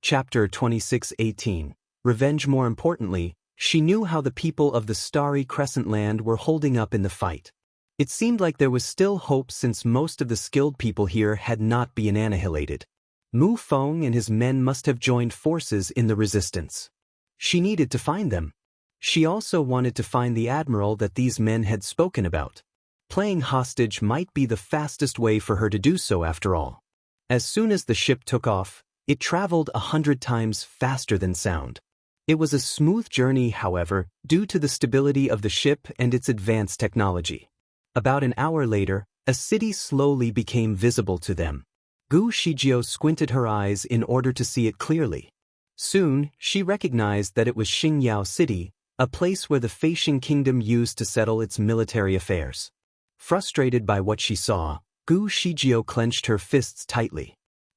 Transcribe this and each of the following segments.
Chapter 26:18. Revenge. More importantly, she knew how the people of the Starry Crescent Land were holding up in the fight. It seemed like there was still hope since most of the skilled people here had not been annihilated. Mu Feng and his men must have joined forces in the resistance. She needed to find them. She also wanted to find the admiral that these men had spoken about. Playing hostage might be the fastest way for her to do so after all. As soon as the ship took off, it traveled 100 times faster than sound. It was a smooth journey, however, due to the stability of the ship and its advanced technology. About an hour later, a city slowly became visible to them. Gu Shijiao squinted her eyes in order to see it clearly. Soon, she recognized that it was Xingyao City, a place where the Feixing Kingdom used to settle its military affairs. Frustrated by what she saw, Gu Shijiao clenched her fists tightly.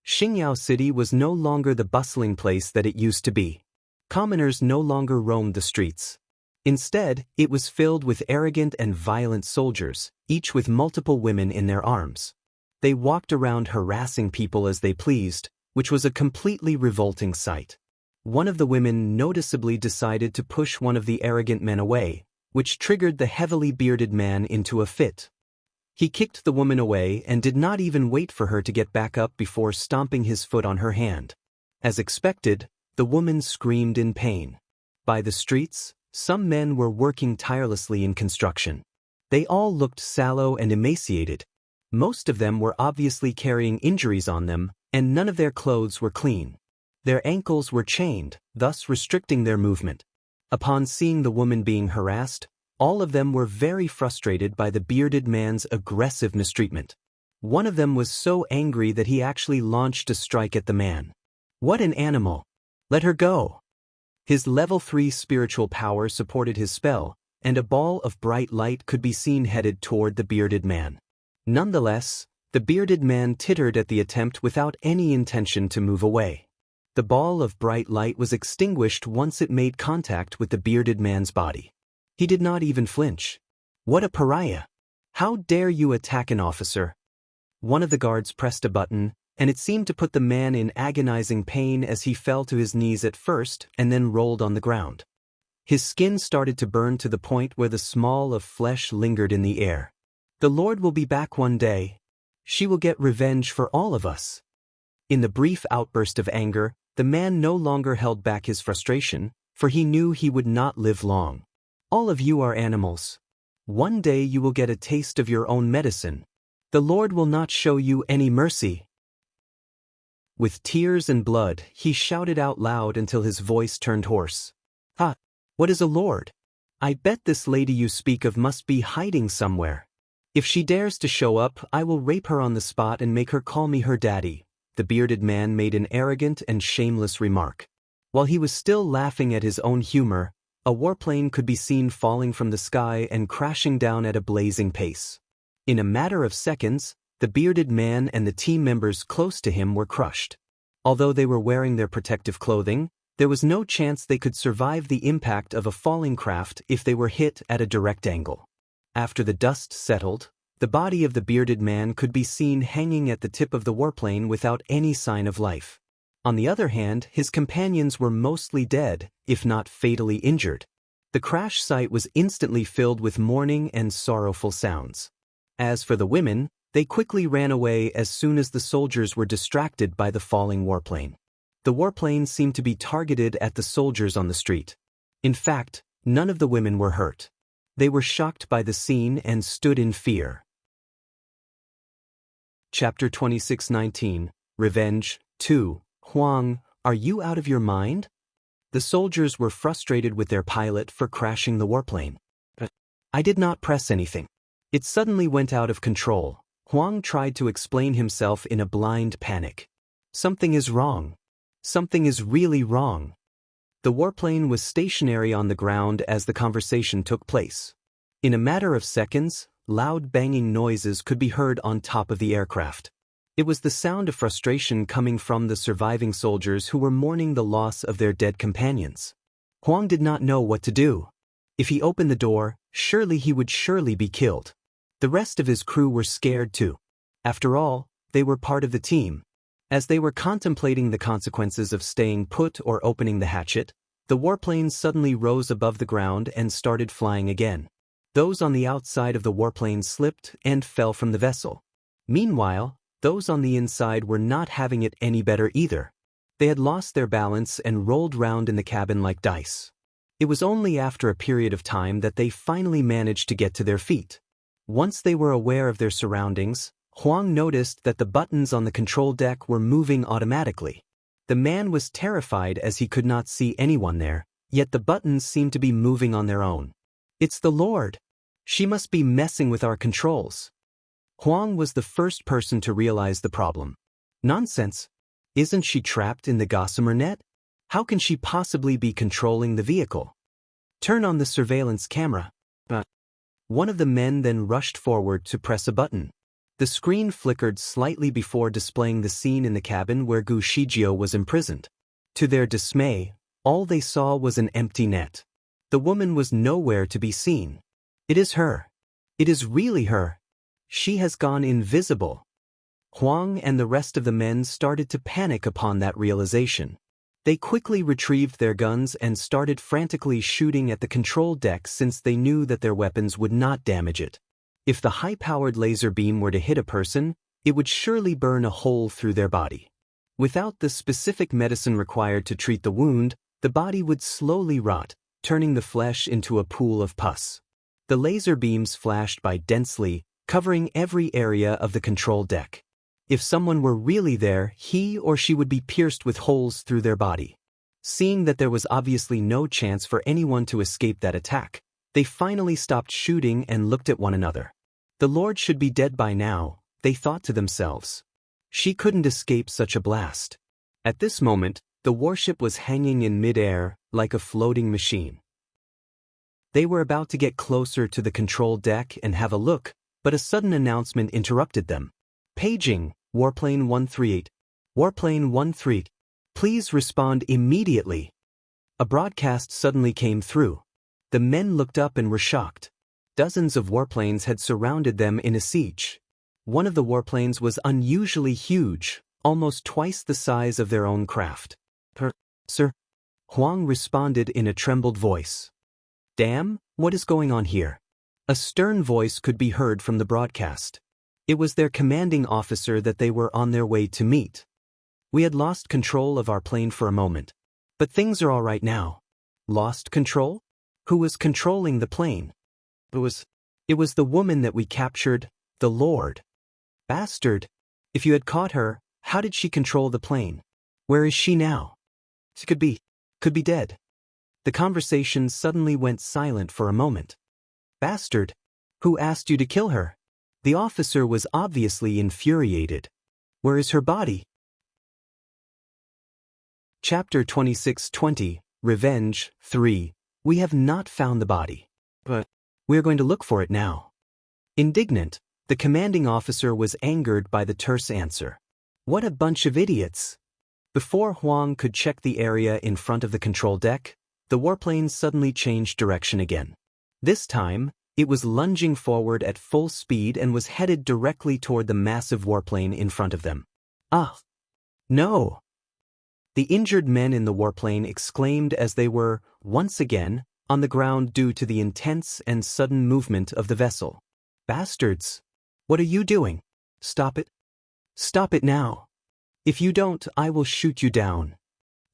Xingyao City was no longer the bustling place that it used to be. Commoners no longer roamed the streets. Instead, it was filled with arrogant and violent soldiers, each with multiple women in their arms. They walked around harassing people as they pleased, which was a completely revolting sight. One of the women noticeably decided to push one of the arrogant men away, which triggered the heavily bearded man into a fit. He kicked the woman away and did not even wait for her to get back up before stomping his foot on her hand. As expected, the woman screamed in pain. By the streets, some men were working tirelessly in construction. They all looked sallow and emaciated. Most of them were obviously carrying injuries on them, and none of their clothes were clean. Their ankles were chained, thus restricting their movement. Upon seeing the woman being harassed, all of them were very frustrated by the bearded man's aggressive mistreatment. One of them was so angry that he actually launched a strike at the man. What an animal! Let her go! His level 3 spiritual power supported his spell, and a ball of bright light could be seen headed toward the bearded man. Nonetheless, the bearded man tittered at the attempt without any intention to move away. The ball of bright light was extinguished once it made contact with the bearded man's body. He did not even flinch. What a pariah! How dare you attack an officer? One of the guards pressed a button, and it seemed to put the man in agonizing pain as he fell to his knees at first and then rolled on the ground. His skin started to burn to the point where the smell of flesh lingered in the air. The Lord will be back one day. She will get revenge for all of us. In the brief outburst of anger, the man no longer held back his frustration, for he knew he would not live long. All of you are animals. One day you will get a taste of your own medicine. The Lord will not show you any mercy. With tears and blood, he shouted out loud until his voice turned hoarse. Ah, what is a lord? I bet this lady you speak of must be hiding somewhere. If she dares to show up, I will rape her on the spot and make her call me her daddy. The bearded man made an arrogant and shameless remark. While he was still laughing at his own humor, a warplane could be seen falling from the sky and crashing down at a blazing pace. In a matter of seconds, the bearded man and the team members close to him were crushed. Although they were wearing their protective clothing, there was no chance they could survive the impact of a falling craft if they were hit at a direct angle. After the dust settled, the body of the bearded man could be seen hanging at the tip of the warplane without any sign of life. On the other hand, his companions were mostly dead, if not fatally injured. The crash site was instantly filled with mourning and sorrowful sounds. As for the women, they quickly ran away as soon as the soldiers were distracted by the falling warplane. The warplane seemed to be targeted at the soldiers on the street. In fact, none of the women were hurt. They were shocked by the scene and stood in fear. Chapter 26:19. Revenge. 2. Huang, are you out of your mind? The soldiers were frustrated with their pilot for crashing the warplane. I did not press anything. It suddenly went out of control. Huang tried to explain himself in a blind panic. Something is wrong. Something is really wrong. The warplane was stationary on the ground as the conversation took place. In a matter of seconds, loud banging noises could be heard on top of the aircraft. It was the sound of frustration coming from the surviving soldiers who were mourning the loss of their dead companions. Huang did not know what to do. If he opened the door, he would surely be killed. The rest of his crew were scared too. After all, they were part of the team. As they were contemplating the consequences of staying put or opening the hatchet, the warplanes suddenly rose above the ground and started flying again. Those on the outside of the warplane slipped and fell from the vessel. Meanwhile, those on the inside were not having it any better either. They had lost their balance and rolled round in the cabin like dice. It was only after a period of time that they finally managed to get to their feet. Once they were aware of their surroundings, Huang noticed that the buttons on the control deck were moving automatically. The man was terrified as he could not see anyone there, yet the buttons seemed to be moving on their own. "It's the Lord. She must be messing with our controls." Huang was the first person to realize the problem. Nonsense. Isn't she trapped in the gossamer net? How can she possibly be controlling the vehicle? Turn on the surveillance camera. One of the men then rushed forward to press a button. The screen flickered slightly before displaying the scene in the cabin where Gu Shijio was imprisoned. To their dismay, all they saw was an empty net. The woman was nowhere to be seen. It is her. It is really her. She has gone invisible. Huang and the rest of the men started to panic upon that realization. They quickly retrieved their guns and started frantically shooting at the control deck since they knew that their weapons would not damage it. If the high-powered laser beam were to hit a person, it would surely burn a hole through their body. Without the specific medicine required to treat the wound, the body would slowly rot, turning the flesh into a pool of pus. The laser beams flashed by densely, covering every area of the control deck. If someone were really there, he or she would be pierced with holes through their body. Seeing that there was obviously no chance for anyone to escape that attack, they finally stopped shooting and looked at one another. The Lord should be dead by now, they thought to themselves. She couldn't escape such a blast. At this moment, the warship was hanging in mid-air, like a floating machine. They were about to get closer to the control deck and have a look, but a sudden announcement interrupted them. "Paging, Warplane 138. Warplane 138. Please respond immediately." A broadcast suddenly came through. The men looked up and were shocked. Dozens of warplanes had surrounded them in a siege. One of the warplanes was unusually huge, almost twice the size of their own craft. "Sir?" Huang responded in a trembled voice. "Damn, what is going on here?" A stern voice could be heard from the broadcast. It was their commanding officer that they were on their way to meet. "We had lost control of our plane for a moment. But things are all right now." "Lost control? Who was controlling the plane?" It was the woman that we captured, the Lord." "Bastard. If you had caught her, how did she control the plane? Where is she now?" "She could be dead." The conversation suddenly went silent for a moment. "Bastard. Who asked you to kill her?" The officer was obviously infuriated. "Where is her body?" Chapter 26:20, Revenge 3. We have not found the body. But we are going to look for it now. Indignant, the commanding officer was angered by the terse answer. What a bunch of idiots! Before Huang could check the area in front of the control deck, the warplane suddenly changed direction again. This time, it was lunging forward at full speed and was headed directly toward the massive warplane in front of them. "Ah! No!" The injured men in the warplane exclaimed as they were, once again, on the ground due to the intense and sudden movement of the vessel. "Bastards! What are you doing? Stop it! Stop it now! If you don't, I will shoot you down."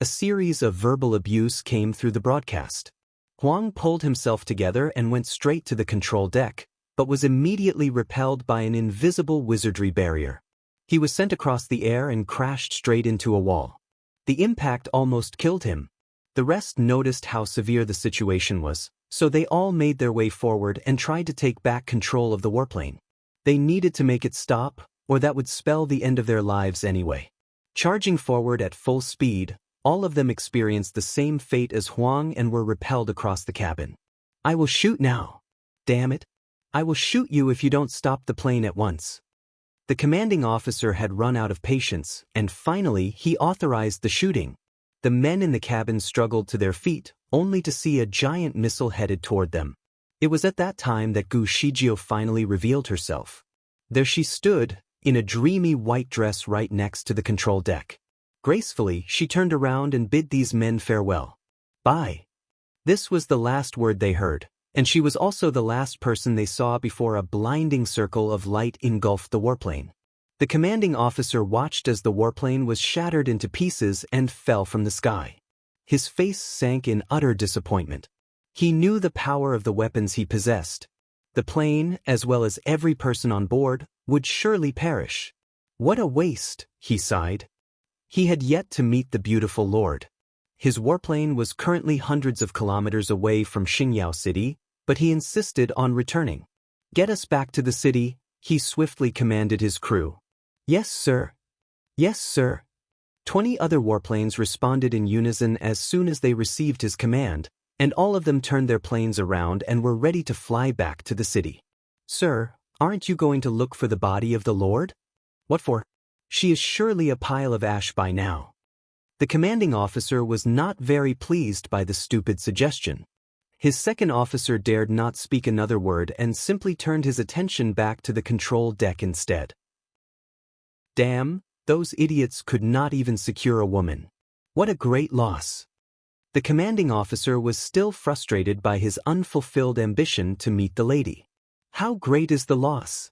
A series of verbal abuse came through the broadcast. Huang pulled himself together and went straight to the control deck, but was immediately repelled by an invisible wizardry barrier. He was sent across the air and crashed straight into a wall. The impact almost killed him. The rest noticed how severe the situation was, so they all made their way forward and tried to take back control of the warplane. They needed to make it stop, or that would spell the end of their lives anyway. Charging forward at full speed, all of them experienced the same fate as Huang and were repelled across the cabin. "I will shoot now. Damn it. I will shoot you if you don't stop the plane at once." The commanding officer had run out of patience, and finally he authorized the shooting. The men in the cabin struggled to their feet, only to see a giant missile headed toward them. It was at that time that Gu Shijio finally revealed herself. There she stood, in a dreamy white dress right next to the control deck. Gracefully, she turned around and bid these men farewell. Bye. This was the last word they heard, and she was also the last person they saw before a blinding circle of light engulfed the warplane. The commanding officer watched as the warplane was shattered into pieces and fell from the sky. His face sank in utter disappointment. He knew the power of the weapons he possessed. The plane, as well as every person on board, would surely perish. What a waste, he sighed. He had yet to meet the beautiful Lord. His warplane was currently hundreds of kilometers away from Xingyao City, but he insisted on returning. Get us back to the city, he swiftly commanded his crew. Yes, sir. Yes, sir. 20 other warplanes responded in unison as soon as they received his command, and all of them turned their planes around and were ready to fly back to the city. Sir, aren't you going to look for the body of the Lord? What for? She is surely a pile of ash by now. The commanding officer was not very pleased by the stupid suggestion. His second officer dared not speak another word and simply turned his attention back to the control deck instead. Damn, those idiots could not even secure a woman. What a great loss. The commanding officer was still frustrated by his unfulfilled ambition to meet the lady. How great is the loss?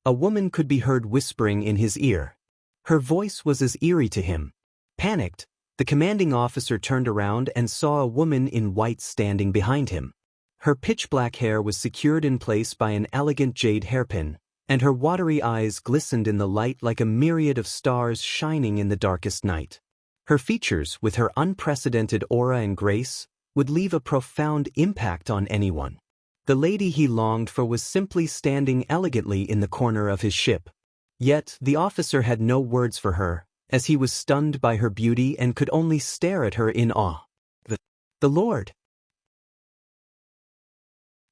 A woman could be heard whispering in his ear. Her voice was as eerie to him. Panicked, the commanding officer turned around and saw a woman in white standing behind him. Her pitch-black hair was secured in place by an elegant jade hairpin, and her watery eyes glistened in the light like a myriad of stars shining in the darkest night. Her features, with her unprecedented aura and grace, would leave a profound impact on anyone. The lady he longed for was simply standing elegantly in the corner of his ship. Yet the officer had no words for her, as he was stunned by her beauty and could only stare at her in awe. The Lord.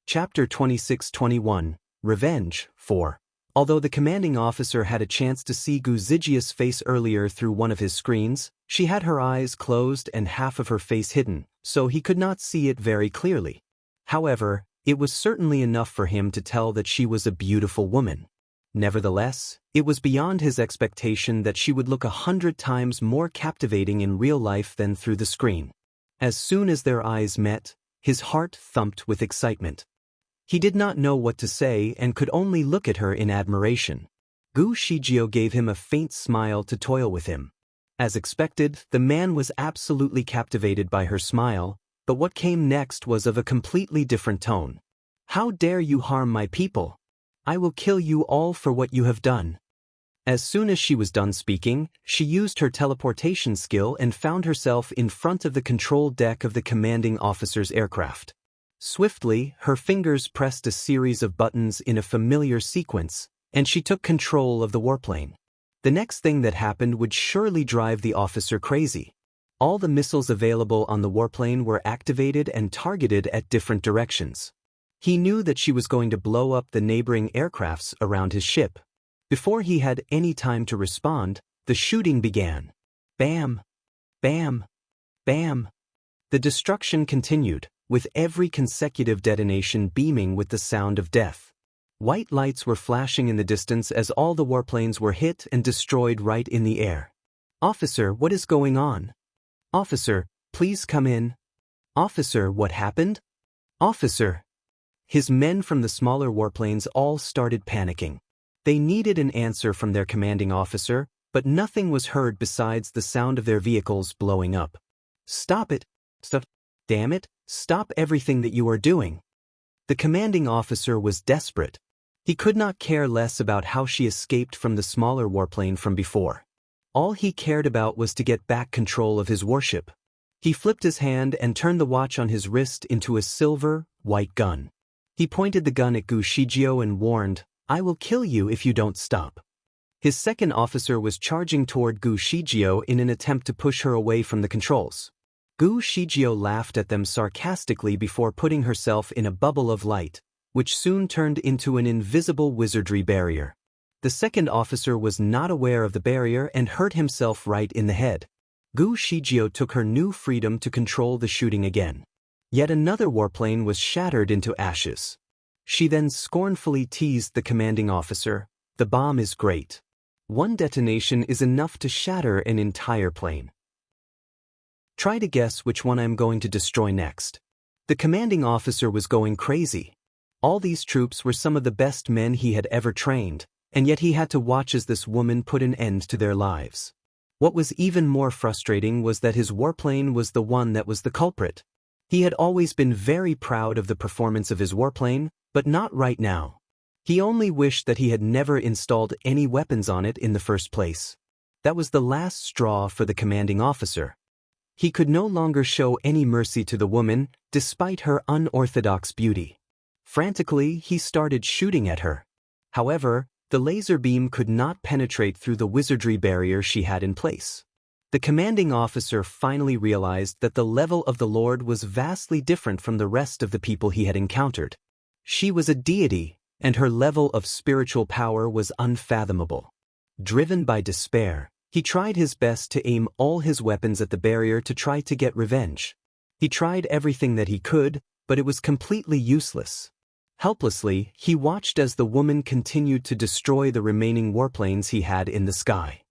Chapter 26-21, Revenge, 4. Although the commanding officer had a chance to see Gu Zijia's face earlier through one of his screens, she had her eyes closed and half of her face hidden, so he could not see it very clearly. However, it was certainly enough for him to tell that she was a beautiful woman. Nevertheless, it was beyond his expectation that she would look 100 times more captivating in real life than through the screen. As soon as their eyes met, his heart thumped with excitement. He did not know what to say and could only look at her in admiration. Gu Shijio gave him a faint smile to toil with him. As expected, the man was absolutely captivated by her smile, but what came next was of a completely different tone. How dare you harm my people? I will kill you all for what you have done. As soon as she was done speaking, she used her teleportation skill and found herself in front of the control deck of the commanding officer's aircraft. Swiftly, her fingers pressed a series of buttons in a familiar sequence, and she took control of the warplane. The next thing that happened would surely drive the officer crazy. All the missiles available on the warplane were activated and targeted at different directions. He knew that she was going to blow up the neighboring aircrafts around his ship. Before he had any time to respond, the shooting began. Bam! Bam! Bam! The destruction continued, with every consecutive detonation beaming with the sound of death. White lights were flashing in the distance as all the warplanes were hit and destroyed right in the air. Officer, what is going on? Officer, please come in. Officer, what happened? Officer. His men from the smaller warplanes all started panicking. They needed an answer from their commanding officer, but nothing was heard besides the sound of their vehicles blowing up. Stop it! Stop! Damn it! Stop everything that you are doing! The commanding officer was desperate. He could not care less about how she escaped from the smaller warplane from before. All he cared about was to get back control of his warship. He flipped his hand and turned the watch on his wrist into a silver, white gun. He pointed the gun at Gu Shijio and warned, I will kill you if you don't stop. His second officer was charging toward Gu Shijio in an attempt to push her away from the controls. Gu Shijio laughed at them sarcastically before putting herself in a bubble of light, which soon turned into an invisible wizardry barrier. The second officer was not aware of the barrier and hurt himself right in the head. Gu Shijio took her new freedom to control the shooting again. Yet another warplane was shattered into ashes. She then scornfully teased the commanding officer, the bomb is great. One detonation is enough to shatter an entire plane. Try to guess which one I'm going to destroy next. The commanding officer was going crazy. All these troops were some of the best men he had ever trained, and yet he had to watch as this woman put an end to their lives. What was even more frustrating was that his warplane was the one that was the culprit. He had always been very proud of the performance of his warplane, but not right now. He only wished that he had never installed any weapons on it in the first place. That was the last straw for the commanding officer. He could no longer show any mercy to the woman, despite her unorthodox beauty. Frantically, he started shooting at her. However, the laser beam could not penetrate through the wizardry barrier she had in place. The commanding officer finally realized that the level of the Lord was vastly different from the rest of the people he had encountered. She was a deity, and her level of spiritual power was unfathomable. Driven by despair, he tried his best to aim all his weapons at the barrier to try to get revenge. He tried everything that he could, but it was completely useless. Helplessly, he watched as the woman continued to destroy the remaining warplanes he had in the sky.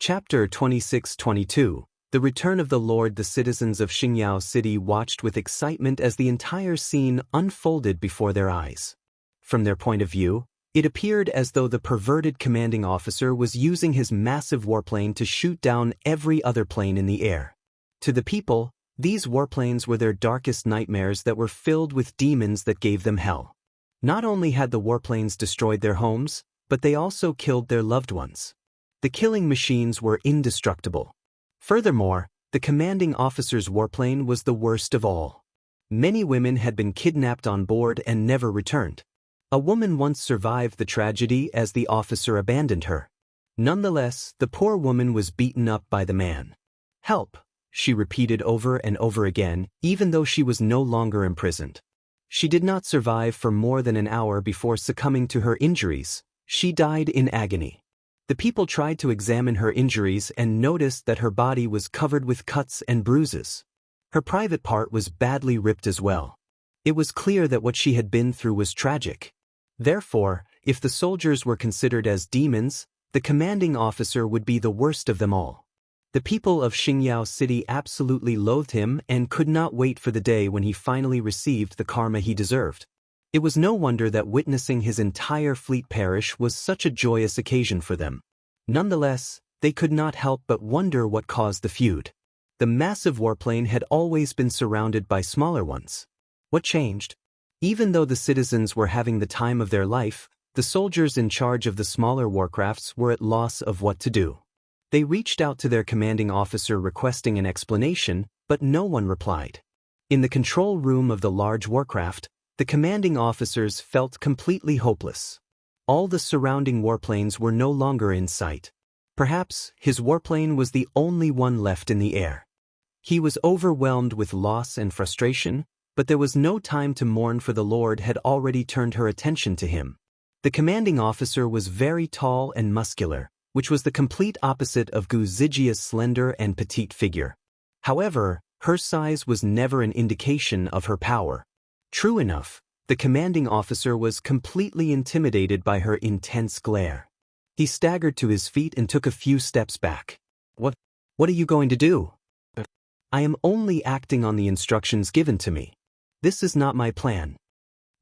Chapter 26-22 The Return of the Lord. The citizens of Xingyao City watched with excitement as the entire scene unfolded before their eyes. From their point of view, it appeared as though the perverted commanding officer was using his massive warplane to shoot down every other plane in the air. To the people, these warplanes were their darkest nightmares that were filled with demons that gave them hell. Not only had the warplanes destroyed their homes, but they also killed their loved ones. The killing machines were indestructible. Furthermore, the commanding officer's warplane was the worst of all. Many women had been kidnapped on board and never returned. A woman once survived the tragedy as the officer abandoned her. Nonetheless, the poor woman was beaten up by the man. "Help," she repeated over and over again, even though she was no longer imprisoned. She did not survive for more than an hour before succumbing to her injuries. She died in agony. The people tried to examine her injuries and noticed that her body was covered with cuts and bruises. Her private part was badly ripped as well. It was clear that what she had been through was tragic. Therefore, if the soldiers were considered as demons, the commanding officer would be the worst of them all. The people of Xingyao City absolutely loathed him and could not wait for the day when he finally received the karma he deserved. It was no wonder that witnessing his entire fleet perish was such a joyous occasion for them. Nonetheless, they could not help but wonder what caused the feud. The massive warplane had always been surrounded by smaller ones. What changed? Even though the citizens were having the time of their life, the soldiers in charge of the smaller warcrafts were at loss of what to do. They reached out to their commanding officer requesting an explanation, but no one replied. In the control room of the large warcraft, the commanding officers felt completely hopeless. All the surrounding warplanes were no longer in sight. Perhaps his warplane was the only one left in the air. He was overwhelmed with loss and frustration, but there was no time to mourn, for the Lord had already turned her attention to him. The commanding officer was very tall and muscular, which was the complete opposite of Gu Zijia's slender and petite figure. However, her size was never an indication of her power. True enough, the commanding officer was completely intimidated by her intense glare. He staggered to his feet and took a few steps back. What are you going to do?" "I am only acting on the instructions given to me. This is not my plan."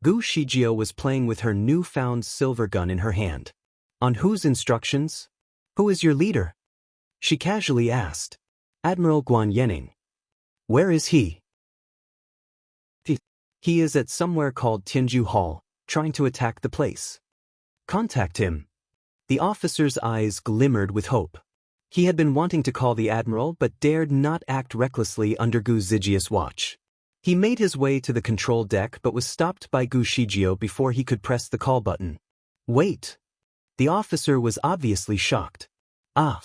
Gu Shijio was playing with her newfound silver gun in her hand. "On whose instructions? Who is your leader?" she casually asked. "Admiral Guan Yening." "Where is he?" "He is at somewhere called Tianju Hall, trying to attack the place." "Contact him." The officer's eyes glimmered with hope. He had been wanting to call the admiral but dared not act recklessly under Gu Zijia's watch. He made his way to the control deck but was stopped by Gu Shijio before he could press the call button. "Wait." The officer was obviously shocked. "Ah."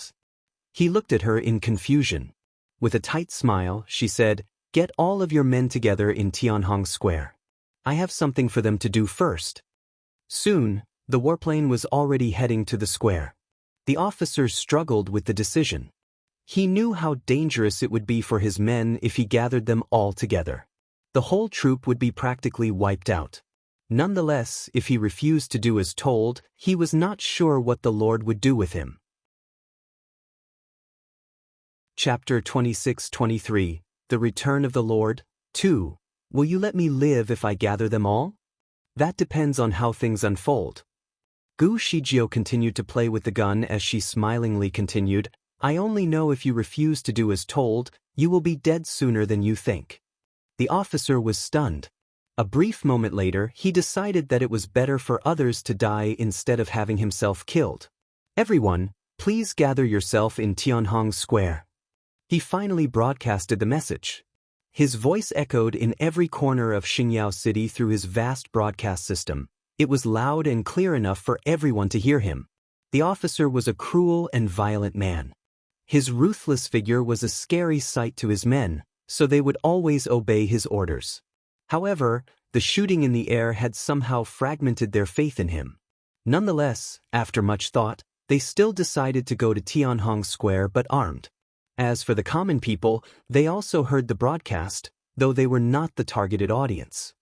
He looked at her in confusion. With a tight smile, she said, "Get all of your men together in Tianhong Square. I have something for them to do first." Soon, the warplane was already heading to the square. The officer struggled with the decision. He knew how dangerous it would be for his men if he gathered them all together. The whole troop would be practically wiped out. Nonetheless, if he refused to do as told, he was not sure what the Lord would do with him. Chapter 26-23, The Return of the Lord, 2. Will you let me live if I gather them all? That depends on how things unfold. Gu Shijio continued to play with the gun as she smilingly continued, I only know if you refuse to do as told, you will be dead sooner than you think. The officer was stunned. A brief moment later, he decided that it was better for others to die instead of having himself killed. Everyone, please gather yourself in Tianhong Square. He finally broadcasted the message. His voice echoed in every corner of Xingyao City through his vast broadcast system. It was loud and clear enough for everyone to hear him. The officer was a cruel and violent man. His ruthless figure was a scary sight to his men, so they would always obey his orders. However, the shooting in the air had somehow fragmented their faith in him. Nonetheless, after much thought, they still decided to go to Tianhong Square but armed. As for the common people, they also heard the broadcast, though they were not the targeted audience.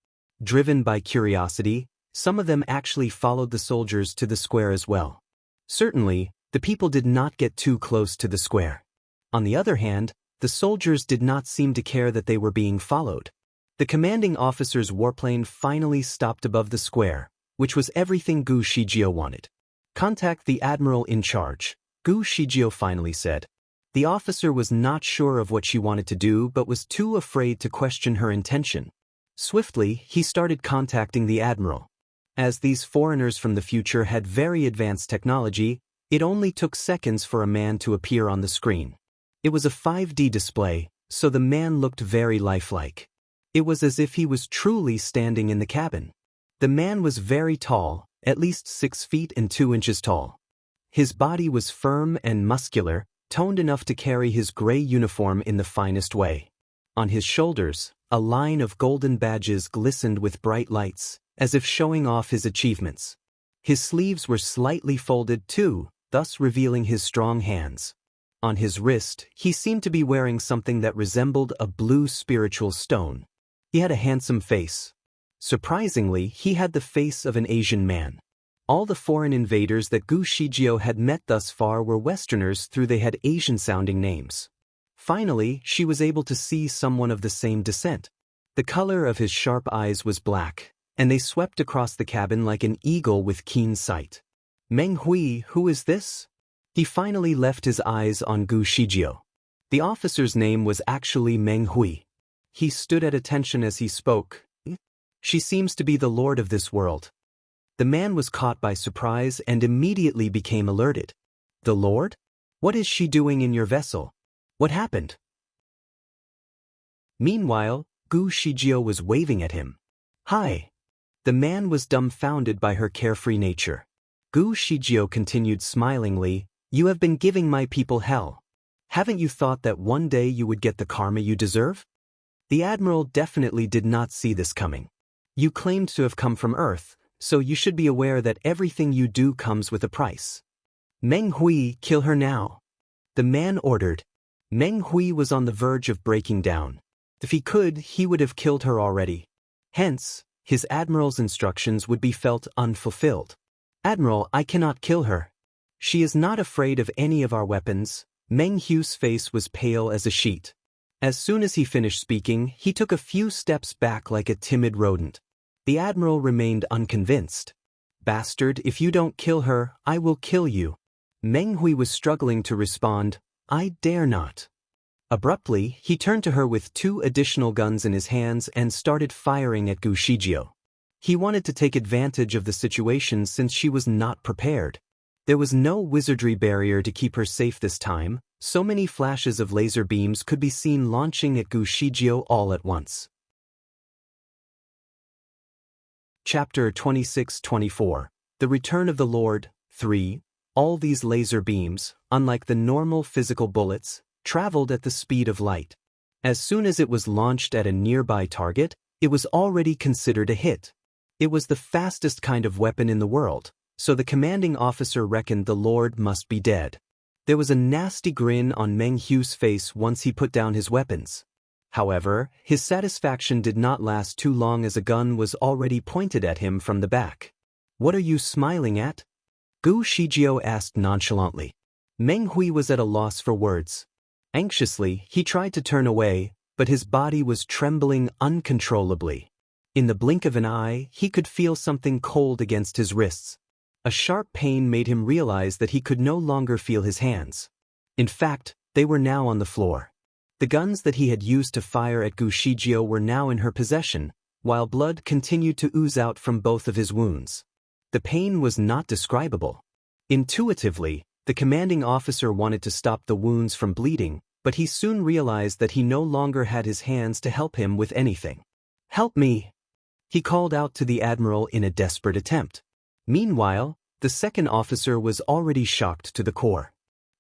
Driven by curiosity, some of them actually followed the soldiers to the square as well. Certainly, the people did not get too close to the square. On the other hand, the soldiers did not seem to care that they were being followed. The commanding officer's warplane finally stopped above the square, which was everything Gu Shijio wanted. Contact the admiral in charge, Gu Shijio finally said. The officer was not sure of what she wanted to do but was too afraid to question her intention. Swiftly, he started contacting the admiral. As these foreigners from the future had very advanced technology, it only took seconds for a man to appear on the screen. It was a 5D display, so the man looked very lifelike. It was as if he was truly standing in the cabin. The man was very tall, at least 6 feet and 2 inches tall. His body was firm and muscular, toned enough to carry his gray uniform in the finest way. On his shoulders, a line of golden badges glistened with bright lights, as if showing off his achievements. His sleeves were slightly folded too, thus revealing his strong hands. On his wrist, he seemed to be wearing something that resembled a blue spiritual stone. He had a handsome face. Surprisingly, he had the face of an Asian man. All the foreign invaders that Gu Shijio had met thus far were Westerners though they had Asian-sounding names. Finally, she was able to see someone of the same descent. The color of his sharp eyes was black, and they swept across the cabin like an eagle with keen sight. Meng Hui, who is this? He finally left his eyes on Gu Shijio. The officer's name was actually Meng Hui. He stood at attention as he spoke. She seems to be the lord of this world. The man was caught by surprise and immediately became alerted. The lord? What is she doing in your vessel? What happened? Meanwhile, Gu Shijio was waving at him. Hi. The man was dumbfounded by her carefree nature. Gu Shijio continued smilingly, You have been giving my people hell. Haven't you thought that one day you would get the karma you deserve? The admiral definitely did not see this coming. You claimed to have come from Earth, so you should be aware that everything you do comes with a price. Meng Hui, kill her now. The man ordered. Meng Hui was on the verge of breaking down. If he could, he would have killed her already. Hence, his admiral's instructions would be felt unfulfilled. Admiral, I cannot kill her. She is not afraid of any of our weapons. Meng Hui's face was pale as a sheet. As soon as he finished speaking, he took a few steps back like a timid rodent. The admiral remained unconvinced. Bastard, if you don't kill her, I will kill you. Meng Hui was struggling to respond, I dare not. Abruptly, he turned to her with 2 additional guns in his hands and started firing at Gu Shijio. He wanted to take advantage of the situation since she was not prepared. There was no wizardry barrier to keep her safe this time. So many flashes of laser beams could be seen launching at Gu Shijio all at once. Chapter 26-24, The Return of the Lord, 3. All these laser beams, unlike the normal physical bullets, traveled at the speed of light. As soon as it was launched at a nearby target, it was already considered a hit. It was the fastest kind of weapon in the world, so the commanding officer reckoned the Lord must be dead. There was a nasty grin on Meng Hui's face once he put down his weapons. However, his satisfaction did not last too long as a gun was already pointed at him from the back. "What are you smiling at?" Gu Shijio asked nonchalantly. Meng Hui was at a loss for words. Anxiously, he tried to turn away, but his body was trembling uncontrollably. In the blink of an eye, he could feel something cold against his wrists. A sharp pain made him realize that he could no longer feel his hands. In fact, they were now on the floor. The guns that he had used to fire at Gu Shijio were now in her possession, while blood continued to ooze out from both of his wounds. The pain was not describable. Intuitively, the commanding officer wanted to stop the wounds from bleeding, but he soon realized that he no longer had his hands to help him with anything. "Help me!" he called out to the admiral in a desperate attempt. Meanwhile, the second officer was already shocked to the core.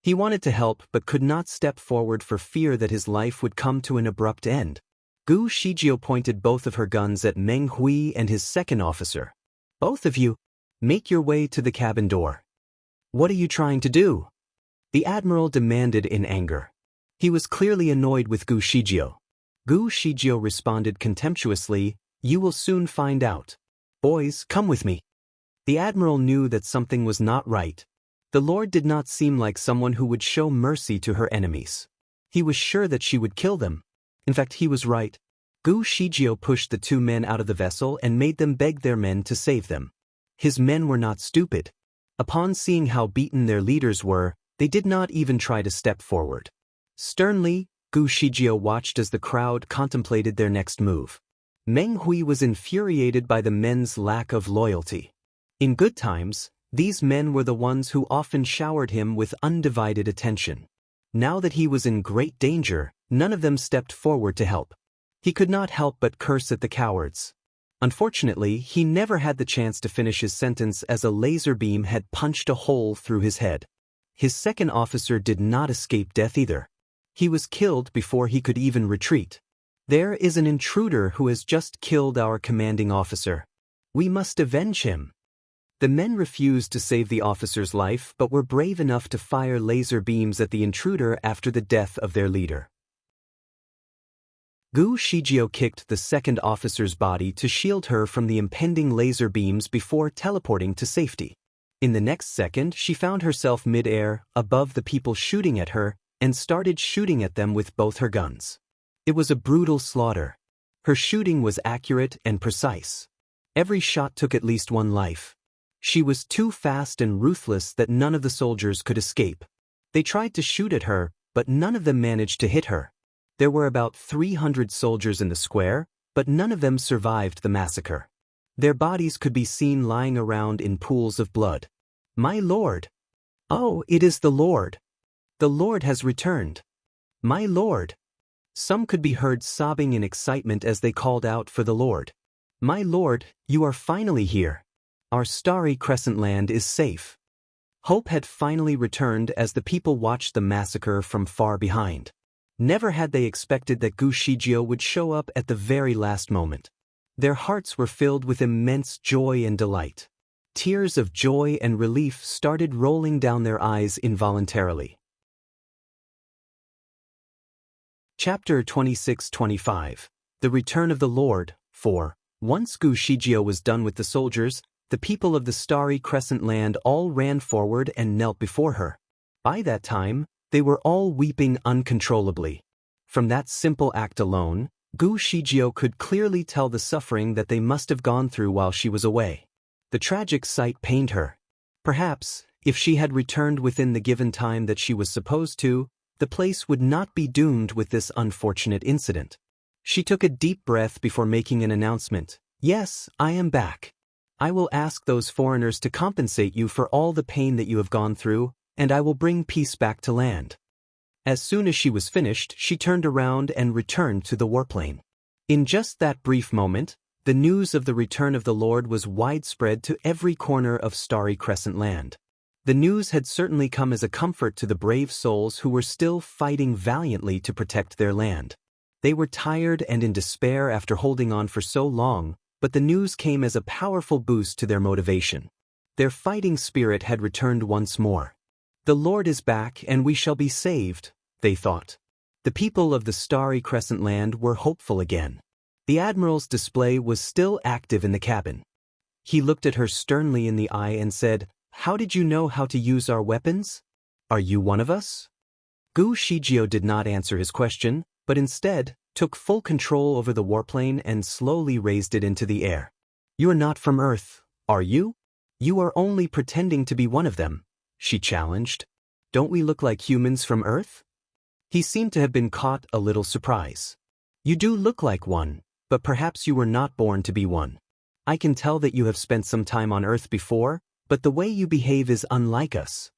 He wanted to help but could not step forward for fear that his life would come to an abrupt end. Gu Shijio pointed both of her guns at Meng Hui and his second officer. "Both of you, make your way to the cabin door." "What are you trying to do?" the admiral demanded in anger. He was clearly annoyed with Gu Shijio. Gu Shijio responded contemptuously, "You will soon find out. Boys, come with me." The admiral knew that something was not right. The Lord did not seem like someone who would show mercy to her enemies. He was sure that she would kill them. In fact, he was right. Gu Shijio pushed the two men out of the vessel and made them beg their men to save them. His men were not stupid. Upon seeing how beaten their leaders were, they did not even try to step forward. Sternly, Gu Shijio watched as the crowd contemplated their next move. Meng Hui was infuriated by the men's lack of loyalty. In good times, these men were the ones who often showered him with undivided attention. Now that he was in great danger, none of them stepped forward to help. He could not help but curse at the cowards. Unfortunately, he never had the chance to finish his sentence as a laser beam had punched a hole through his head. His second officer did not escape death either. He was killed before he could even retreat. "There is an intruder who has just killed our commanding officer. We must avenge him." The men refused to save the officer's life but were brave enough to fire laser beams at the intruder after the death of their leader. Gu Shijio kicked the second officer's body to shield her from the impending laser beams before teleporting to safety. In the next second, she found herself mid-air, above the people shooting at her, and started shooting at them with both her guns. It was a brutal slaughter. Her shooting was accurate and precise. Every shot took at least one life. She was too fast and ruthless that none of the soldiers could escape. They tried to shoot at her, but none of them managed to hit her. There were about 300 soldiers in the square, but none of them survived the massacre. Their bodies could be seen lying around in pools of blood. "My lord! Oh, it is the Lord! The Lord has returned! My lord!" Some could be heard sobbing in excitement as they called out for the Lord. "My lord, you are finally here. Our starry crescent land is safe." Hope had finally returned as the people watched the massacre from far behind. Never had they expected that Gu Shijio would show up at the very last moment. Their hearts were filled with immense joy and delight. Tears of joy and relief started rolling down their eyes involuntarily. Chapter 26-25. The Return of the Lord. 4. Once Gu Shijio was done with the soldiers, the people of the starry crescent land all ran forward and knelt before her. By that time, they were all weeping uncontrollably. From that simple act alone, Gu Shijio could clearly tell the suffering that they must have gone through while she was away. The tragic sight pained her. Perhaps, if she had returned within the given time that she was supposed to, the place would not be doomed with this unfortunate incident. She took a deep breath before making an announcement. "Yes, I am back. I will ask those foreigners to compensate you for all the pain that you have gone through, and I will bring peace back to land." As soon as she was finished, she turned around and returned to the warplane. In just that brief moment, the news of the return of the Lord was widespread to every corner of starry crescent land. The news had certainly come as a comfort to the brave souls who were still fighting valiantly to protect their land. They were tired and in despair after holding on for so long, but the news came as a powerful boost to their motivation. Their fighting spirit had returned once more. "The Lord is back and we shall be saved," they thought. The people of the Starry Crescent Land were hopeful again. The Admiral's display was still active in the cabin. He looked at her sternly in the eye and said, "How did you know how to use our weapons? Are you one of us?" Gu Shijio did not answer his question, but instead took full control over the warplane and slowly raised it into the air. "You are not from Earth, are you? You are only pretending to be one of them," she challenged. "Don't we look like humans from Earth?" He seemed to have been caught a little surprise. "You do look like one, but perhaps you were not born to be one. I can tell that you have spent some time on Earth before, but the way you behave is unlike us."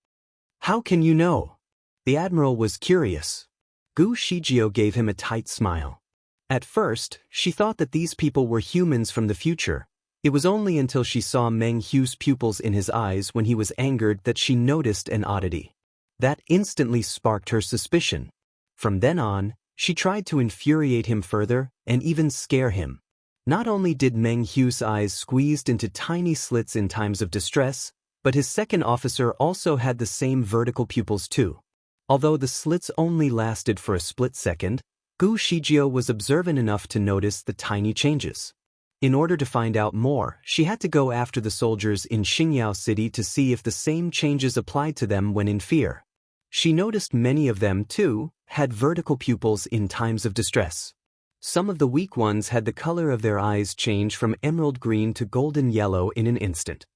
"How can you know?" The Admiral was curious. Gu Shijio gave him a tight smile. At first, she thought that these people were humans from the future. It was only until she saw Meng Hu's pupils in his eyes when he was angered that she noticed an oddity. That instantly sparked her suspicion. From then on, she tried to infuriate him further and even scare him. Not only did Meng Hu's eyes squeezed into tiny slits in times of distress, but his second officer also had the same vertical pupils too. Although the slits only lasted for a split second, Gu Shijio was observant enough to notice the tiny changes. In order to find out more, she had to go after the soldiers in Xingyao City to see if the same changes applied to them when in fear. She noticed many of them, too, had vertical pupils in times of distress. Some of the weak ones had the color of their eyes change from emerald green to golden yellow in an instant.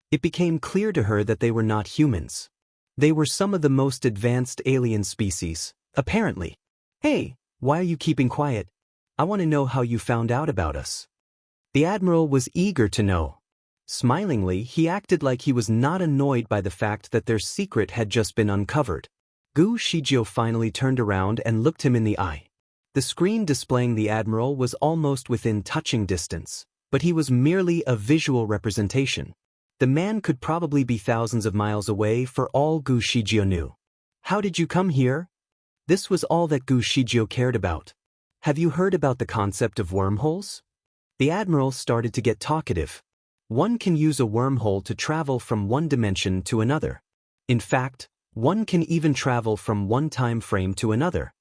It became clear to her that they were not humans. They were some of the most advanced alien species, apparently. "Hey, why are you keeping quiet? I want to know how you found out about us." The Admiral was eager to know. Smilingly, he acted like he was not annoyed by the fact that their secret had just been uncovered. Gu Shijio finally turned around and looked him in the eye. The screen displaying the Admiral was almost within touching distance, but he was merely a visual representation. The man could probably be thousands of miles away for all Gu Shijio knew. "How did you come here?" This was all that Gu Shijio cared about. "Have you heard about the concept of wormholes?" The Admiral started to get talkative. One can use a wormhole to travel from one dimension to another. In fact, one can even travel from one time frame to another.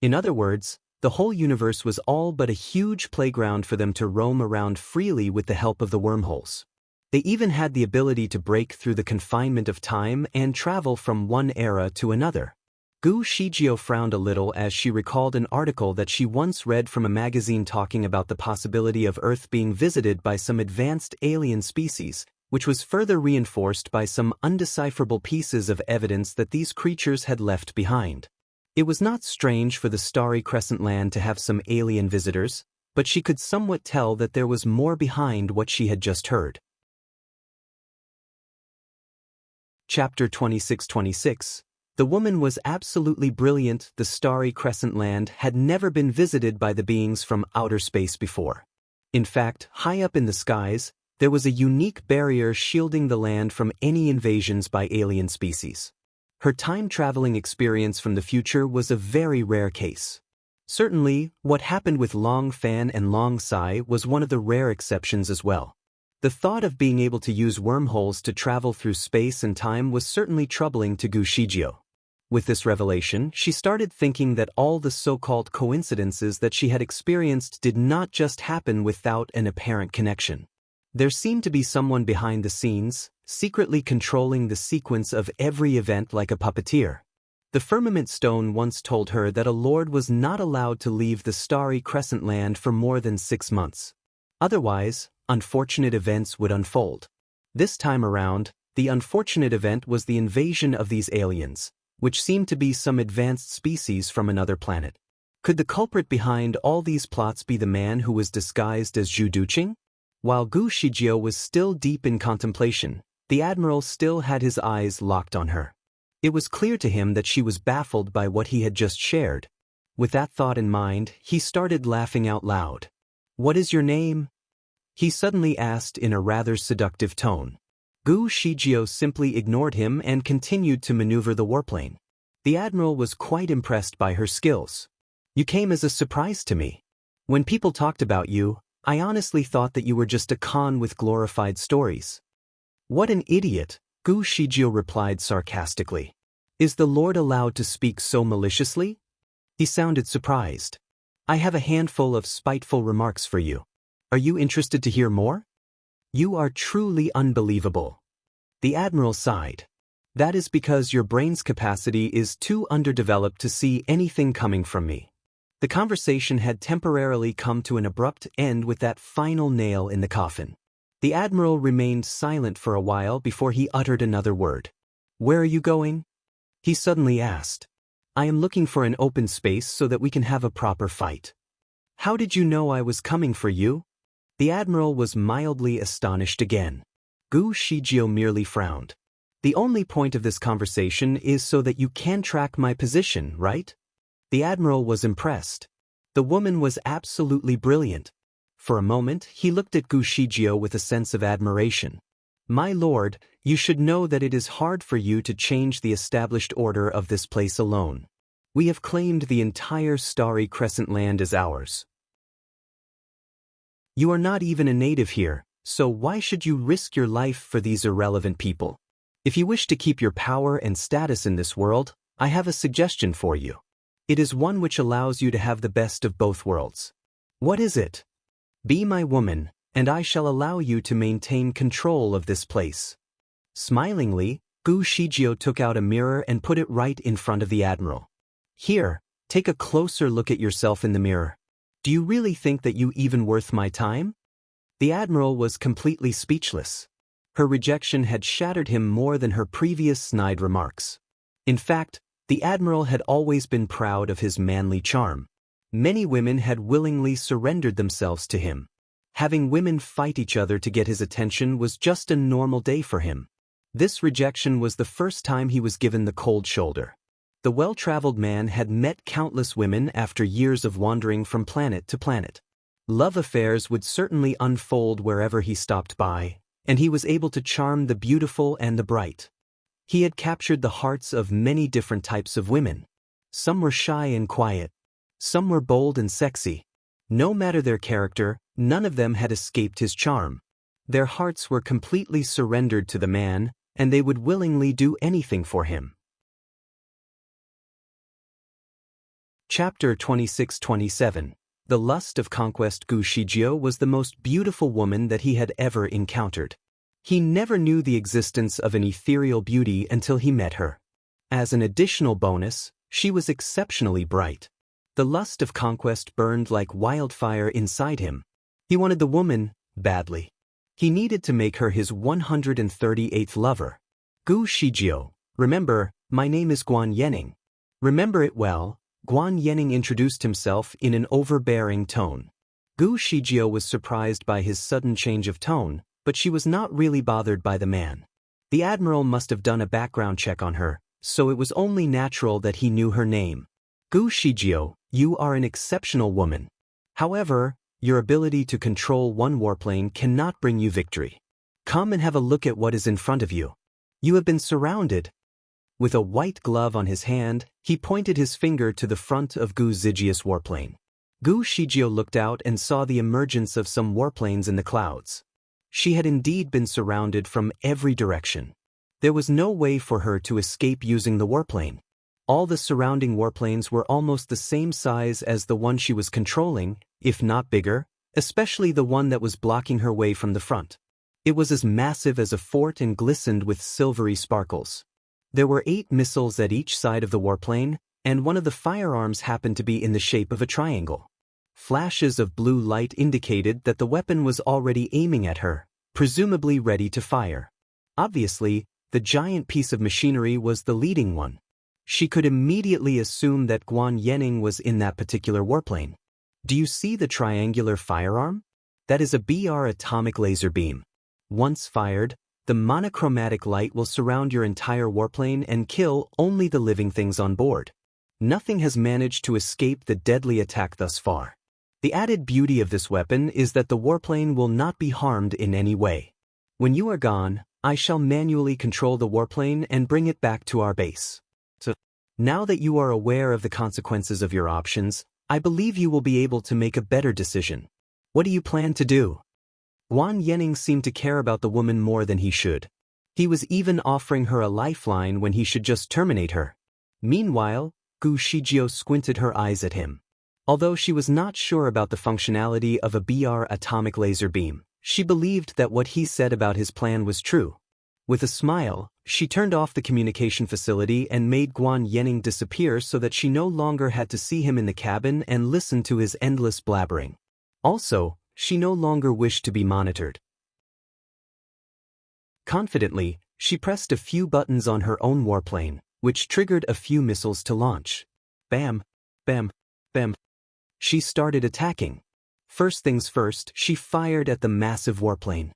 In other words, the whole universe was all but a huge playground for them to roam around freely with the help of the wormholes. They even had the ability to break through the confinement of time and travel from one era to another. Gu Shijio frowned a little as she recalled an article that she once read from a magazine talking about the possibility of Earth being visited by some advanced alien species, which was further reinforced by some undecipherable pieces of evidence that these creatures had left behind. It was not strange for the Starry Crescent Land to have some alien visitors, but she could somewhat tell that there was more behind what she had just heard. Chapter 2626. The woman was absolutely brilliant. The Starry Crescent Land had never been visited by the beings from outer space before. In fact, high up in the skies, there was a unique barrier shielding the land from any invasions by alien species. Her time-traveling experience from the future was a very rare case. Certainly, what happened with Long Fan and Long Sai was one of the rare exceptions as well. The thought of being able to use wormholes to travel through space and time was certainly troubling to Gu Shijio. With this revelation, she started thinking that all the so-called coincidences that she had experienced did not just happen without an apparent connection. There seemed to be someone behind the scenes, secretly controlling the sequence of every event like a puppeteer. The Firmament Stone once told her that a lord was not allowed to leave the Starry Crescent Land for more than 6 months. Otherwise, unfortunate events would unfold. This time around, the unfortunate event was the invasion of these aliens, which seemed to be some advanced species from another planet. Could the culprit behind all these plots be the man who was disguised as Zhu Duqing? While Gu Shijio was still deep in contemplation, the Admiral still had his eyes locked on her. It was clear to him that she was baffled by what he had just shared. With that thought in mind, he started laughing out loud. "What is your name?" he suddenly asked in a rather seductive tone. Gu Shijio simply ignored him and continued to maneuver the warplane. The Admiral was quite impressed by her skills. "You came as a surprise to me. When people talked about you, I honestly thought that you were just a con with glorified stories." "What an idiot," Gu Shijio replied sarcastically. Is the Lord allowed to speak so maliciously? He sounded surprised. I have a handful of spiteful remarks for you. Are you interested to hear more? You are truly unbelievable. The Admiral sighed. That is because your brain's capacity is too underdeveloped to see anything coming from me. The conversation had temporarily come to an abrupt end with that final nail in the coffin. The Admiral remained silent for a while before he uttered another word. Where are you going? He suddenly asked. I am looking for an open space so that we can have a proper fight. How did you know I was coming for you? The Admiral was mildly astonished again. Gu Shijio merely frowned. The only point of this conversation is so that you can track my position, right? The Admiral was impressed. The woman was absolutely brilliant. For a moment, he looked at Gu Shijio with a sense of admiration. My lord, you should know that it is hard for you to change the established order of this place alone. We have claimed the entire starry crescent land as ours. You are not even a native here, so why should you risk your life for these irrelevant people? If you wish to keep your power and status in this world, I have a suggestion for you. It is one which allows you to have the best of both worlds. What is it? Be my woman, and I shall allow you to maintain control of this place. Smilingly, Gu Shijio took out a mirror and put it right in front of the Admiral. Here, take a closer look at yourself in the mirror. Do you really think that you even worth my time? The Admiral was completely speechless. Her rejection had shattered him more than her previous snide remarks. In fact, the Admiral had always been proud of his manly charm. Many women had willingly surrendered themselves to him. Having women fight each other to get his attention was just a normal day for him. This rejection was the first time he was given the cold shoulder. The well-traveled man had met countless women after years of wandering from planet to planet. Love affairs would certainly unfold wherever he stopped by, and he was able to charm the beautiful and the bright. He had captured the hearts of many different types of women. Some were shy and quiet. Some were bold and sexy. No matter their character, none of them had escaped his charm. Their hearts were completely surrendered to the man, and they would willingly do anything for him. Chapter 26-27. The lust of conquest. Gu Shijio was the most beautiful woman that he had ever encountered. He never knew the existence of an ethereal beauty until he met her. As an additional bonus, she was exceptionally bright. The lust of conquest burned like wildfire inside him. He wanted the woman badly. He needed to make her his 138th lover. Gu Shijio, remember, my name is Guan Yening. Remember it well. Guan Yening introduced himself in an overbearing tone. Gu Shijio was surprised by his sudden change of tone, but she was not really bothered by the man. The Admiral must have done a background check on her, so it was only natural that he knew her name. Gu Shijio, you are an exceptional woman. However, your ability to control one warplane cannot bring you victory. Come and have a look at what is in front of you. You have been surrounded. With a white glove on his hand, he pointed his finger to the front of Gu Zijia's warplane. Gu Shijio looked out and saw the emergence of some warplanes in the clouds. She had indeed been surrounded from every direction. There was no way for her to escape using the warplane. All the surrounding warplanes were almost the same size as the one she was controlling, if not bigger, especially the one that was blocking her way from the front. It was as massive as a fort and glistened with silvery sparkles. There were 8 missiles at each side of the warplane, and one of the firearms happened to be in the shape of a triangle. Flashes of blue light indicated that the weapon was already aiming at her, presumably ready to fire. Obviously, the giant piece of machinery was the leading one. She could immediately assume that Guan Yening was in that particular warplane. Do you see the triangular firearm? That is a BR atomic laser beam. Once fired, the monochromatic light will surround your entire warplane and kill only the living things on board. Nothing has managed to escape the deadly attack thus far. The added beauty of this weapon is that the warplane will not be harmed in any way. When you are gone, I shall manually control the warplane and bring it back to our base. So, now that you are aware of the consequences of your options, I believe you will be able to make a better decision. What do you plan to do? Guan Yening seemed to care about the woman more than he should. He was even offering her a lifeline when he should just terminate her. Meanwhile, Gu Shijio squinted her eyes at him. Although she was not sure about the functionality of a BR atomic laser beam, she believed that what he said about his plan was true. With a smile, she turned off the communication facility and made Guan Yening disappear so that she no longer had to see him in the cabin and listen to his endless blabbering. Also, she no longer wished to be monitored. Confidently, she pressed a few buttons on her own warplane, which triggered a few missiles to launch. Bam, bam, bam. She started attacking. First things first, she fired at the massive warplane.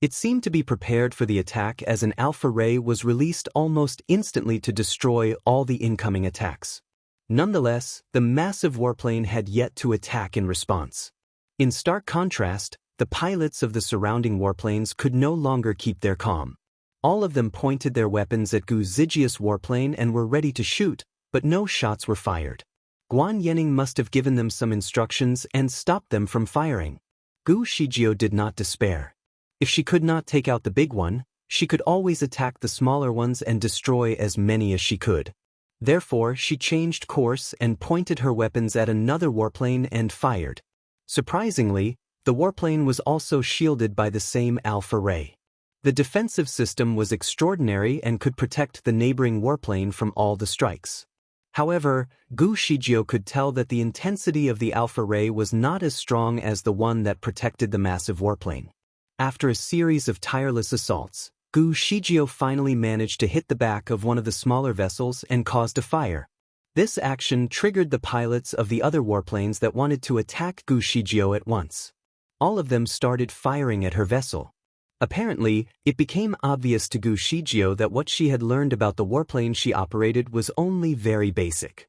It seemed to be prepared for the attack as an alpha ray was released almost instantly to destroy all the incoming attacks. Nonetheless, the massive warplane had yet to attack in response. In stark contrast, the pilots of the surrounding warplanes could no longer keep their calm. All of them pointed their weapons at Gu Zijia's warplane and were ready to shoot, but no shots were fired. Guan Yening must have given them some instructions and stopped them from firing. Gu Shijio did not despair. If she could not take out the big one, she could always attack the smaller ones and destroy as many as she could. Therefore, she changed course and pointed her weapons at another warplane and fired. Surprisingly, the warplane was also shielded by the same alpha ray. The defensive system was extraordinary and could protect the neighboring warplane from all the strikes. However, Gu Shijio could tell that the intensity of the alpha ray was not as strong as the one that protected the massive warplane. After a series of tireless assaults, Gu Shijio finally managed to hit the back of one of the smaller vessels and caused a fire. This action triggered the pilots of the other warplanes that wanted to attack Gu Shijio at once. All of them started firing at her vessel. Apparently, it became obvious to Gu Shijio that what she had learned about the warplane she operated was only very basic.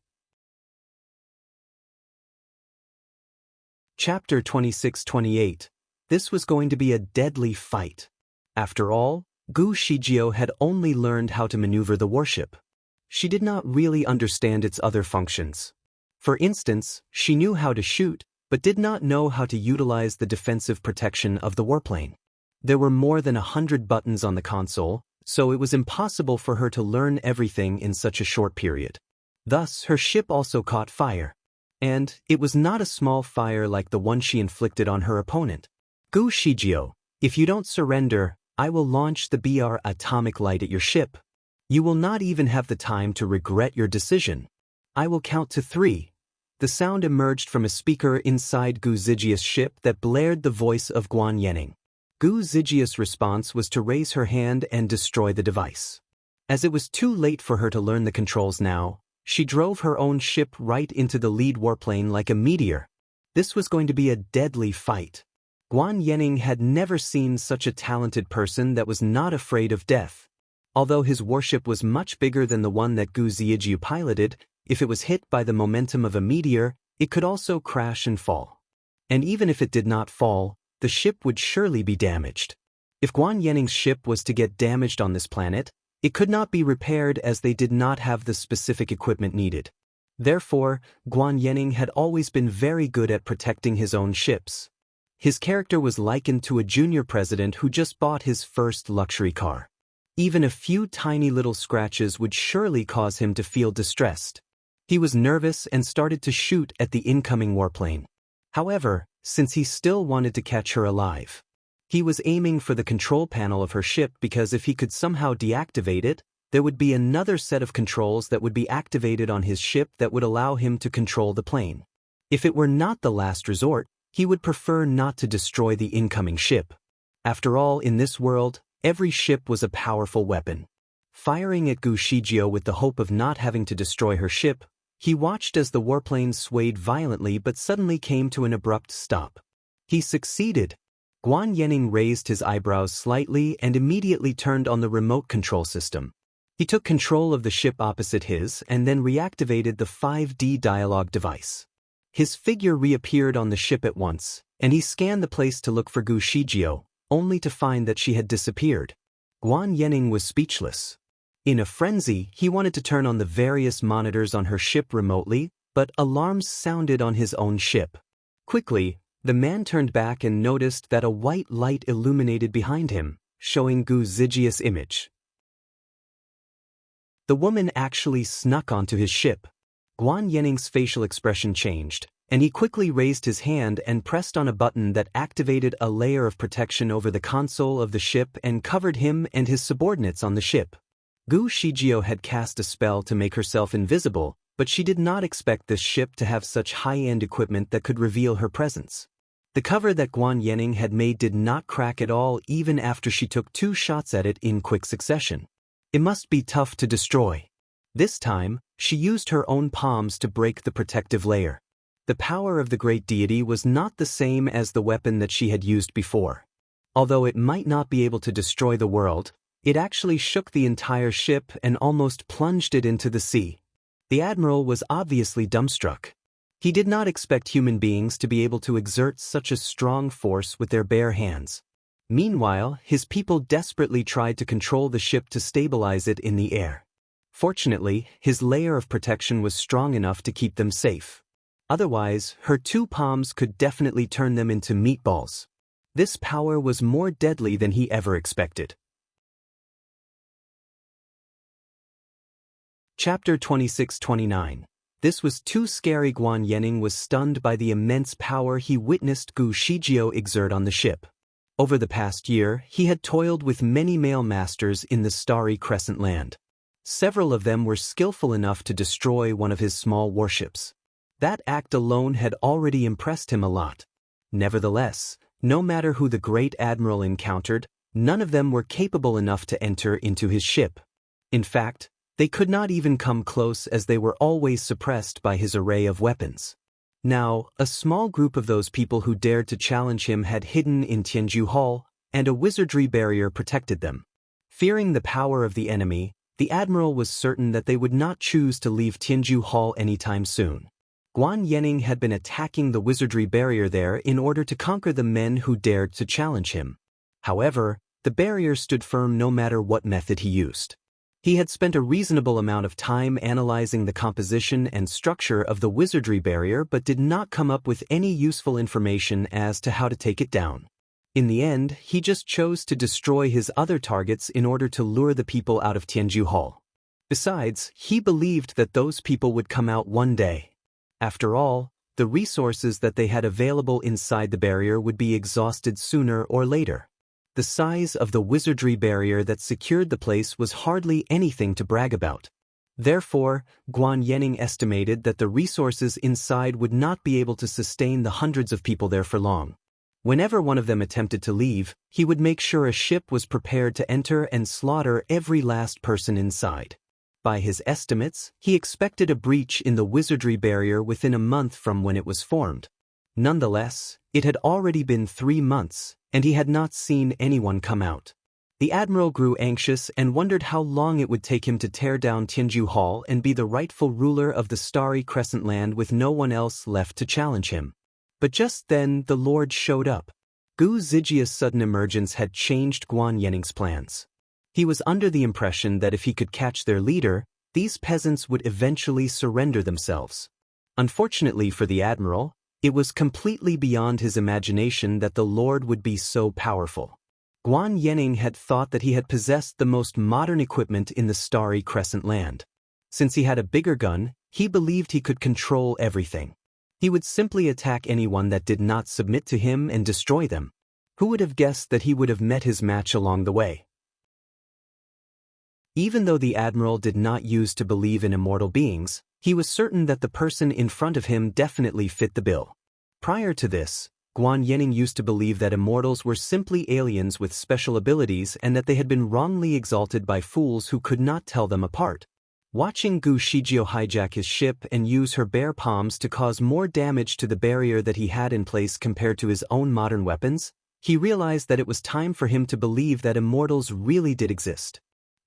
Chapter 26-28. This was going to be a deadly fight. After all, Gu Shijio had only learned how to maneuver the warship. She did not really understand its other functions. For instance, she knew how to shoot, but did not know how to utilize the defensive protection of the warplane. There were more than 100 buttons on the console, so it was impossible for her to learn everything in such a short period. Thus, her ship also caught fire. And it was not a small fire like the one she inflicted on her opponent. Gu Shijio, if you don't surrender, I will launch the BR atomic light at your ship. You will not even have the time to regret your decision. I will count to 3. The sound emerged from a speaker inside Gu Zijia's ship that blared the voice of Guan Yening. Gu Zijia's response was to raise her hand and destroy the device. As it was too late for her to learn the controls now, she drove her own ship right into the lead warplane like a meteor. This was going to be a deadly fight. Guan Yening had never seen such a talented person that was not afraid of death. Although his warship was much bigger than the one that Gu Zijiu piloted, if it was hit by the momentum of a meteor, it could also crash and fall. And even if it did not fall, the ship would surely be damaged. If Guan Yening's ship was to get damaged on this planet, it could not be repaired as they did not have the specific equipment needed. Therefore, Guan Yening had always been very good at protecting his own ships. His character was likened to a junior president who just bought his first luxury car. Even a few tiny little scratches would surely cause him to feel distressed. He was nervous and started to shoot at the incoming warplane. However, since he still wanted to catch her alive, he was aiming for the control panel of her ship because if he could somehow deactivate it, there would be another set of controls that would be activated on his ship that would allow him to control the plane. If it were not the last resort, he would prefer not to destroy the incoming ship. After all, in this world, every ship was a powerful weapon. Firing at Gu Shijio with the hope of not having to destroy her ship, he watched as the warplane swayed violently but suddenly came to an abrupt stop. He succeeded. Guan Yening raised his eyebrows slightly and immediately turned on the remote control system. He took control of the ship opposite his and then reactivated the 5D dialogue device. His figure reappeared on the ship at once, and he scanned the place to look for Gu Shijio, only to find that she had disappeared. Guan Yening was speechless. In a frenzy, he wanted to turn on the various monitors on her ship remotely, but alarms sounded on his own ship. Quickly, the man turned back and noticed that a white light illuminated behind him, showing Gu Zijia's image. The woman actually snuck onto his ship. Guan Yining's facial expression changed, and he quickly raised his hand and pressed on a button that activated a layer of protection over the console of the ship and covered him and his subordinates on the ship. Gu Shijio had cast a spell to make herself invisible, but she did not expect this ship to have such high-end equipment that could reveal her presence. The cover that Guan Yining had made did not crack at all even after she took 2 shots at it in quick succession. It must be tough to destroy. This time, she used her own palms to break the protective layer. The power of the great deity was not the same as the weapon that she had used before. Although it might not be able to destroy the world, it actually shook the entire ship and almost plunged it into the sea. The admiral was obviously dumbstruck. He did not expect human beings to be able to exert such a strong force with their bare hands. Meanwhile, his people desperately tried to control the ship to stabilize it in the air. Fortunately, his layer of protection was strong enough to keep them safe. Otherwise, her 2 palms could definitely turn them into meatballs. This power was more deadly than he ever expected. Chapter 26-29. This was too scary. Guan Yining was stunned by the immense power he witnessed Gu Shijio exert on the ship. Over the past year, he had toiled with many male masters in the starry crescent land. Several of them were skillful enough to destroy one of his small warships. That act alone had already impressed him a lot. Nevertheless, no matter who the great admiral encountered, none of them were capable enough to enter into his ship. In fact, they could not even come close as they were always suppressed by his array of weapons. Now, a small group of those people who dared to challenge him had hidden in Tianju Hall, and a wizardry barrier protected them. Fearing the power of the enemy, the admiral was certain that they would not choose to leave Tianju Hall anytime soon. Guan Yining had been attacking the wizardry barrier there in order to conquer the men who dared to challenge him. However, the barrier stood firm no matter what method he used. He had spent a reasonable amount of time analyzing the composition and structure of the wizardry barrier but did not come up with any useful information as to how to take it down. In the end, he just chose to destroy his other targets in order to lure the people out of Tianju Hall. Besides, he believed that those people would come out one day. After all, the resources that they had available inside the barrier would be exhausted sooner or later. The size of the wizardry barrier that secured the place was hardly anything to brag about. Therefore, Guan Yining estimated that the resources inside would not be able to sustain the hundreds of people there for long. Whenever one of them attempted to leave, he would make sure a ship was prepared to enter and slaughter every last person inside. By his estimates, he expected a breach in the wizardry barrier within a month from when it was formed. Nonetheless, it had already been 3 months, and he had not seen anyone come out. The admiral grew anxious and wondered how long it would take him to tear down Tianju Hall and be the rightful ruler of the starry crescent land with no one else left to challenge him. But just then the Lord showed up. Gu Zijia's sudden emergence had changed Guan Yining's plans. He was under the impression that if he could catch their leader, these peasants would eventually surrender themselves. Unfortunately for the admiral, it was completely beyond his imagination that the Lord would be so powerful. Guan Yining had thought that he had possessed the most modern equipment in the starry crescent land. Since he had a bigger gun, he believed he could control everything. He would simply attack anyone that did not submit to him and destroy them. Who would have guessed that he would have met his match along the way? Even though the admiral did not use to believe in immortal beings, he was certain that the person in front of him definitely fit the bill. Prior to this, Guan Yining used to believe that immortals were simply aliens with special abilities and that they had been wrongly exalted by fools who could not tell them apart. Watching Gu Shijio hijack his ship and use her bare palms to cause more damage to the barrier that he had in place compared to his own modern weapons, he realized that it was time for him to believe that immortals really did exist.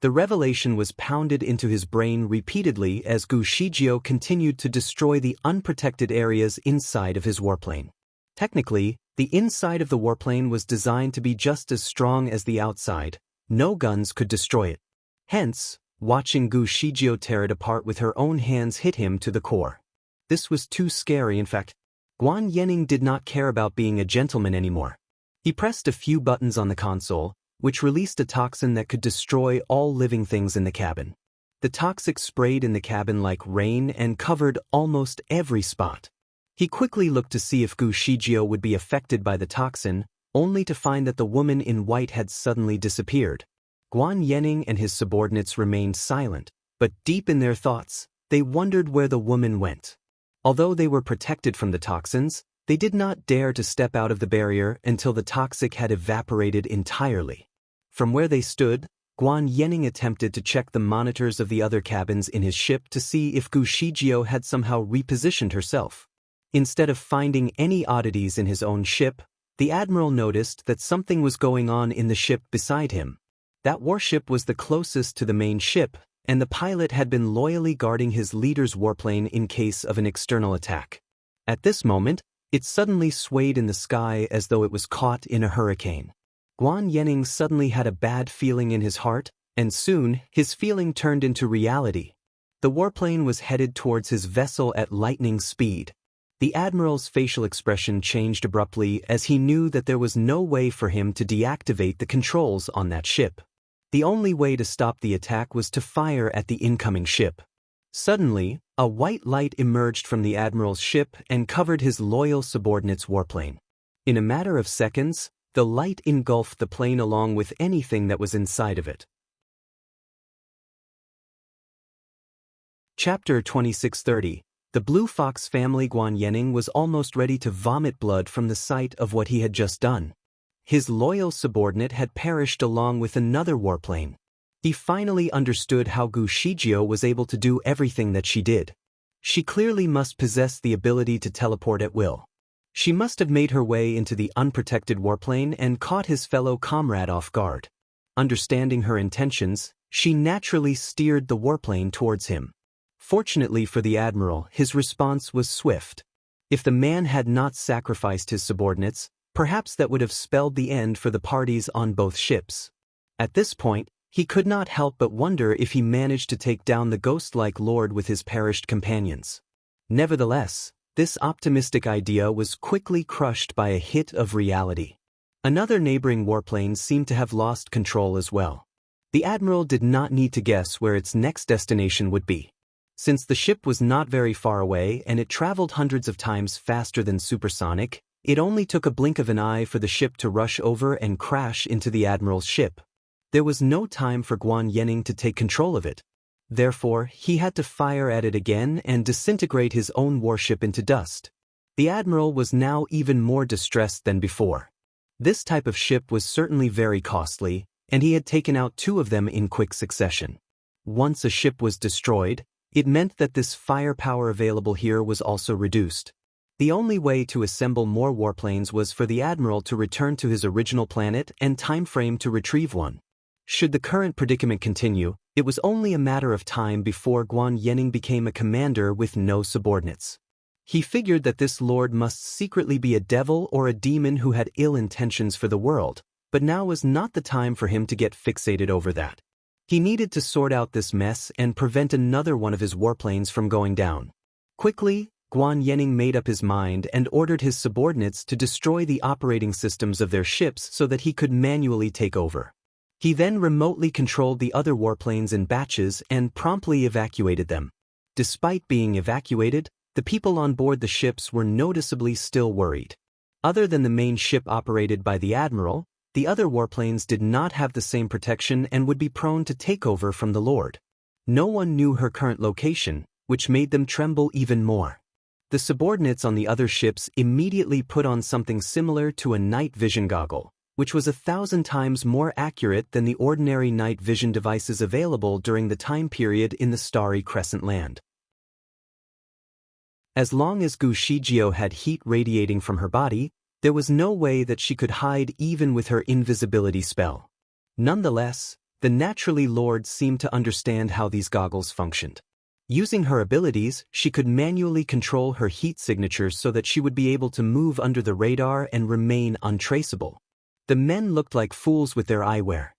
The revelation was pounded into his brain repeatedly as Gu Shijio continued to destroy the unprotected areas inside of his warplane. Technically, the inside of the warplane was designed to be just as strong as the outside. No guns could destroy it. Hence, watching Gu Shijio tear it apart with her own hands hit him to the core. This was too scary. In fact, Guan Yining did not care about being a gentleman anymore. He pressed a few buttons on the console, which released a toxin that could destroy all living things in the cabin. The toxic sprayed in the cabin like rain and covered almost every spot. He quickly looked to see if Gu Shijio would be affected by the toxin, only to find that the woman in white had suddenly disappeared. Guan Yening and his subordinates remained silent, but deep in their thoughts, they wondered where the woman went. Although they were protected from the toxins, they did not dare to step out of the barrier until the toxic had evaporated entirely. From where they stood, Guan Yening attempted to check the monitors of the other cabins in his ship to see if Gu Shijio had somehow repositioned herself. Instead of finding any oddities in his own ship, the admiral noticed that something was going on in the ship beside him. That warship was the closest to the main ship, and the pilot had been loyally guarding his leader's warplane in case of an external attack. At this moment, it suddenly swayed in the sky as though it was caught in a hurricane. Guan Yening suddenly had a bad feeling in his heart, and soon, his feeling turned into reality. The warplane was headed towards his vessel at lightning speed. The admiral's facial expression changed abruptly as he knew that there was no way for him to deactivate the controls on that ship. The only way to stop the attack was to fire at the incoming ship. Suddenly, a white light emerged from the admiral's ship and covered his loyal subordinate's warplane. In a matter of seconds, the light engulfed the plane along with anything that was inside of it. Chapter 2630. The Blue Fox family. Guan Yening was almost ready to vomit blood from the sight of what he had just done. His loyal subordinate had perished along with another warplane. He finally understood how Gu Shijio was able to do everything that she did. She clearly must possess the ability to teleport at will. She must have made her way into the unprotected warplane and caught his fellow comrade off guard. Understanding her intentions, she naturally steered the warplane towards him. Fortunately for the admiral, his response was swift. If the man had not sacrificed his subordinates, perhaps that would have spelled the end for the parties on both ships. At this point, he could not help but wonder if he managed to take down the ghost-like lord with his perished companions. Nevertheless, this optimistic idea was quickly crushed by a hit of reality. Another neighboring warplane seemed to have lost control as well. The admiral did not need to guess where its next destination would be. Since the ship was not very far away and it traveled hundreds of times faster than supersonic, it only took a blink of an eye for the ship to rush over and crash into the admiral's ship. There was no time for Guan Yening to take control of it. Therefore, he had to fire at it again and disintegrate his own warship into dust. The admiral was now even more distressed than before. This type of ship was certainly very costly, and he had taken out 2 of them in quick succession. Once a ship was destroyed, it meant that this firepower available here was also reduced. The only way to assemble more warplanes was for the admiral to return to his original planet and time frame to retrieve one. Should the current predicament continue, it was only a matter of time before Guan Yening became a commander with no subordinates. He figured that this lord must secretly be a devil or a demon who had ill intentions for the world, but now was not the time for him to get fixated over that. He needed to sort out this mess and prevent another one of his warplanes from going down. Quickly, Guan Yening made up his mind and ordered his subordinates to destroy the operating systems of their ships so that he could manually take over. He then remotely controlled the other warplanes in batches and promptly evacuated them. Despite being evacuated, the people on board the ships were noticeably still worried. Other than the main ship operated by the admiral, the other warplanes did not have the same protection and would be prone to takeover from the Lord. No one knew her current location, which made them tremble even more. The subordinates on the other ships immediately put on something similar to a night vision goggle, which was 1,000 times more accurate than the ordinary night vision devices available during the time period in the starry crescent land. As long as Gu Shijio had heat radiating from her body, there was no way that she could hide even with her invisibility spell. Nonetheless, the naturally Lord seemed to understand how these goggles functioned. Using her abilities, she could manually control her heat signatures so that she would be able to move under the radar and remain untraceable. The men looked like fools with their eyewear.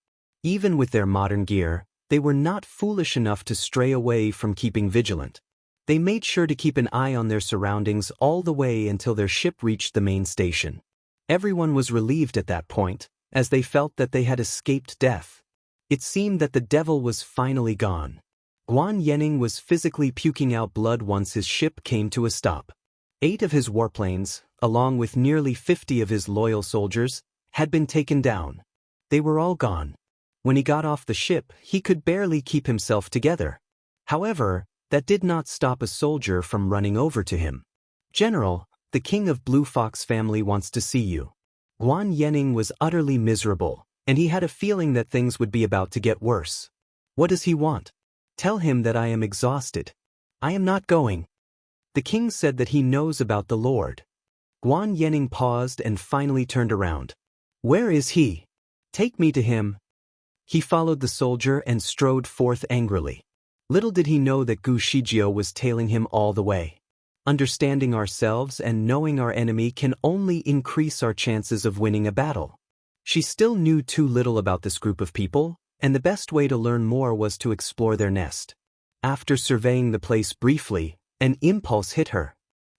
Even with their modern gear, they were not foolish enough to stray away from keeping vigilant. They made sure to keep an eye on their surroundings all the way until their ship reached the main station. Everyone was relieved at that point, as they felt that they had escaped death. It seemed that the devil was finally gone. Guan Yening was physically puking out blood once his ship came to a stop. 8 of his warplanes, along with nearly 50 of his loyal soldiers, had been taken down. They were all gone. When he got off the ship, he could barely keep himself together. However, that did not stop a soldier from running over to him. "General, the king of Blue Fox family wants to see you." Guan Yening was utterly miserable, and he had a feeling that things would be about to get worse. "What does he want?" "Tell him that I am exhausted. I am not going." The king said that he knows about the Lord. Guan Yening paused and finally turned around. "Where is he? Take me to him." He followed the soldier and strode forth angrily. Little did he know that Gu Shijie was tailing him all the way. Understanding ourselves and knowing our enemy can only increase our chances of winning a battle. She still knew too little about this group of people, and the best way to learn more was to explore their nest. After surveying the place briefly, an impulse hit her.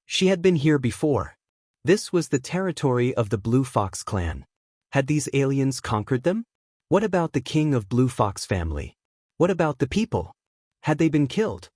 She had been here before. This was the territory of the Blue Fox clan. Had these aliens conquered them? What about the king of Blue Fox family? What about the people? Had they been killed?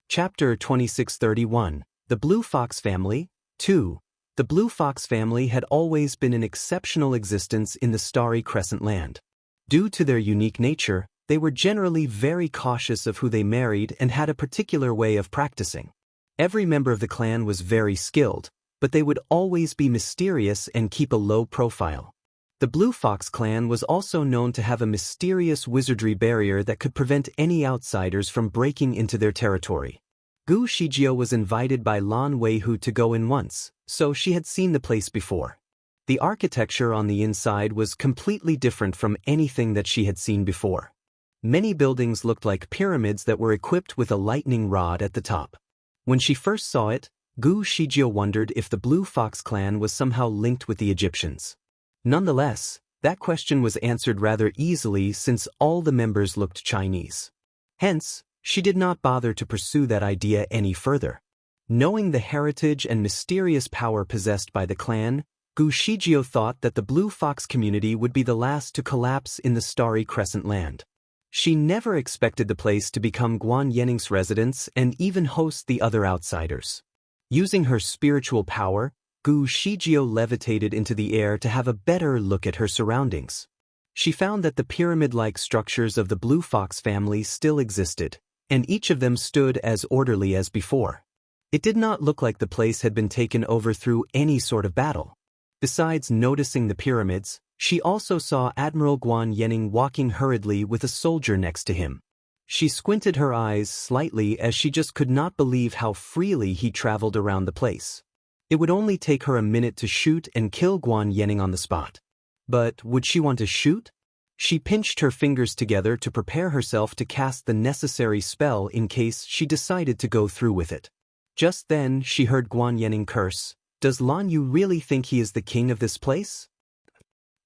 Chapter 2631, The Blue Fox Family, 2. The Blue Fox family had always been an exceptional existence in the Starry Crescent Land. Due to their unique nature, they were generally very cautious of who they married and had a particular way of practicing. Every member of the clan was very skilled, but they would always be mysterious and keep a low profile. The Blue Fox clan was also known to have a mysterious wizardry barrier that could prevent any outsiders from breaking into their territory. Gu Shijie was invited by Lan Weihu to go in once, so she had seen the place before. The architecture on the inside was completely different from anything that she had seen before. Many buildings looked like pyramids that were equipped with a lightning rod at the top. When she first saw it, Gu Shijie wondered if the Blue Fox clan was somehow linked with the Egyptians. Nonetheless, that question was answered rather easily since all the members looked Chinese. Hence, she did not bother to pursue that idea any further. Knowing the heritage and mysterious power possessed by the clan, Gu Shijie thought that the Blue Fox community would be the last to collapse in the Starry Crescent Land. She never expected the place to become Guan Yening's residence and even host the other outsiders. Using her spiritual power, Gu Shijie levitated into the air to have a better look at her surroundings. She found that the pyramid-like structures of the Blue Fox family still existed, and each of them stood as orderly as before. It did not look like the place had been taken over through any sort of battle. Besides noticing the pyramids, she also saw Admiral Guan Yening walking hurriedly with a soldier next to him. She squinted her eyes slightly as she just could not believe how freely he traveled around the place. It would only take her a minute to shoot and kill Guan Yening on the spot. But would she want to shoot? She pinched her fingers together to prepare herself to cast the necessary spell in case she decided to go through with it. Just then she heard Guan Yening curse, "Does Lan Yu really think he is the king of this place?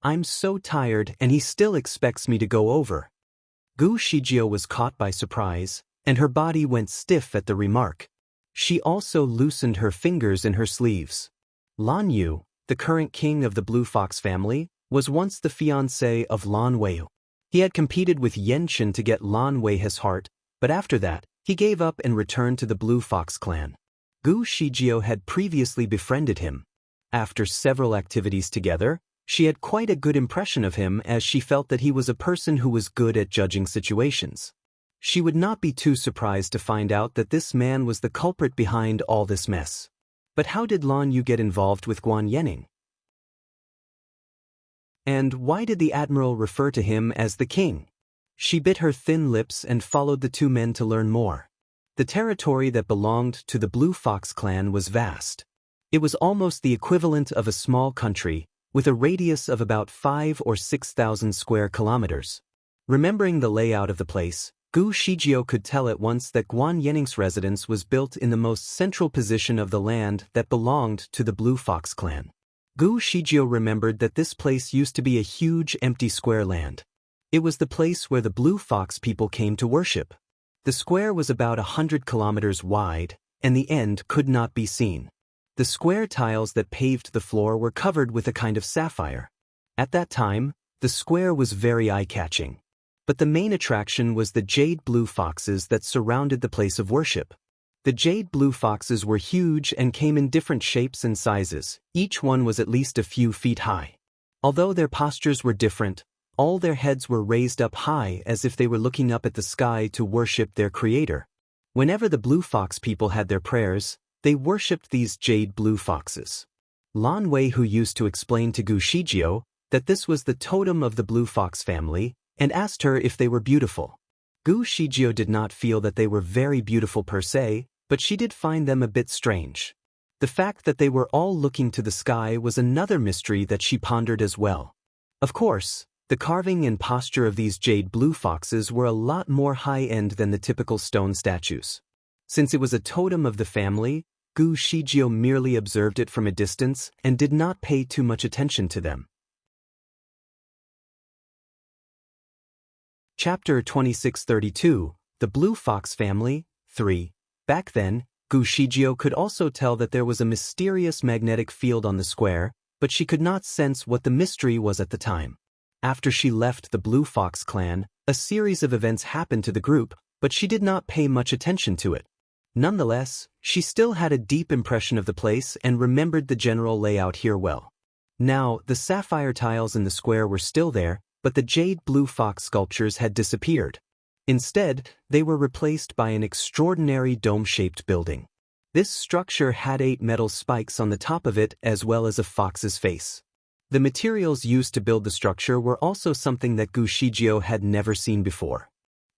I'm so tired and he still expects me to go over." Gu Shijie was caught by surprise, and her body went stiff at the remark. She also loosened her fingers in her sleeves. Lan Yu, the current king of the Blue Fox family, was once the fiancé of Lan Weihu. He had competed with Yenchen to get Lan Weihu's heart, but after that, he gave up and returned to the Blue Fox clan. Gu Shijie had previously befriended him. After several activities together, she had quite a good impression of him as she felt that he was a person who was good at judging situations. She would not be too surprised to find out that this man was the culprit behind all this mess. But how did Lan Yu get involved with Guan Yening? And why did the admiral refer to him as the king? She bit her thin lips and followed the two men to learn more. The territory that belonged to the Blue Fox clan was vast. It was almost the equivalent of a small country, with a radius of about 5,000 or 6,000 square kilometers. Remembering the layout of the place, Gu Shijie could tell at once that Guan Yening's residence was built in the most central position of the land that belonged to the Blue Fox clan. Gu Shijie remembered that this place used to be a huge empty square land. It was the place where the Blue Fox people came to worship. The square was about 100 kilometers wide, and the end could not be seen. The square tiles that paved the floor were covered with a kind of sapphire. At that time, The square was very eye-catching. But the main attraction was the jade blue foxes that surrounded the place of worship. The jade blue foxes were huge and came in different shapes and sizes. Each one was at least a few feet high. Although their postures were different, all their heads were raised up high as if they were looking up at the sky to worship their creator. Whenever the blue fox people had their prayers, they worshipped these jade blue foxes. Lan Wei, who used to explain to Gu Shijio that this was the totem of the blue fox family, and asked her if they were beautiful. Gu Shijio did not feel that they were very beautiful per se, but she did find them a bit strange. The fact that they were all looking to the sky was another mystery that she pondered as well. Of course, the carving and posture of these jade blue foxes were a lot more high-end than the typical stone statues. Since it was a totem of the family, Gu Shijio merely observed it from a distance and did not pay too much attention to them. Chapter 2632, The Blue Fox Family, 3. Back then, Gu Shijio could also tell that there was a mysterious magnetic field on the square, but she could not sense what the mystery was at the time. After she left the Blue Fox clan, a series of events happened to the group, but she did not pay much attention to it. Nonetheless, she still had a deep impression of the place and remembered the general layout here well. Now, the sapphire tiles in the square were still there, but the jade blue fox sculptures had disappeared. Instead, they were replaced by an extraordinary dome-shaped building. This structure had 8 metal spikes on the top of it as well as a fox's face. The materials used to build the structure were also something that Gu Shijio had never seen before.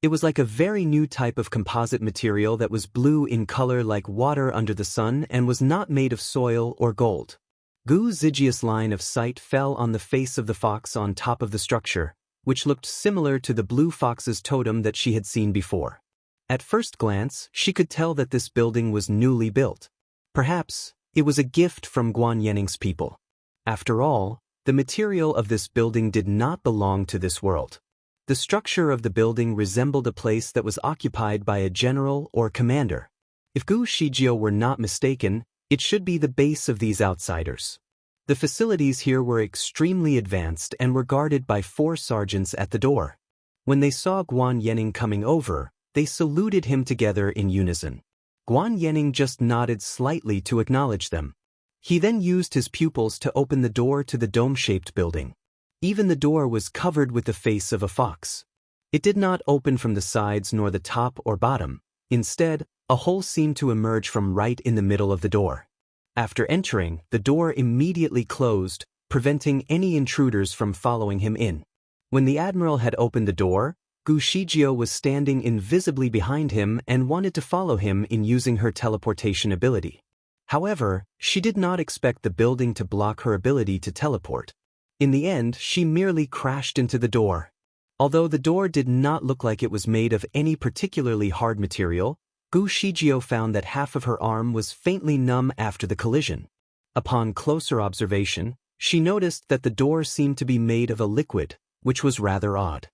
It was like a very new type of composite material that was blue in color like water under the sun and was not made of soil or gold. Gu Zijia's line of sight fell on the face of the fox on top of the structure, which looked similar to the blue fox's totem that she had seen before. At first glance, she could tell that this building was newly built. Perhaps, it was a gift from Guan Yenning's people. After all, the material of this building did not belong to this world. The structure of the building resembled a place that was occupied by a general or commander. If Gu Shijio were not mistaken, it should be the base of these outsiders. The facilities here were extremely advanced and were guarded by 4 sergeants at the door. When they saw Guan Yenning coming over, they saluted him together in unison. Guan Yenning just nodded slightly to acknowledge them. He then used his pupils to open the door to the dome-shaped building. Even the door was covered with the face of a fox. It did not open from the sides nor the top or bottom. Instead, a hole seemed to emerge from right in the middle of the door. After entering, the door immediately closed, preventing any intruders from following him in. When the admiral had opened the door, Gu Shijio was standing invisibly behind him and wanted to follow him in using her teleportation ability. However, she did not expect the building to block her ability to teleport. In the end, she merely crashed into the door. Although the door did not look like it was made of any particularly hard material, Gu Shijio found that half of her arm was faintly numb after the collision. Upon closer observation, she noticed that the door seemed to be made of a liquid, which was rather odd.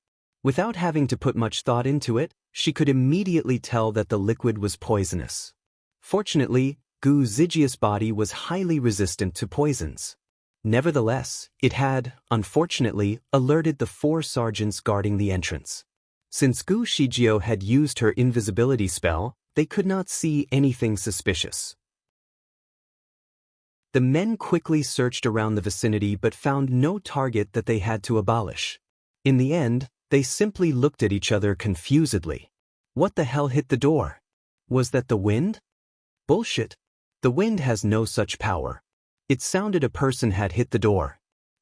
Without having to put much thought into it, she could immediately tell that the liquid was poisonous. Fortunately, Gu Zijia's body was highly resistant to poisons. Nevertheless, it had, unfortunately, alerted the 4 sergeants guarding the entrance. Since Gu Shijio had used her invisibility spell, they could not see anything suspicious. The men quickly searched around the vicinity but found no target that they had to abolish. In the end, they simply looked at each other confusedly. What the hell hit the door? Was that the wind? Bullshit. The wind has no such power. It sounded a person had hit the door.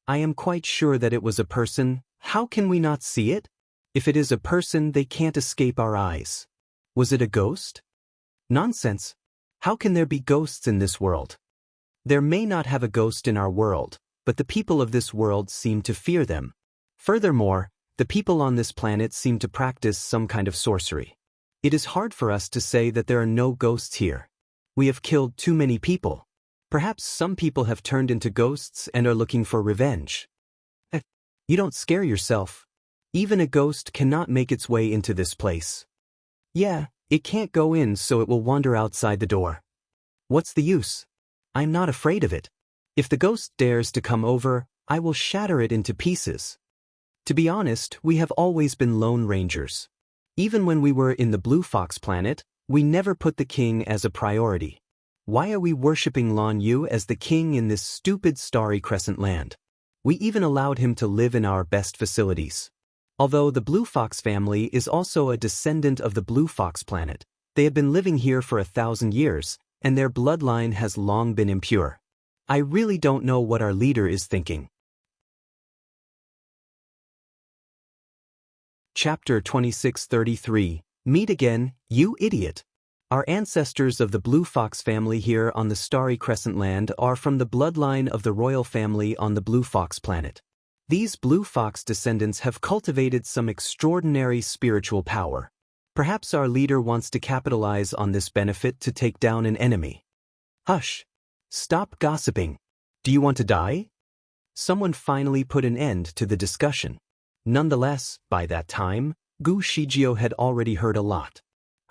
I am quite sure that it was a person. How can we not see it? If it is a person, they can't escape our eyes. Was it a ghost? Nonsense. How can there be ghosts in this world? There may not have a ghost in our world, but the people of this world seem to fear them. Furthermore, the people on this planet seem to practice some kind of sorcery. It is hard for us to say that there are no ghosts here. We have killed too many people. Perhaps some people have turned into ghosts and are looking for revenge. You don't scare yourself. Even a ghost cannot make its way into this place. Yeah, it can't go in, so it will wander outside the door. What's the use? I'm not afraid of it. If the ghost dares to come over, I will shatter it into pieces. To be honest, we have always been lone rangers. Even when we were in the Blue Fox planet, we never put the king as a priority. Why are we worshipping Lan Yu as the king in this stupid starry crescent land? We even allowed him to live in our best facilities. Although the Blue Fox family is also a descendant of the Blue Fox planet, they have been living here for 1,000 years, and their bloodline has long been impure. I really don't know what our leader is thinking. Chapter 2633. Meet again, you idiot. Our ancestors of the Blue Fox family here on the Starry Crescent Land are from the bloodline of the royal family on the Blue Fox planet. These Blue Fox descendants have cultivated some extraordinary spiritual power. Perhaps our leader wants to capitalize on this benefit to take down an enemy. Hush! Stop gossiping. Do you want to die? Someone finally put an end to the discussion. Nonetheless, by that time, Gu Shijio had already heard a lot.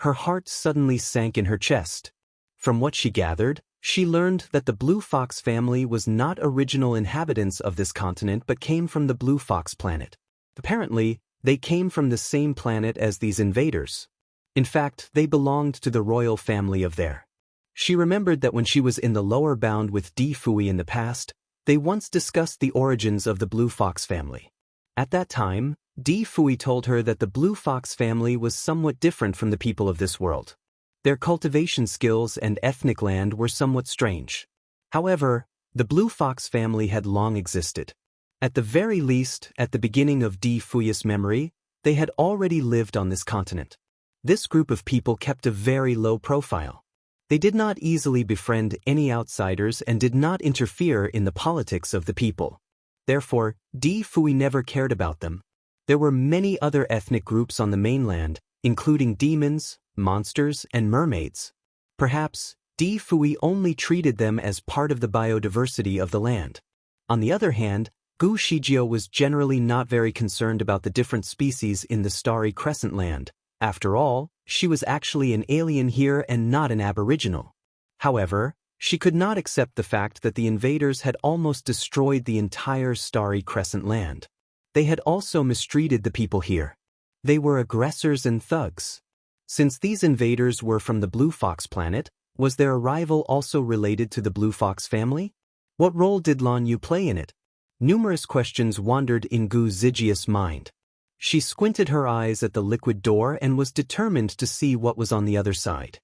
Her heart suddenly sank in her chest. From what she gathered, she learned that the Blue Fox family was not original inhabitants of this continent but came from the Blue Fox planet. Apparently, they came from the same planet as these invaders. In fact, they belonged to the royal family of there. She remembered that when she was in the lower bound with Di Fui in the past, they once discussed the origins of the Blue Fox family. At that time, Di Fui told her that the Blue Fox family was somewhat different from the people of this world. Their cultivation skills and ethnic land were somewhat strange. However, the Blue Fox family had long existed. At the very least, at the beginning of Di Fui's memory, they had already lived on this continent. This group of people kept a very low profile. They did not easily befriend any outsiders and did not interfere in the politics of the people. Therefore, Di Fui never cared about them. There were many other ethnic groups on the mainland, including demons, monsters, and mermaids. Perhaps, Di Fui only treated them as part of the biodiversity of the land. On the other hand, Gu Shijio was generally not very concerned about the different species in the Starry Crescent Land. After all, she was actually an alien here and not an aboriginal. However, she could not accept the fact that the invaders had almost destroyed the entire Starry Crescent Land. They had also mistreated the people here. They were aggressors and thugs. Since these invaders were from the Blue Fox planet, was their arrival also related to the Blue Fox family? What role did Lan Yu play in it? Numerous questions wandered in Gu Zijia's mind. She squinted her eyes at the liquid door and was determined to see what was on the other side.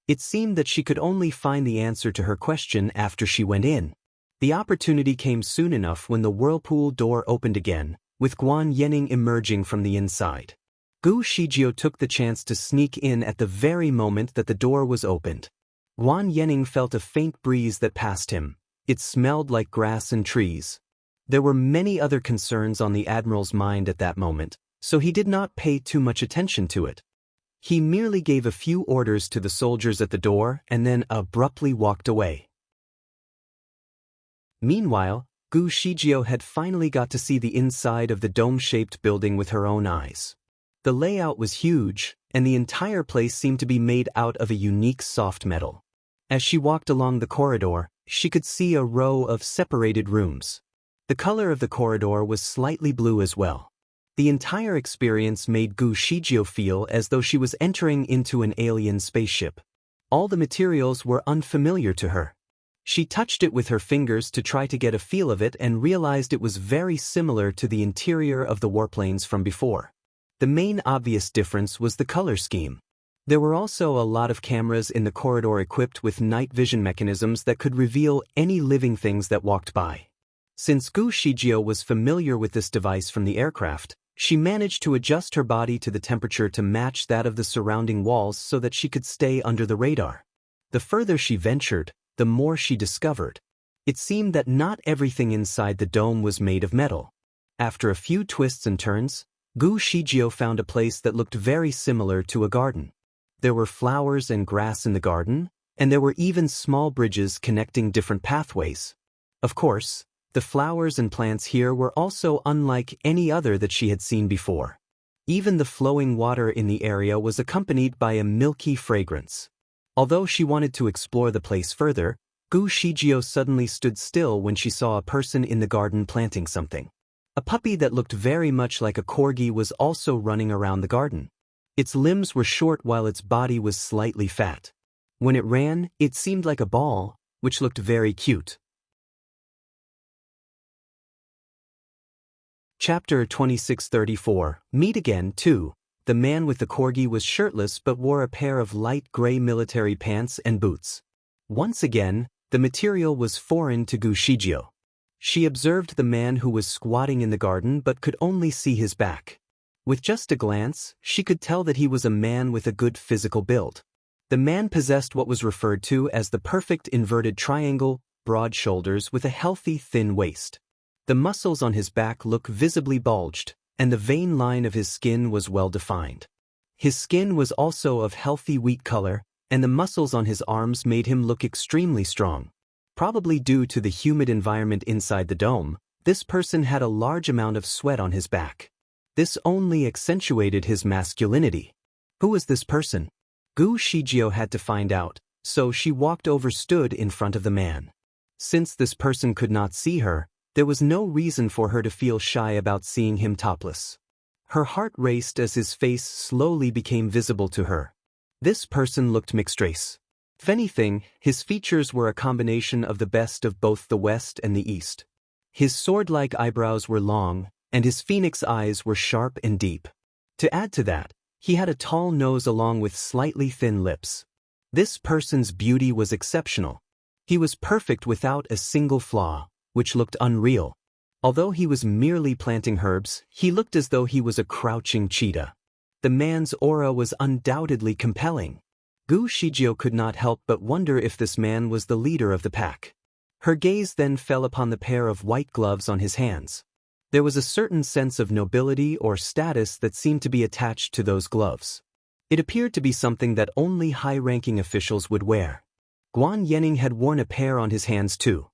It seemed that she could only find the answer to her question after she went in. The opportunity came soon enough when the whirlpool door opened again, with Guan Yening emerging from the inside. Gu Shijio took the chance to sneak in at the very moment that the door was opened. Guan Yening felt a faint breeze that passed him. It smelled like grass and trees. There were many other concerns on the Admiral's mind at that moment, so he did not pay too much attention to it. He merely gave a few orders to the soldiers at the door and then abruptly walked away. Meanwhile, Gu Shijio had finally got to see the inside of the dome-shaped building with her own eyes. The layout was huge, and the entire place seemed to be made out of a unique soft metal. As she walked along the corridor, she could see a row of separated rooms. The color of the corridor was slightly blue as well. The entire experience made Gu Shijio feel as though she was entering into an alien spaceship. All the materials were unfamiliar to her. She touched it with her fingers to try to get a feel of it and realized it was very similar to the interior of the warplanes from before. The main obvious difference was the color scheme. There were also a lot of cameras in the corridor equipped with night vision mechanisms that could reveal any living things that walked by. Since Gu Shijio was familiar with this device from the aircraft, she managed to adjust her body to the temperature to match that of the surrounding walls so that she could stay under the radar. The further she ventured, the more she discovered. It seemed that not everything inside the dome was made of metal. After a few twists and turns, Gu Shijio found a place that looked very similar to a garden. There were flowers and grass in the garden, and there were even small bridges connecting different pathways. Of course, the flowers and plants here were also unlike any other that she had seen before. Even the flowing water in the area was accompanied by a milky fragrance. Although she wanted to explore the place further, Gu Shijio suddenly stood still when she saw a person in the garden planting something. A puppy that looked very much like a corgi was also running around the garden. Its limbs were short while its body was slightly fat. When it ran, it seemed like a ball, which looked very cute. Chapter 2634. Meet Again 2. The man with the corgi was shirtless but wore a pair of light gray military pants and boots. Once again, the material was foreign to Gu Shijio. She observed the man who was squatting in the garden but could only see his back. With just a glance, she could tell that he was a man with a good physical build. The man possessed what was referred to as the perfect inverted triangle, broad shoulders with a healthy thin waist. The muscles on his back looked visibly bulged, and the vein line of his skin was well defined. His skin was also of healthy wheat color, and the muscles on his arms made him look extremely strong. Probably due to the humid environment inside the dome, this person had a large amount of sweat on his back. This only accentuated his masculinity. Who was this person? Gu Shijio had to find out, so she walked over, stood in front of the man. Since this person could not see her, there was no reason for her to feel shy about seeing him topless. Her heart raced as his face slowly became visible to her. This person looked mixed race. If anything, his features were a combination of the best of both the West and the East. His sword-like eyebrows were long, and his phoenix eyes were sharp and deep. To add to that, he had a tall nose along with slightly thin lips. This person's beauty was exceptional. He was perfect without a single flaw, which looked unreal. Although he was merely planting herbs, he looked as though he was a crouching cheetah. The man's aura was undoubtedly compelling. Gu Shijio could not help but wonder if this man was the leader of the pack. Her gaze then fell upon the pair of white gloves on his hands. There was a certain sense of nobility or status that seemed to be attached to those gloves. It appeared to be something that only high-ranking officials would wear. Guan Yening had worn a pair on his hands too.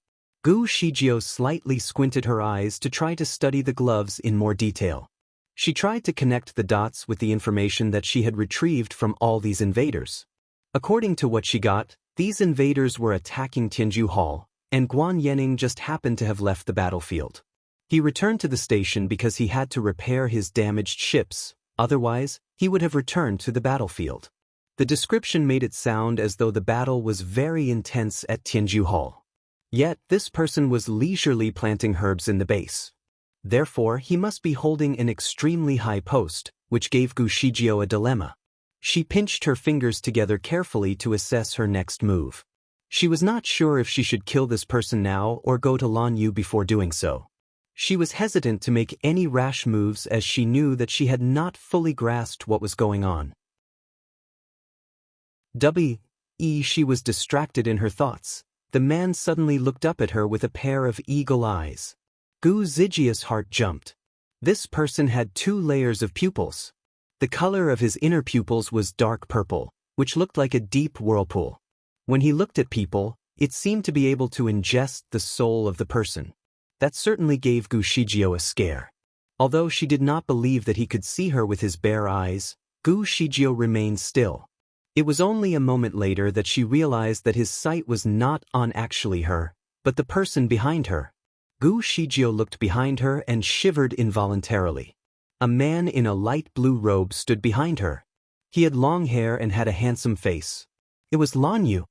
Gu Shijio slightly squinted her eyes to try to study the gloves in more detail. She tried to connect the dots with the information that she had retrieved from all these invaders. According to what she got, these invaders were attacking Tianju Hall, and Guan Yening just happened to have left the battlefield. He returned to the station because he had to repair his damaged ships, otherwise, he would have returned to the battlefield. The description made it sound as though the battle was very intense at Tianju Hall. Yet, this person was leisurely planting herbs in the base. Therefore, he must be holding an extremely high post, which gave Gu Shijio a dilemma. She pinched her fingers together carefully to assess her next move. She was not sure if she should kill this person now or go to Lan Yu before doing so. She was hesitant to make any rash moves as she knew that she had not fully grasped what was going on. She was distracted in her thoughts. The man suddenly looked up at her with a pair of eagle eyes. Gu Zijia's heart jumped. This person had 2 layers of pupils. The color of his inner pupils was dark purple, which looked like a deep whirlpool. When he looked at people, it seemed to be able to ingest the soul of the person. That certainly gave Gu Shijio a scare. Although she did not believe that he could see her with his bare eyes, Gu Shijio remained still. It was only a moment later that she realized that his sight was not on actually her, but the person behind her. Gu Shijio looked behind her and shivered involuntarily. A man in a light blue robe stood behind her. He had long hair and had a handsome face. It was Lan Yu.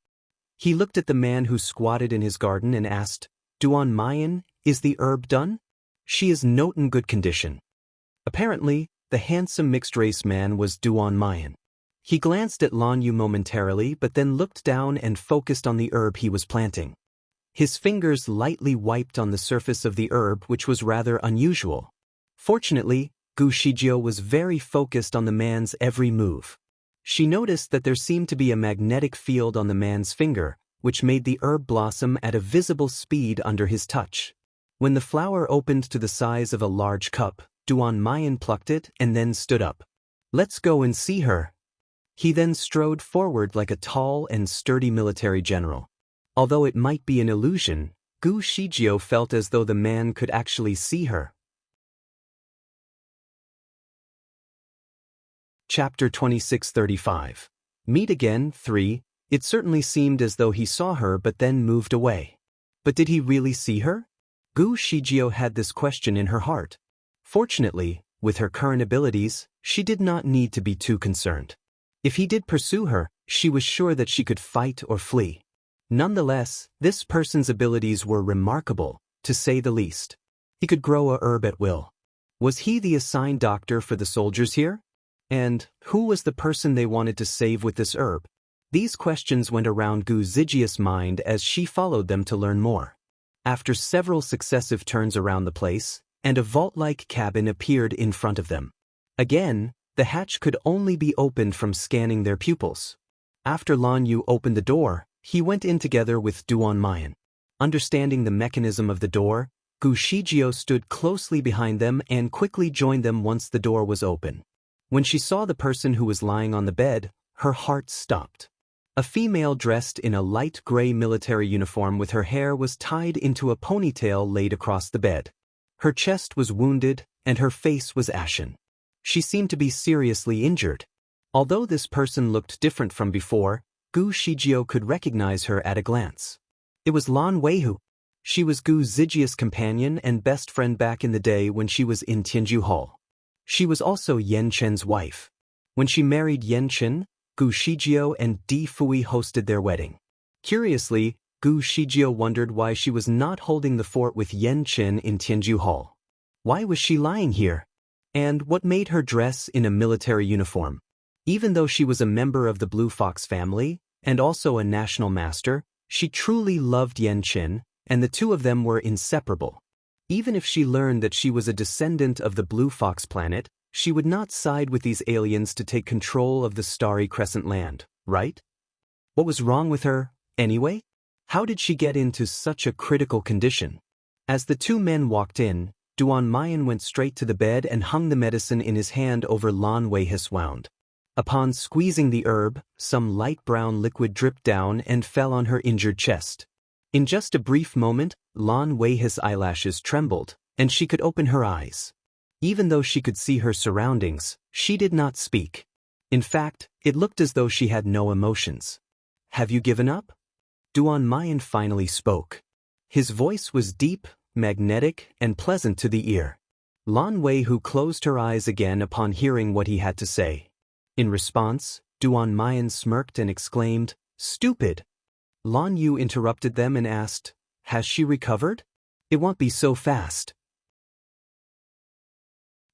He looked at the man who squatted in his garden and asked, "Duan Mayan, is the herb done?" "She is not in good condition." Apparently, the handsome mixed-race man was Duan Mayan. He glanced at Lan Yu momentarily but then looked down and focused on the herb he was planting. His fingers lightly wiped on the surface of the herb, which was rather unusual. Fortunately, Gu Shijio was very focused on the man's every move. She noticed that there seemed to be a magnetic field on the man's finger, which made the herb blossom at a visible speed under his touch. When the flower opened to the size of a large cup, Duan Mayan plucked it and then stood up. "Let's go and see her." He then strode forward like a tall and sturdy military general. Although it might be an illusion, Gu Shijio felt as though the man could actually see her. Chapter 2635. Meet Again 3. It certainly seemed as though he saw her but then moved away. But did he really see her? Gu Shijio had this question in her heart. Fortunately, with her current abilities, she did not need to be too concerned. If he did pursue her, she was sure that she could fight or flee. Nonetheless, this person's abilities were remarkable, to say the least. He could grow a herb at will. Was he the assigned doctor for the soldiers here? And who was the person they wanted to save with this herb? These questions went around Gu Zijia's mind as she followed them to learn more. After several successive turns around the place, and a vault-like cabin appeared in front of them. Again, the hatch could only be opened from scanning their pupils. After Lan Yu opened the door, he went in together with Duan Mayan. Understanding the mechanism of the door, Gu Shijio stood closely behind them and quickly joined them once the door was open. When she saw the person who was lying on the bed, her heart stopped. A female dressed in a light gray military uniform with her hair was tied into a ponytail laid across the bed. Her chest was wounded, and her face was ashen. She seemed to be seriously injured. Although this person looked different from before, Gu Shijio could recognize her at a glance. It was Lan Weihu. She was Gu Zijia's companion and best friend back in the day when she was in Tianju Hall. She was also Yan Chen's wife. When she married Yan Chen, Gu Shijio and Di Fui hosted their wedding. Curiously, Gu Shijio wondered why she was not holding the fort with Yan Chen in Tianju Hall. Why was she lying here? And what made her dress in a military uniform? Even though she was a member of the Blue Fox family, and also a national master, she truly loved Yan Chen, and the two of them were inseparable. Even if she learned that she was a descendant of the Blue Fox planet, she would not side with these aliens to take control of the Starry Crescent land, right? What was wrong with her, anyway? How did she get into such a critical condition? As the two men walked in, Duan Mayan went straight to the bed and hung the medicine in his hand over Lan Weihu's wound. Upon squeezing the herb, some light brown liquid dripped down and fell on her injured chest. In just a brief moment, Lan Weihu's eyelashes trembled, and she could open her eyes. Even though she could see her surroundings, she did not speak. In fact, it looked as though she had no emotions. "Have you given up?" Duan Mayan finally spoke. His voice was deep, magnetic, and pleasant to the ear. Lan Weihu closed her eyes again upon hearing what he had to say. In response, Duan Mayan smirked and exclaimed, "Stupid!" Lan Yu interrupted them and asked, "Has she recovered? It won't be so fast."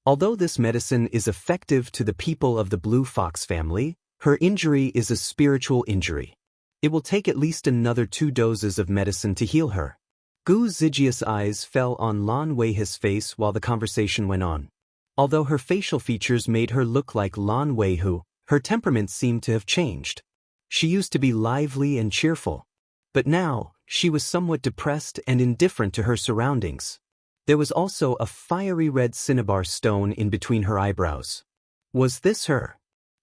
Although this medicine is effective to the people of the Blue Fox family, her injury is a spiritual injury. It will take at least another 2 doses of medicine to heal her. Gu Zijia's eyes fell on Lan Weihu's face while the conversation went on. Although her facial features made her look like Lan Weihu, her temperament seemed to have changed. She used to be lively and cheerful. But now, she was somewhat depressed and indifferent to her surroundings. There was also a fiery red cinnabar stone in between her eyebrows. Was this her?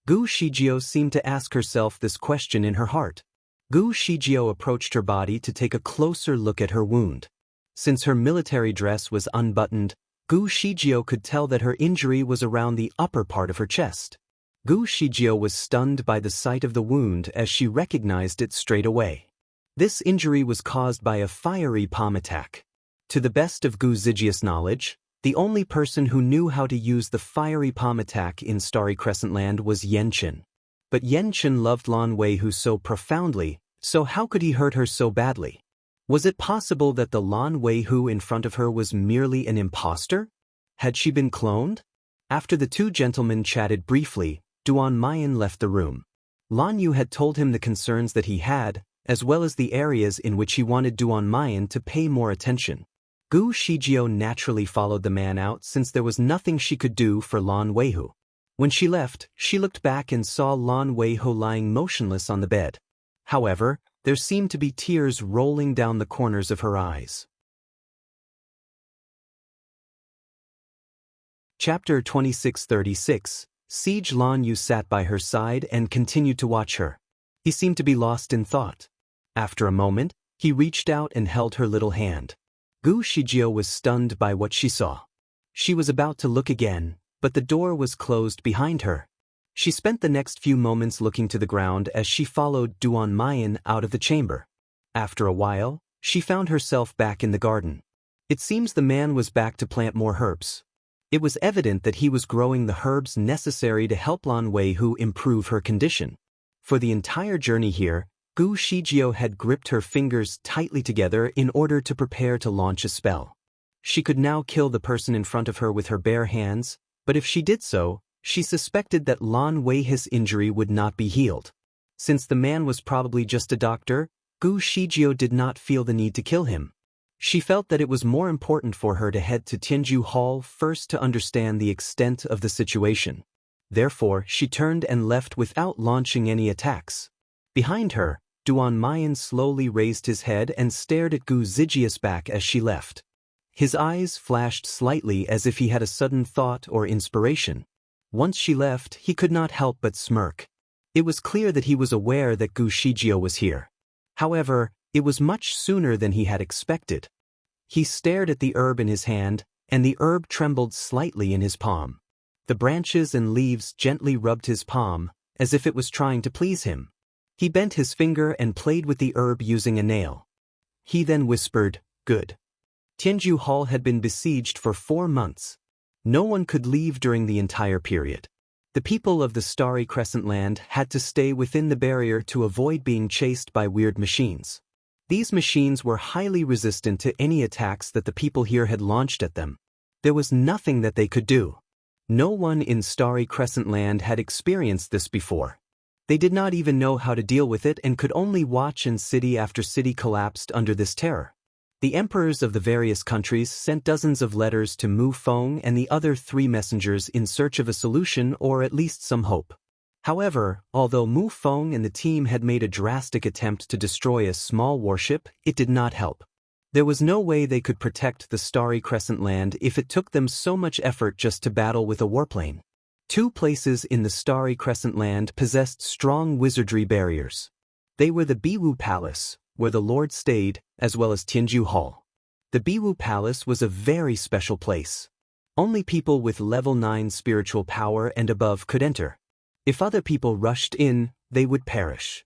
Gu Shijio seemed to ask herself this question in her heart. Gu Shijio approached her body to take a closer look at her wound. Since her military dress was unbuttoned, Gu Shijio could tell that her injury was around the upper part of her chest. Gu Shijio was stunned by the sight of the wound as she recognized it straight away. This injury was caused by a fiery palm attack. To the best of Gu Zijia's knowledge, the only person who knew how to use the fiery palm attack in Starry Crescent Land was Yan Chen. But Yan Chen loved Lan Weihu so profoundly, so how could he hurt her so badly? Was it possible that the Lan Weihu in front of her was merely an imposter? Had she been cloned? After the two gentlemen chatted briefly, Duan Mayan left the room. Lan Yu had told him the concerns that he had, as well as the areas in which he wanted Duan Mayan to pay more attention. Gu Shijio naturally followed the man out since there was nothing she could do for Lan Weihu. When she left, she looked back and saw Lan Weihu lying motionless on the bed. However, there seemed to be tears rolling down the corners of her eyes. Chapter 2636. Siege. Lan Yu sat by her side and continued to watch her. He seemed to be lost in thought. After a moment, he reached out and held her little hand. Gu Shijio was stunned by what she saw. She was about to look again, but the door was closed behind her. She spent the next few moments looking to the ground as she followed Duan Mayan out of the chamber. After a while, she found herself back in the garden. It seems the man was back to plant more herbs. It was evident that he was growing the herbs necessary to help Lan Weihu improve her condition. For the entire journey here, Gu Shijio had gripped her fingers tightly together in order to prepare to launch a spell. She could now kill the person in front of her with her bare hands, but if she did so, she suspected that Lan Weihu's injury would not be healed. Since the man was probably just a doctor, Gu Shijio did not feel the need to kill him. She felt that it was more important for her to head to Tianju Hall first to understand the extent of the situation. Therefore, she turned and left without launching any attacks. Behind her, Duan Mayan slowly raised his head and stared at Gu Zijia's back as she left. His eyes flashed slightly as if he had a sudden thought or inspiration. Once she left, he could not help but smirk. It was clear that he was aware that Gu Shijio was here. However, it was much sooner than he had expected. He stared at the herb in his hand, and the herb trembled slightly in his palm. The branches and leaves gently rubbed his palm, as if it was trying to please him. He bent his finger and played with the herb using a nail. He then whispered, "Good." Tianju Hall had been besieged for 4 months. No one could leave during the entire period. The people of the Starry Crescent Land had to stay within the barrier to avoid being chased by weird machines. These machines were highly resistant to any attacks that the people here had launched at them. There was nothing that they could do. No one in Starry Crescent Land had experienced this before. They did not even know how to deal with it and could only watch as city after city collapsed under this terror. The emperors of the various countries sent dozens of letters to Mu Feng and the other 3 messengers in search of a solution or at least some hope. However, although Mu Feng and the team had made a drastic attempt to destroy a small warship, it did not help. There was no way they could protect the Starry Crescent Land if it took them so much effort just to battle with a warplane. 2 places in the Starry Crescent Land possessed strong wizardry barriers. They were the Biwu Palace, where the Lord stayed, as well as Tianju Hall. The Biwu Palace was a very special place. Only people with level 9 spiritual power and above could enter. If other people rushed in, they would perish.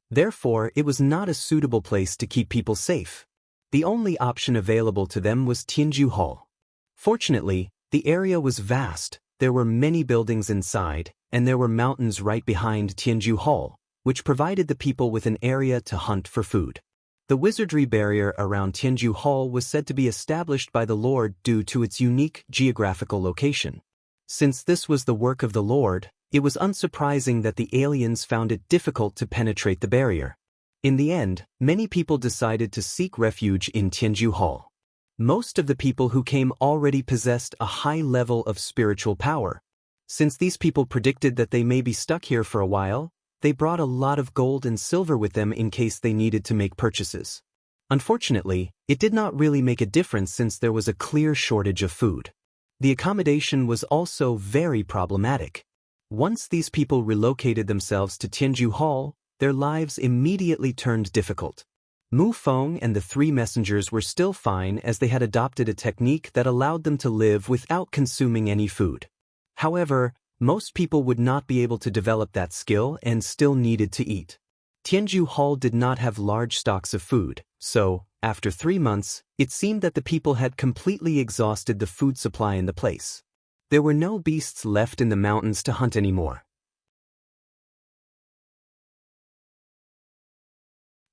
Therefore, it was not a suitable place to keep people safe. The only option available to them was Tianju Hall. Fortunately, the area was vast, there were many buildings inside, and there were mountains right behind Tianju Hall, which provided the people with an area to hunt for food. The wizardry barrier around Tianju Hall was said to be established by the Lord due to its unique geographical location. Since this was the work of the Lord, it was unsurprising that the aliens found it difficult to penetrate the barrier. In the end, many people decided to seek refuge in Tianju Hall. Most of the people who came already possessed a high level of spiritual power. Since these people predicted that they may be stuck here for a while, they brought a lot of gold and silver with them in case they needed to make purchases. Unfortunately, it did not really make a difference since there was a clear shortage of food. The accommodation was also very problematic. Once these people relocated themselves to Tianju Hall, their lives immediately turned difficult. Mu Feng and the 3 messengers were still fine as they had adopted a technique that allowed them to live without consuming any food. However, most people would not be able to develop that skill and still needed to eat. Tianju Hall did not have large stocks of food, so, after 3 months, it seemed that the people had completely exhausted the food supply in the place. There were no beasts left in the mountains to hunt anymore.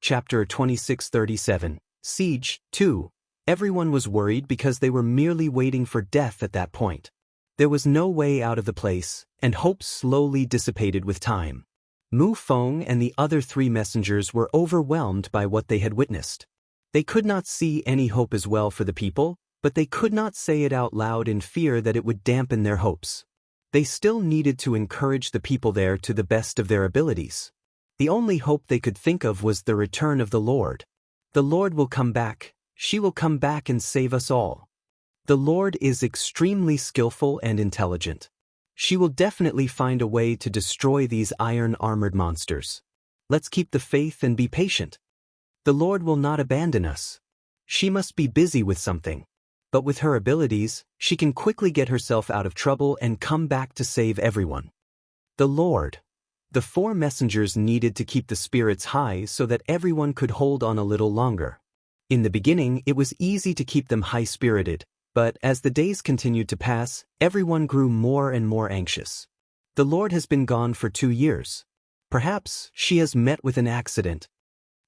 Chapter 2637, Siege 2. Everyone was worried because they were merely waiting for death at that point. There was no way out of the place, and hope slowly dissipated with time. Mu Feng and the other 3 messengers were overwhelmed by what they had witnessed. They could not see any hope as well for the people, but they could not say it out loud in fear that it would dampen their hopes. They still needed to encourage the people there to the best of their abilities. The only hope they could think of was the return of the Lord. The Lord will come back. She will come back and save us all. The Lord is extremely skillful and intelligent. She will definitely find a way to destroy these iron-armored monsters. Let's keep the faith and be patient. The Lord will not abandon us. She must be busy with something. But with her abilities, she can quickly get herself out of trouble and come back to save everyone. The Lord. The 4 messengers needed to keep the spirits high so that everyone could hold on a little longer. In the beginning, it was easy to keep them high-spirited, but as the days continued to pass, everyone grew more and more anxious. The Lord has been gone for 2 years. Perhaps she has met with an accident.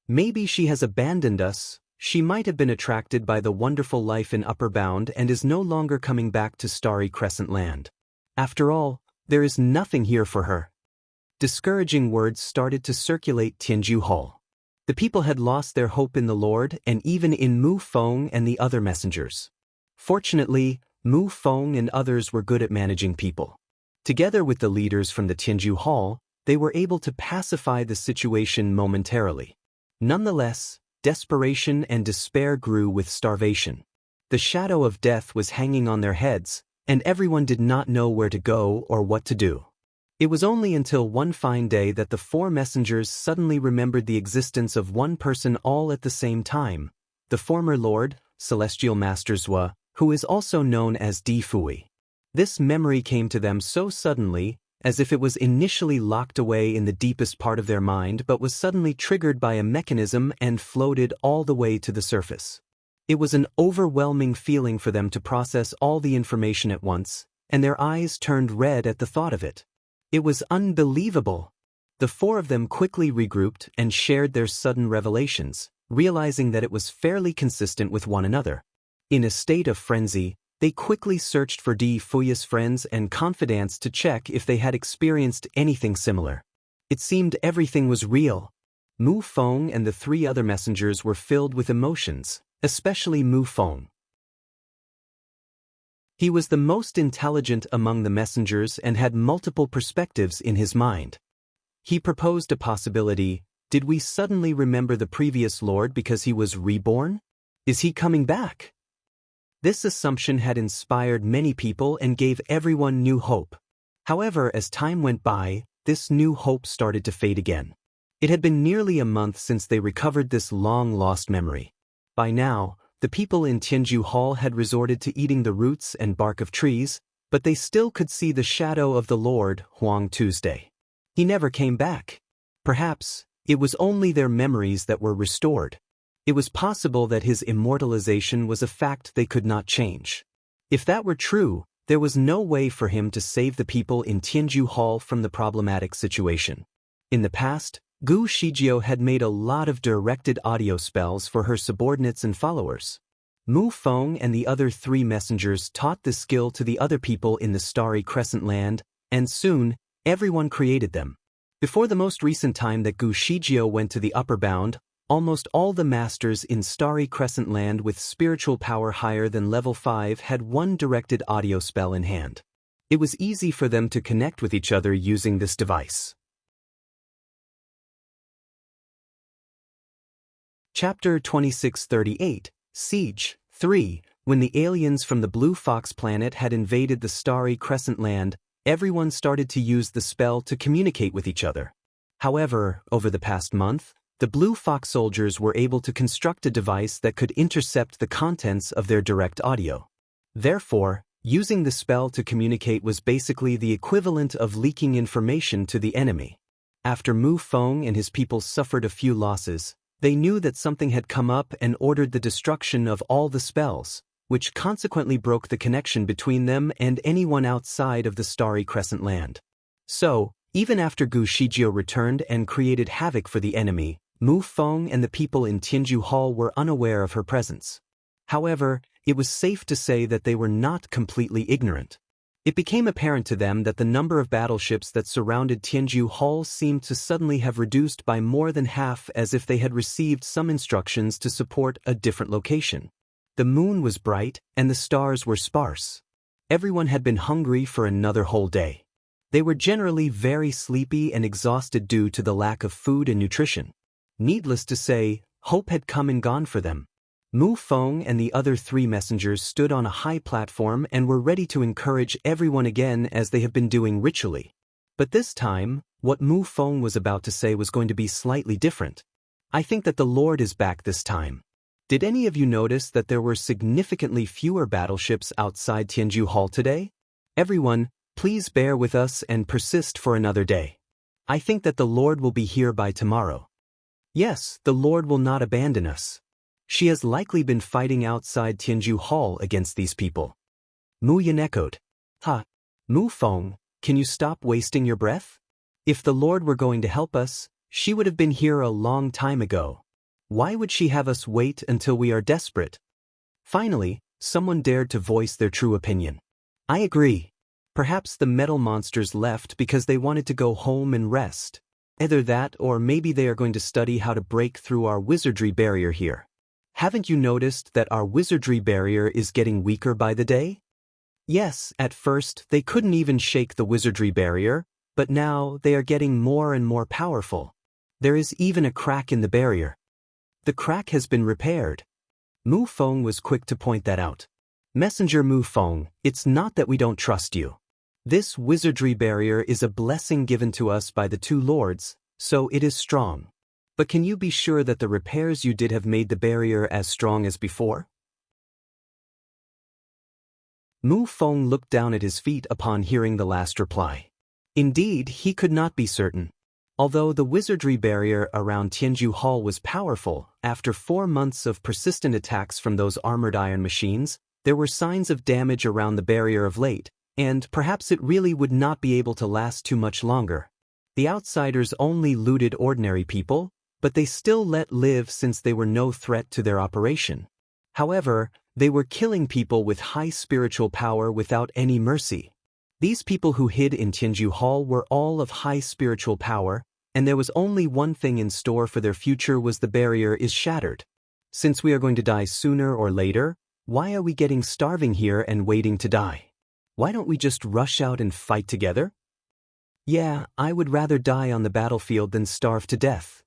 Maybe she has abandoned us. She might have been attracted by the wonderful life in Upper Bound and is no longer coming back to Starry Crescent Land. After all, there is nothing here for her. Discouraging words started to circulate Tianju Hall. The people had lost their hope in the Lord and even in Mu Feng and the other messengers. Fortunately, Mu Feng and others were good at managing people. Together with the leaders from the Tianju Hall, they were able to pacify the situation momentarily. Nonetheless, desperation and despair grew with starvation. The shadow of death was hanging on their heads, and everyone did not know where to go or what to do. It was only until one fine day that the 4 messengers suddenly remembered the existence of one person all at the same time, the former Lord, Celestial Master Zhua, who is also known as Di Fui. This memory came to them so suddenly, as if it was initially locked away in the deepest part of their mind but was suddenly triggered by a mechanism and floated all the way to the surface. It was an overwhelming feeling for them to process all the information at once, and their eyes turned red at the thought of it. It was unbelievable. The 4 of them quickly regrouped and shared their sudden revelations, realizing that it was fairly consistent with one another. In a state of frenzy, they quickly searched for Di Fui's friends and confidants to check if they had experienced anything similar. It seemed everything was real. Mu Feng and the 3 other messengers were filled with emotions, especially Mu Feng. He was the most intelligent among the messengers and had multiple perspectives in his mind. He proposed a possibility: did we suddenly remember the previous Lord because he was reborn? Is he coming back? This assumption had inspired many people and gave everyone new hope. However, as time went by, this new hope started to fade again. It had been nearly a month since they recovered this long-lost memory. By now, the people in Tianju Hall had resorted to eating the roots and bark of trees, but they still could see the shadow of the Lord, Huang Tuesday. He never came back. Perhaps it was only their memories that were restored. It was possible that his immortalization was a fact they could not change. If that were true, there was no way for him to save the people in Tianju Hall from the problematic situation. In the past, Gu Shijio had made a lot of directed audio spells for her subordinates and followers. Mu Feng and the other 3 messengers taught the skill to the other people in the Starry Crescent Land, and soon, everyone created them. Before the most recent time that Gu Shijio went to the Upper Bound, almost all the masters in Starry Crescent Land with spiritual power higher than level 5 had one directed audio spell in hand. It was easy for them to connect with each other using this device. Chapter 2638, Siege 3. When the aliens from the Blue Fox planet had invaded the Starry Crescent Land, everyone started to use the spell to communicate with each other. However, over the past month, the Blue Fox soldiers were able to construct a device that could intercept the contents of their direct audio. Therefore, using the spell to communicate was basically the equivalent of leaking information to the enemy. After Mu Feng and his people suffered a few losses, they knew that something had come up and ordered the destruction of all the spells, which consequently broke the connection between them and anyone outside of the Starry Crescent Land. So, even after Gu Shijio returned and created havoc for the enemy, Mu Feng and the people in Tianju Hall were unaware of her presence. However, it was safe to say that they were not completely ignorant. It became apparent to them that the number of battleships that surrounded Tianju Hall seemed to suddenly have reduced by more than half, as if they had received some instructions to support a different location. The moon was bright and the stars were sparse. Everyone had been hungry for another whole day. They were generally very sleepy and exhausted due to the lack of food and nutrition. Needless to say, hope had come and gone for them. Mu Feng and the other 3 messengers stood on a high platform and were ready to encourage everyone again as they have been doing ritually. But this time, what Mu Feng was about to say was going to be slightly different. I think that the Lord is back this time. Did any of you notice that there were significantly fewer battleships outside Tianju Hall today? Everyone, please bear with us and persist for another day. I think that the Lord will be here by tomorrow. Yes, the Lord will not abandon us. She has likely been fighting outside Tianju Hall against these people. Mu Yan echoed. Ha! Mu Feng, can you stop wasting your breath? If the Lord were going to help us, she would have been here a long time ago. Why would she have us wait until we are desperate? Finally, someone dared to voice their true opinion. I agree. Perhaps the metal monsters left because they wanted to go home and rest. Either that or maybe they are going to study how to break through our wizardry barrier here. Haven't you noticed that our wizardry barrier is getting weaker by the day? Yes, at first they couldn't even shake the wizardry barrier, but now they are getting more and more powerful. There is even a crack in the barrier. The crack has been repaired. Mu Feng was quick to point that out. Messenger Mu Feng, it's not that we don't trust you. This wizardry barrier is a blessing given to us by the two lords, so it is strong. But can you be sure that the repairs you did have made the barrier as strong as before? Mu Feng looked down at his feet upon hearing the last reply. Indeed, he could not be certain. Although the wizardry barrier around Tianju Hall was powerful, after 4 months of persistent attacks from those armored iron machines, there were signs of damage around the barrier of late, and perhaps it really would not be able to last too much longer. The outsiders only looted ordinary people, but they still let live since they were no threat to their operation. However, they were killing people with high spiritual power without any mercy. These people who hid in Tianju Hall were all of high spiritual power, and there was only one thing in store for their future: was the barrier is shattered. Since we are going to die sooner or later, why are we getting starving here and waiting to die? Why don't we just rush out and fight together? Yeah, I would rather die on the battlefield than starve to death.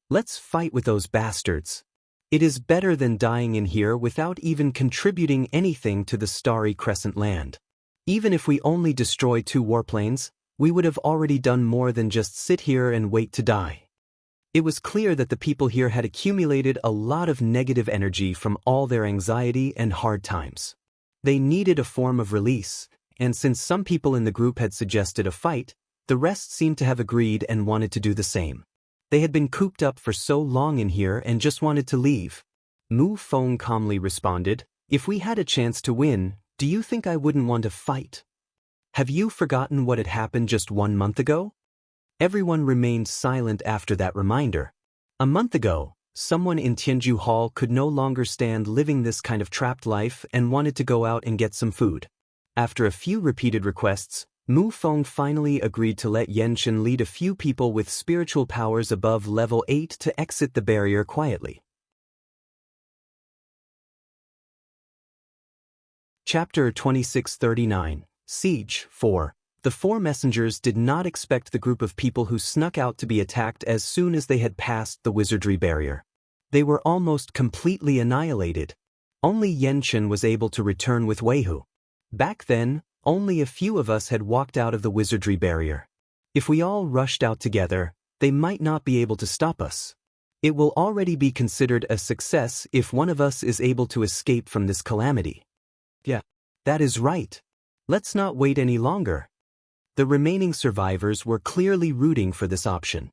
Let's fight with those bastards. It is better than dying in here without even contributing anything to the Starry Crescent land. Even if we only destroy 2 warplanes, we would have already done more than just sit here and wait to die. It was clear that the people here had accumulated a lot of negative energy from all their anxiety and hard times. They needed a form of release, and since some people in the group had suggested a fight, the rest seemed to have agreed and wanted to do the same. They had been cooped up for so long in here and just wanted to leave. Mu Feng calmly responded, "If we had a chance to win, do you think I wouldn't want to fight? Have you forgotten what had happened just 1 month ago?" Everyone remained silent after that reminder. A month ago, someone in Tianju Hall could no longer stand living this kind of trapped life and wanted to go out and get some food. After a few repeated requests, Mu Feng finally agreed to let Yenshin lead a few people with spiritual powers above level 8 to exit the barrier quietly. Chapter 2639, Siege 4. The 4 messengers did not expect the group of people who snuck out to be attacked as soon as they had passed the wizardry barrier. They were almost completely annihilated. Only Yenshin was able to return with Weihu. Back then, only a few of us had walked out of the wizardry barrier. If we all rushed out together, they might not be able to stop us. It will already be considered a success if one of us is able to escape from this calamity. Yeah, that is right. Let's not wait any longer. The remaining survivors were clearly rooting for this option.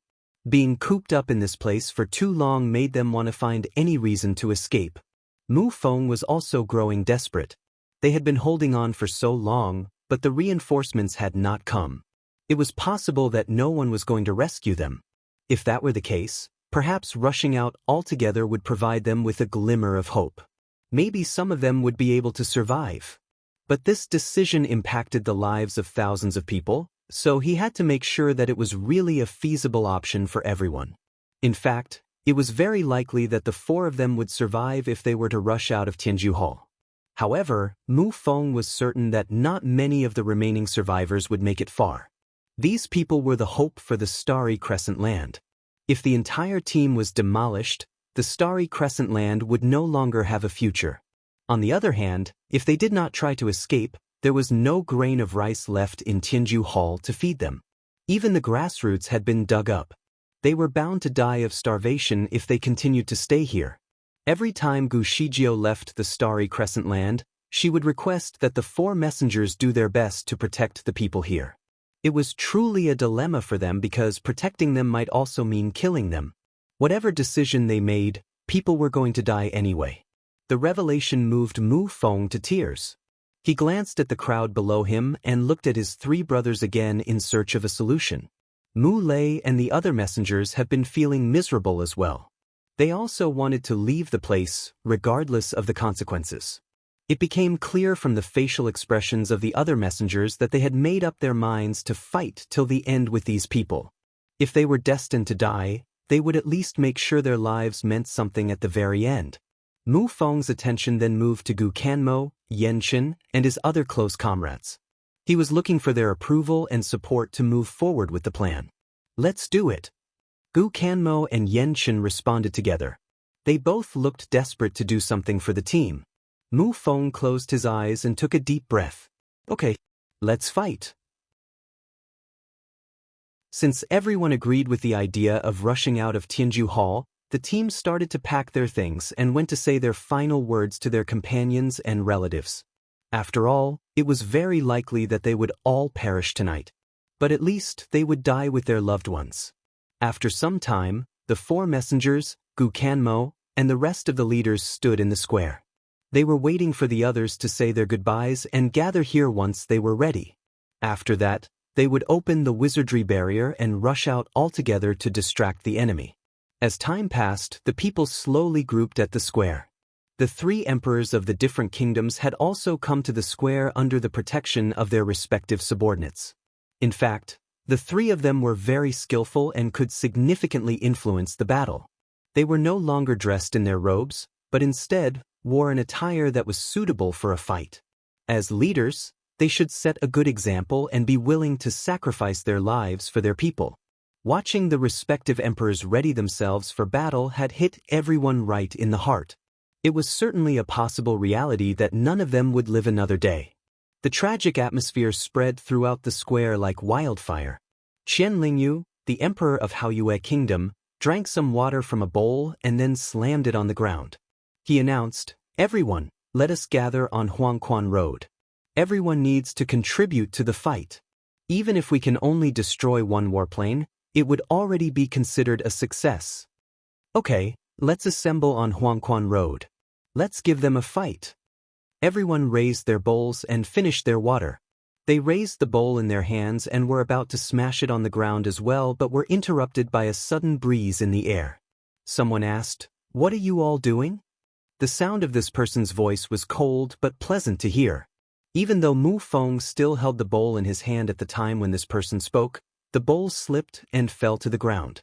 Being cooped up in this place for too long made them want to find any reason to escape. Mu Feng was also growing desperate. They had been holding on for so long, but the reinforcements had not come. It was possible that no one was going to rescue them. If that were the case, perhaps rushing out altogether would provide them with a glimmer of hope. Maybe some of them would be able to survive. But this decision impacted the lives of thousands of people, so he had to make sure that it was really a feasible option for everyone. In fact, it was very likely that the 4 of them would survive if they were to rush out of Tianju Hall. However, Mu Feng was certain that not many of the remaining survivors would make it far. These people were the hope for the Starry Crescent land. If the entire team was demolished, the Starry Crescent land would no longer have a future. On the other hand, if they did not try to escape, there was no grain of rice left in Tianju Hall to feed them. Even the grassroots had been dug up. They were bound to die of starvation if they continued to stay here. Every time Gu Shijio left the Starry Crescent land, she would request that the 4 messengers do their best to protect the people here. It was truly a dilemma for them because protecting them might also mean killing them. Whatever decision they made, People were going to die anyway. The revelation moved Mu Feng to tears. He glanced at the crowd below him and looked at his three brothers again in search of a solution. Mu Lei and the other messengers have been feeling miserable as well. They also wanted to leave the place, regardless of the consequences. It became clear from the facial expressions of the other messengers that they had made up their minds to fight till the end with these people. If they were destined to die, they would at least make sure their lives meant something at the very end. Mu Feng's attention then moved to Gu Kanmo, Yenchen, and his other close comrades. He was looking for their approval and support to move forward with the plan. Let's do it. Gu Kanmo and Yenchen responded together. They both looked desperate to do something for the team. Mu Feng closed his eyes and took a deep breath. Okay, let's fight. Since everyone agreed with the idea of rushing out of Tianju Hall, the team started to pack their things and went to say their final words to their companions and relatives. After all, it was very likely that they would all perish tonight. But at least they would die with their loved ones. After some time, the four messengers, Gu Kanmo, and the rest of the leaders stood in the square. They were waiting for the others to say their goodbyes and gather here once they were ready. After that, they would open the wizardry barrier and rush out altogether to distract the enemy. As time passed, the people slowly grouped at the square. The three emperors of the different kingdoms had also come to the square under the protection of their respective subordinates. In fact, the three of them were very skillful and could significantly influence the battle. They were no longer dressed in their robes, but instead wore an attire that was suitable for a fight. As leaders, they should set a good example and be willing to sacrifice their lives for their people. Watching the respective emperors ready themselves for battle had hit everyone right in the heart. It was certainly a possible reality that none of them would live another day. The tragic atmosphere spread throughout the square like wildfire. Qian Lingyu, the emperor of Haoyue Kingdom, drank some water from a bowl and then slammed it on the ground. He announced, "Everyone, let us gather on Huangquan Road. Everyone needs to contribute to the fight. Even if we can only destroy one warplane, it would already be considered a success. Okay, let's assemble on Huangquan Road. Let's give them a fight." Everyone raised their bowls and finished their water. They raised the bowl in their hands and were about to smash it on the ground as well, but were interrupted by a sudden breeze in the air. Someone asked, "What are you all doing?" The sound of this person's voice was cold but pleasant to hear. Even though Mu Feng still held the bowl in his hand at the time when this person spoke, the bowl slipped and fell to the ground.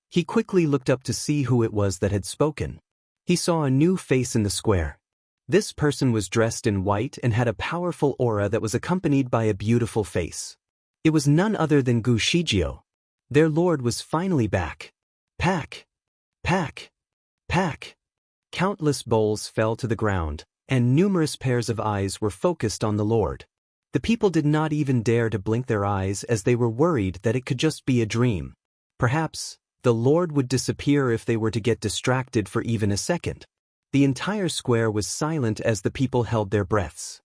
He quickly looked up to see who it was that had spoken. He saw a new face in the square. This person was dressed in white and had a powerful aura that was accompanied by a beautiful face. It was none other than Gu Shijio. Their lord was finally back. Pack! Pack! Pack! Countless bowls fell to the ground, and numerous pairs of eyes were focused on the lord. The people did not even dare to blink their eyes as they were worried that it could just be a dream. Perhaps, the lord would disappear if they were to get distracted for even a second. The entire square was silent as the people held their breaths.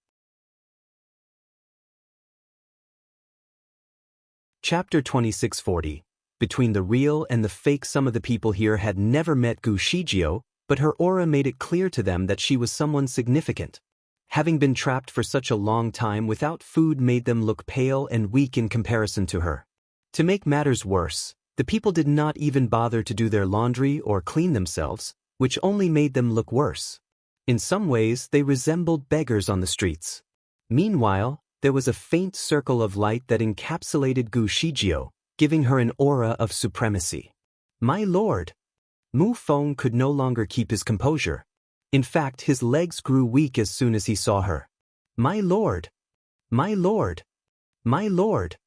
Chapter 2640. Between the real and the fake, some of the people here had never met Gu Shijio, but her aura made it clear to them that she was someone significant. Having been trapped for such a long time without food made them look pale and weak in comparison to her. To make matters worse, the people did not even bother to do their laundry or clean themselves, which only made them look worse. In some ways, they resembled beggars on the streets. Meanwhile, there was a faint circle of light that encapsulated Gu Shijio, giving her an aura of supremacy. "My lord!" Mu Feng could no longer keep his composure. In fact, his legs grew weak as soon as he saw her. "My lord! My lord! My lord!"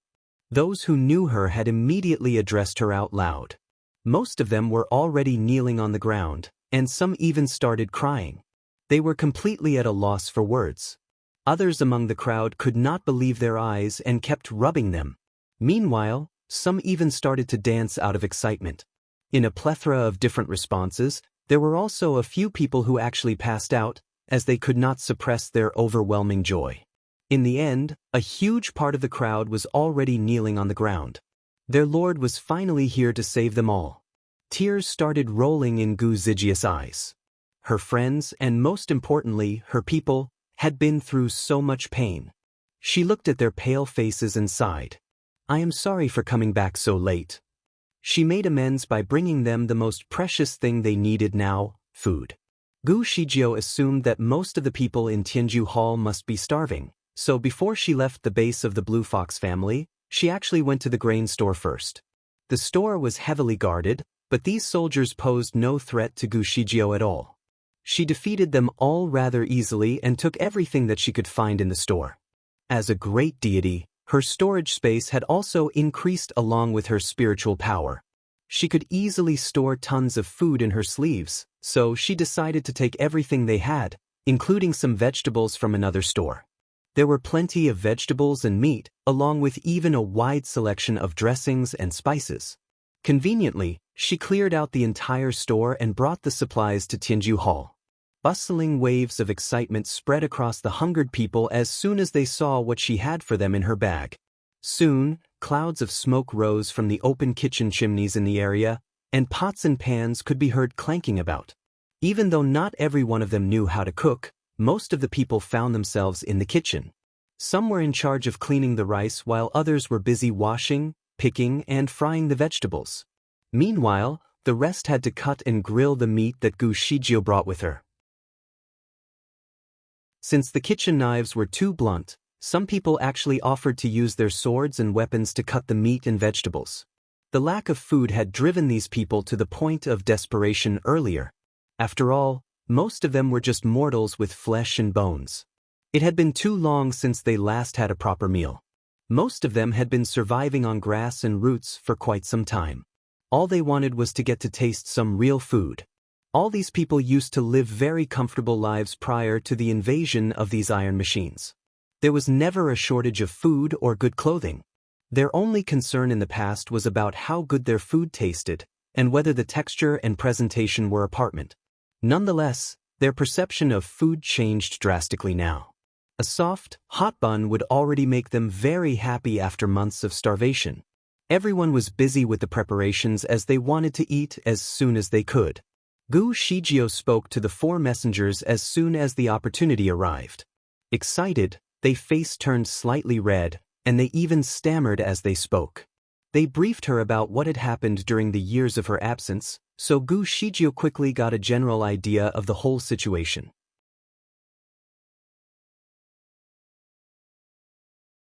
Those who knew her had immediately addressed her out loud. Most of them were already kneeling on the ground, and some even started crying. They were completely at a loss for words. Others among the crowd could not believe their eyes and kept rubbing them. Meanwhile, some even started to dance out of excitement. In a plethora of different responses, there were also a few people who actually passed out, as they could not suppress their overwhelming joy. In the end, a huge part of the crowd was already kneeling on the ground. Their lord was finally here to save them all. Tears started rolling in Gu Zijia's eyes. Her friends, and most importantly, her people, had been through so much pain. She looked at their pale faces and sighed. I am sorry for coming back so late. She made amends by bringing them the most precious thing they needed now, food. Gu Shijio assumed that most of the people in Tianju Hall must be starving, so before she left the base of the Blue Fox family, she actually went to the grain store first. The store was heavily guarded, but these soldiers posed no threat to Gu Shijio at all. She defeated them all rather easily and took everything that she could find in the store. As a great deity, her storage space had also increased along with her spiritual power. She could easily store tons of food in her sleeves, so she decided to take everything they had, including some vegetables from another store. There were plenty of vegetables and meat, along with even a wide selection of dressings and spices. Conveniently, she cleared out the entire store and brought the supplies to Tianju Hall. Bustling waves of excitement spread across the hungered people as soon as they saw what she had for them in her bag. Soon, clouds of smoke rose from the open kitchen chimneys in the area, and pots and pans could be heard clanking about. Even though not every one of them knew how to cook, most of the people found themselves in the kitchen. Some were in charge of cleaning the rice while others were busy washing, picking, and frying the vegetables. Meanwhile, the rest had to cut and grill the meat that Gu Shijio brought with her. Since the kitchen knives were too blunt, some people actually offered to use their swords and weapons to cut the meat and vegetables. The lack of food had driven these people to the point of desperation earlier. After all, most of them were just mortals with flesh and bones. It had been too long since they last had a proper meal. Most of them had been surviving on grass and roots for quite some time. All they wanted was to get to taste some real food. All these people used to live very comfortable lives prior to the invasion of these iron machines. There was never a shortage of food or good clothing. Their only concern in the past was about how good their food tasted, and whether the texture and presentation were apparent. Nonetheless, their perception of food changed drastically now. A soft, hot bun would already make them very happy after months of starvation. Everyone was busy with the preparations as they wanted to eat as soon as they could. Gu Shijio spoke to the 4 messengers as soon as the opportunity arrived. Excited, their face turned slightly red, and they even stammered as they spoke. They briefed her about what had happened during the years of her absence, so Gu Shijio quickly got a general idea of the whole situation.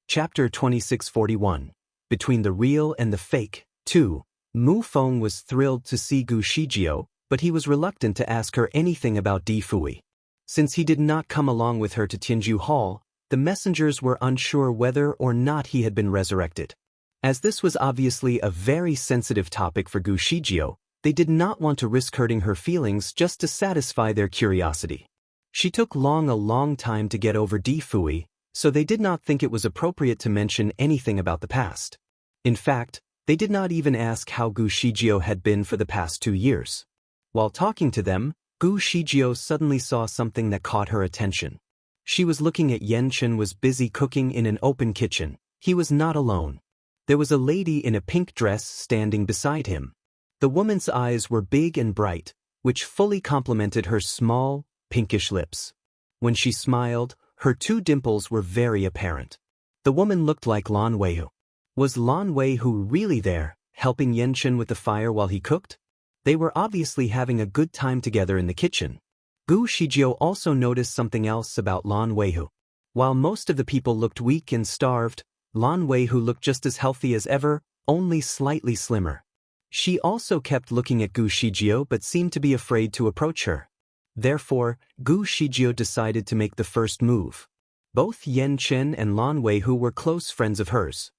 Chapter 2641. Between the Real and the Fake. 2. Mu Feng was thrilled to see Gu Shijio, but he was reluctant to ask her anything about Di Fui. Since he did not come along with her to Tianju Hall, the messengers were unsure whether or not he had been resurrected. As this was obviously a very sensitive topic for Gu Shijio, they did not want to risk hurting her feelings just to satisfy their curiosity. She took a long time to get over Di Fui, so they did not think it was appropriate to mention anything about the past. In fact, they did not even ask how Gu Shijio had been for the past 2 years. While talking to them, Gu Shijio suddenly saw something that caught her attention. She was looking at Yan Chen was busy cooking in an open kitchen. He was not alone. There was a lady in a pink dress standing beside him. The woman's eyes were big and bright, which fully complemented her small, pinkish lips. When she smiled, her 2 dimples were very apparent. The woman looked like Lan Weihu. Was Lan Weihu really there, helping Yan Chen with the fire while he cooked? They were obviously having a good time together in the kitchen. Gu Shijio also noticed something else about Lan Weihu. While most of the people looked weak and starved, Lan Weihu looked just as healthy as ever, only slightly slimmer. She also kept looking at Gu Shijio but seemed to be afraid to approach her. Therefore, Gu Shijio decided to make the first move. Both Yan Chen and Lan Weihu were close friends of hers.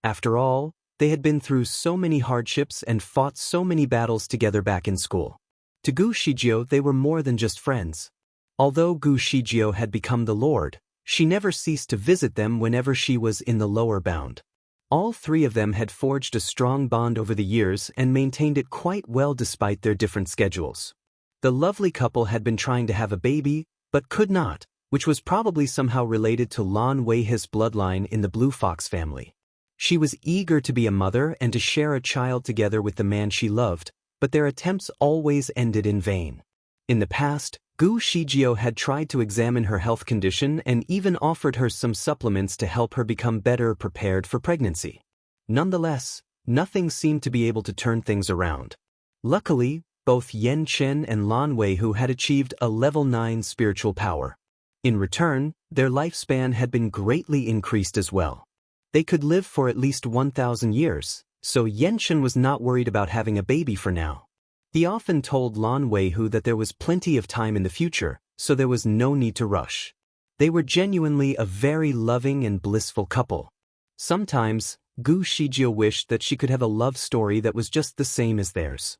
After all, they had been through so many hardships and fought so many battles together back in school. To Gu Shijio they were more than just friends. Although Gu Shijio had become the Lord, she never ceased to visit them whenever she was in the lower bound. All 3 of them had forged a strong bond over the years and maintained it quite well despite their different schedules. The lovely couple had been trying to have a baby, but could not, which was probably somehow related to Lan Weihe's bloodline in the Blue Fox family. She was eager to be a mother and to share a child together with the man she loved, but their attempts always ended in vain. In the past, Gu Shijio had tried to examine her health condition and even offered her some supplements to help her become better prepared for pregnancy. Nonetheless, nothing seemed to be able to turn things around. Luckily, both Yan Chen and Lan Weihu had achieved a level 9 spiritual power. In return, their lifespan had been greatly increased as well. They could live for at least 1,000 years, so Yan Chen was not worried about having a baby for now. He often told Lan Weihu that there was plenty of time in the future, so there was no need to rush. They were genuinely a very loving and blissful couple. Sometimes, Gu Shijio wished that she could have a love story that was just the same as theirs.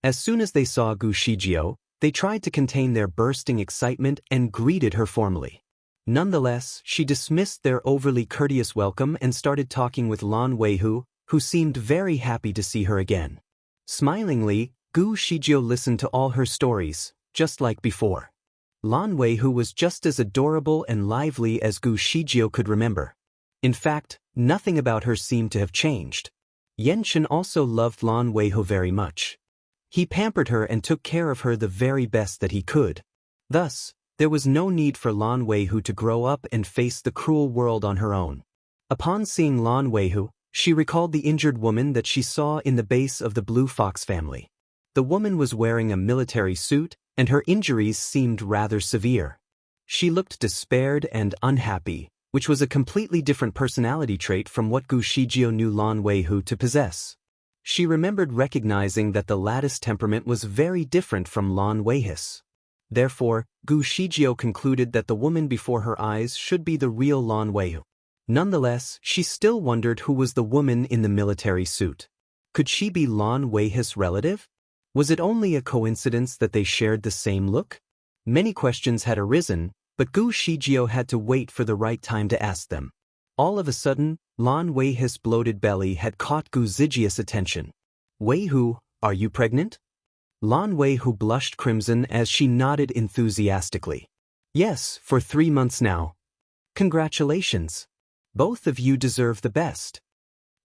As soon as they saw Gu Shijio, they tried to contain their bursting excitement and greeted her formally. Nonetheless, she dismissed their overly courteous welcome and started talking with Lan Weihu, who seemed very happy to see her again. Smilingly, Gu Shijio listened to all her stories, just like before. Lan Weihu was just as adorable and lively as Gu Shijio could remember. In fact, nothing about her seemed to have changed. Yan Chen also loved Lan Weihu very much. He pampered her and took care of her the very best that he could. Thus, there was no need for Lan Weihu to grow up and face the cruel world on her own. Upon seeing Lan Weihu, she recalled the injured woman that she saw in the base of the Blue Fox family. The woman was wearing a military suit, and her injuries seemed rather severe. She looked despaired and unhappy, which was a completely different personality trait from what Gu Shijio knew Lan Weihu to possess. She remembered recognizing that the latter's temperament was very different from Lan Weihu's. Therefore, Gu Shijio concluded that the woman before her eyes should be the real Lan Weihu. Nonetheless, she still wondered who was the woman in the military suit. Could she be Lan Weihu's relative? Was it only a coincidence that they shared the same look? Many questions had arisen, but Gu Shijio had to wait for the right time to ask them. All of a sudden, Lan Weihu's bloated belly had caught Gu Zijia's attention. "Weihu, are you pregnant?" Lan Weihu blushed crimson as she nodded enthusiastically. "Yes, for 3 months now." "Congratulations. Both of you deserve the best."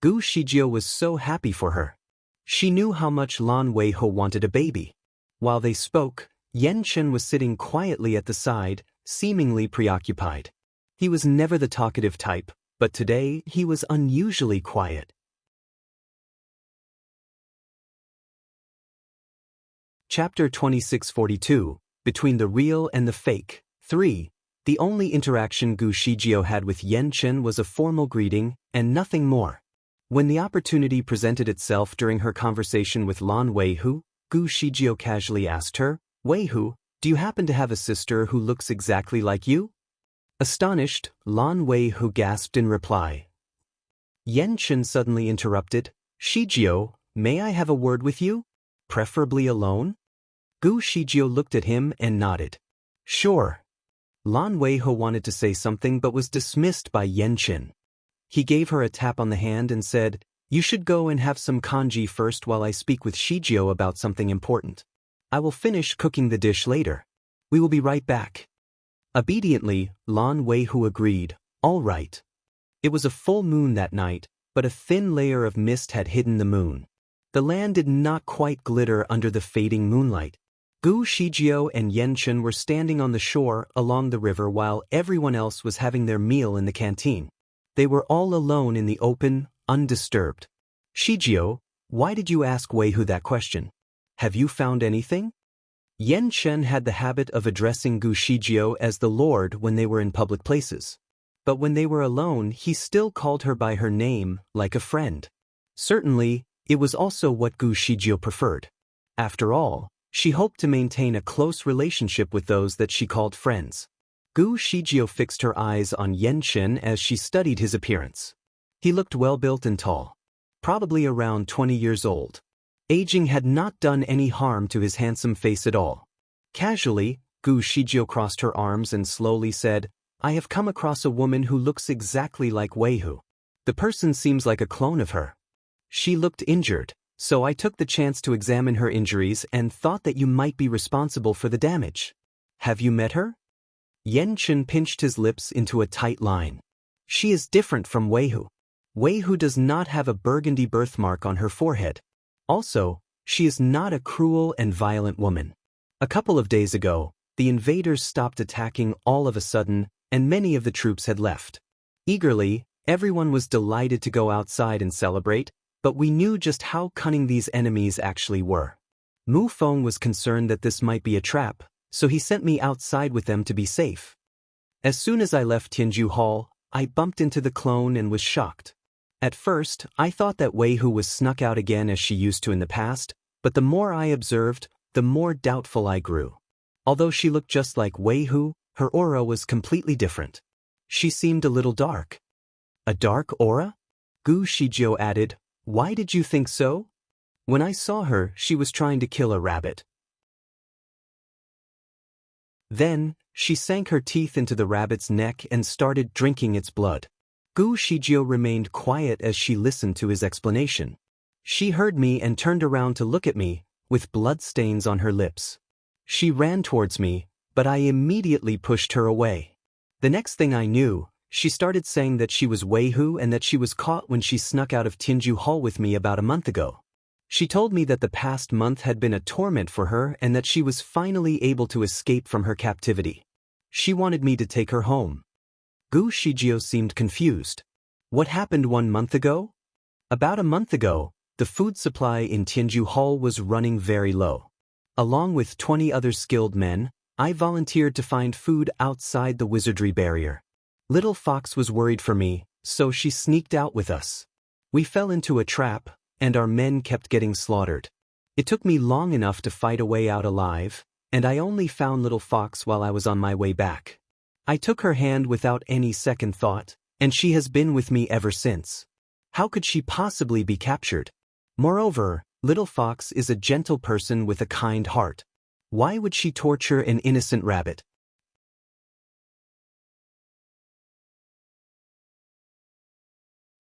Gu Shijio was so happy for her. She knew how much Lan Weihu wanted a baby. While they spoke, Yan Chen was sitting quietly at the side, seemingly preoccupied. He was never the talkative type, but today he was unusually quiet. Chapter 2642, Between the Real and the Fake. 3. The only interaction Gu Shijio had with Yan Chen was a formal greeting, and nothing more. When the opportunity presented itself during her conversation with Lan Weihu, Gu Shijio casually asked her, "Weihu, do you happen to have a sister who looks exactly like you?" Astonished, Lan Weihu gasped in reply. Yan Chen suddenly interrupted, "Shijio, may I have a word with you? Preferably alone?" Gu Shijio looked at him and nodded. "Sure." Lan Weihu wanted to say something but was dismissed by Yan Chen. He gave her a tap on the hand and said, "You should go and have some kanji first while I speak with Shijio about something important. I will finish cooking the dish later. We will be right back." Obediently, Lan Weihu agreed, "All right." It was a full moon that night, but a thin layer of mist had hidden the moon. The land did not quite glitter under the fading moonlight. Gu Shijio and Yan Chen were standing on the shore along the river while everyone else was having their meal in the canteen. They were all alone in the open, undisturbed. "Shijio, why did you ask Weihu that question? Have you found anything?" Yan Chen had the habit of addressing Gu Shijio as the Lord when they were in public places. But when they were alone, he still called her by her name, like a friend. Certainly, it was also what Gu Shijio preferred. After all, she hoped to maintain a close relationship with those that she called friends. Gu Shijio fixed her eyes on Yan Chen as she studied his appearance. He looked well-built and tall, probably around 20 years old. Aging had not done any harm to his handsome face at all. Casually, Gu Shijio crossed her arms and slowly said, "I have come across a woman who looks exactly like Weihu. The person seems like a clone of her. She looked injured, so I took the chance to examine her injuries and thought that you might be responsible for the damage. Have you met her?" Yan Chen pinched his lips into a tight line. "She is different from Weihu. Wei Hu does not have a burgundy birthmark on her forehead. Also, she is not a cruel and violent woman. A couple of days ago, the invaders stopped attacking all of a sudden, and many of the troops had left. Eagerly, everyone was delighted to go outside and celebrate, but we knew just how cunning these enemies actually were. Mu Feng was concerned that this might be a trap, so he sent me outside with them to be safe. As soon as I left Tianju Hall, I bumped into the clone and was shocked. At first, I thought that Wei Hu was snuck out again as she used to in the past, but the more I observed, the more doubtful I grew. Although she looked just like Wei Hu, her aura was completely different. She seemed a little dark. A dark aura? Gu Shijiu added, "Why did you think so?" When I saw her, she was trying to kill a rabbit. Then, she sank her teeth into the rabbit's neck and started drinking its blood. Gu Shijiu remained quiet as she listened to his explanation. She heard me and turned around to look at me, with bloodstains on her lips. She ran towards me, but I immediately pushed her away. The next thing I knew, she started saying that she was Wei Hu and that she was caught when she snuck out of Tianju Hall with me about a month ago. She told me that the past month had been a torment for her and that she was finally able to escape from her captivity. She wanted me to take her home. Gu Shijiu seemed confused. What happened 1 month ago? About a month ago, the food supply in Tianju Hall was running very low. Along with 20 other skilled men, I volunteered to find food outside the wizardry barrier. Little Fox was worried for me, so she sneaked out with us. We fell into a trap, and our men kept getting slaughtered. It took me long enough to fight a way out alive, and I only found Little Fox while I was on my way back. I took her hand without any second thought, and she has been with me ever since. How could she possibly be captured? Moreover, Little Fox is a gentle person with a kind heart. Why would she torture an innocent rabbit?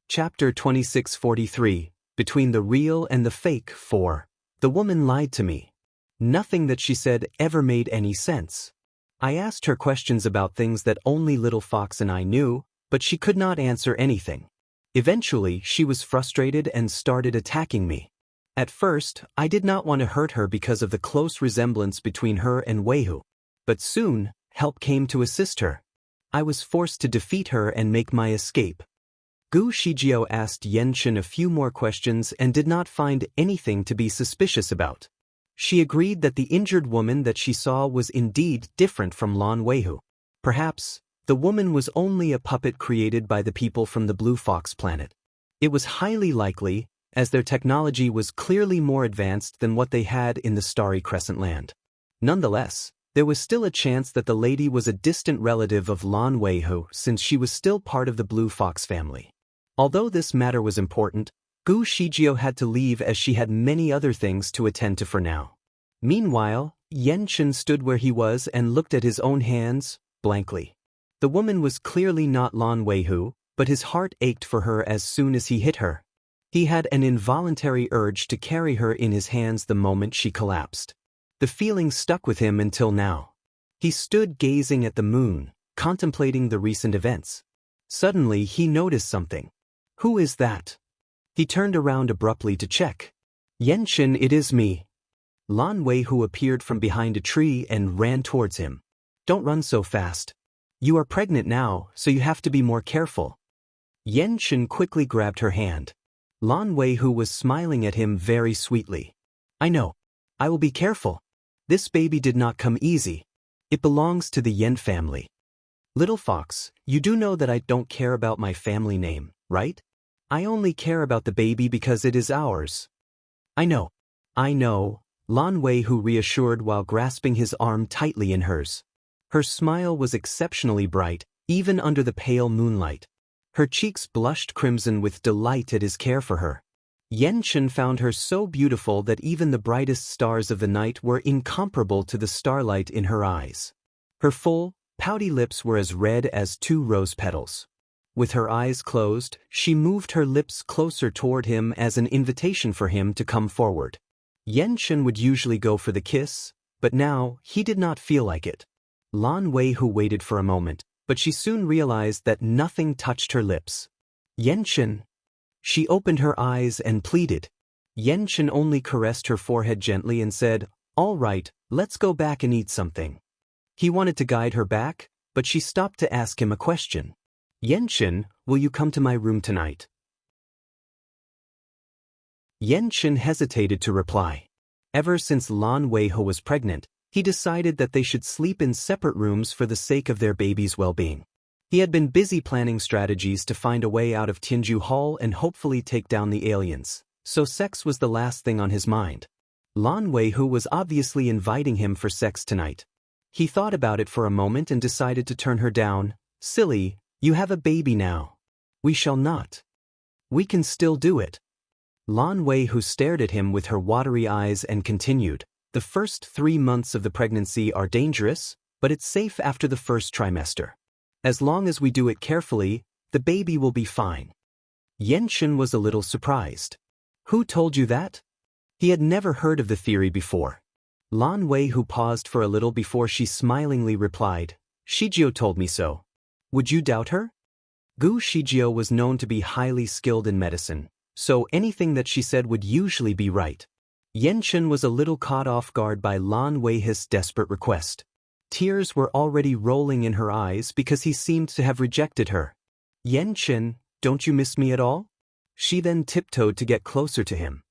Chapter 2643, Between the Real and the Fake 4. The woman lied to me. Nothing that she said ever made any sense. I asked her questions about things that only Little Fox and I knew, but she could not answer anything. Eventually, she was frustrated and started attacking me. At first, I did not want to hurt her because of the close resemblance between her and Wei Hu. But soon, help came to assist her. I was forced to defeat her and make my escape. Gu Shijiu asked Yenshin a few more questions and did not find anything to be suspicious about. She agreed that the injured woman that she saw was indeed different from Lan Weihu. Perhaps, the woman was only a puppet created by the people from the Blue Fox planet. It was highly likely, as their technology was clearly more advanced than what they had in the Starry Crescent Land. Nonetheless, there was still a chance that the lady was a distant relative of Lan Weihu since she was still part of the Blue Fox family. Although this matter was important, Gu Shijiu had to leave as she had many other things to attend to for now. Meanwhile, Yenshin stood where he was and looked at his own hands, blankly. The woman was clearly not Lan Weihu, but his heart ached for her as soon as he hit her. He had an involuntary urge to carry her in his hands the moment she collapsed. The feeling stuck with him until now. He stood gazing at the moon, contemplating the recent events. Suddenly he noticed something. Who is that? He turned around abruptly to check. Yenshin, it is me. Lan Weihu appeared from behind a tree and ran towards him. Don't run so fast. You are pregnant now, so you have to be more careful. Yenshin quickly grabbed her hand. Lan Weihu was smiling at him very sweetly. I know. I will be careful. This baby did not come easy. It belongs to the Yen family. Little Fox, you do know that I don't care about my family name, right? I only care about the baby because it is ours. I know. I know, Lan Weihu reassured while grasping his arm tightly in hers. Her smile was exceptionally bright, even under the pale moonlight. Her cheeks blushed crimson with delight at his care for her. Yenshin found her so beautiful that even the brightest stars of the night were incomparable to the starlight in her eyes. Her full, pouty lips were as red as 2 rose petals. With her eyes closed, she moved her lips closer toward him as an invitation for him to come forward. Yenshin would usually go for the kiss, but now he did not feel like it. Lan Weihu waited for a moment, but she soon realized that nothing touched her lips. Yenshin, She opened her eyes and pleaded. Yen-Chen only caressed her forehead gently and said, "All right, let's go back and eat something." He wanted to guide her back, but she stopped to ask him a question. "Yen-Chen, will you come to my room tonight?" Yen-Chen hesitated to reply. Ever since Lan Weihe was pregnant, he decided that they should sleep in separate rooms for the sake of their baby's well-being. He had been busy planning strategies to find a way out of Tianju Hall and hopefully take down the aliens, so sex was the last thing on his mind. Lan Weihe was obviously inviting him for sex tonight. He thought about it for a moment and decided to turn her down. "Silly, you have a baby now. We shall not. We can still do it." Lan Weihe stared at him with her watery eyes and continued, "The first 3 months of the pregnancy are dangerous, but it's safe after the first trimester. As long as we do it carefully, the baby will be fine." Yen-Chen was a little surprised. "Who told you that?" He had never heard of the theory before. Lan Weihe paused for a little before she smilingly replied, "Shijio told me so. Would you doubt her?" Gu Shijio was known to be highly skilled in medicine, so anything that she said would usually be right. Yen-Chen was a little caught off guard by Lan Weihe's desperate request. Tears were already rolling in her eyes because he seemed to have rejected her. "Yen-Chen, don't you miss me at all?" She then tiptoed to get closer to him.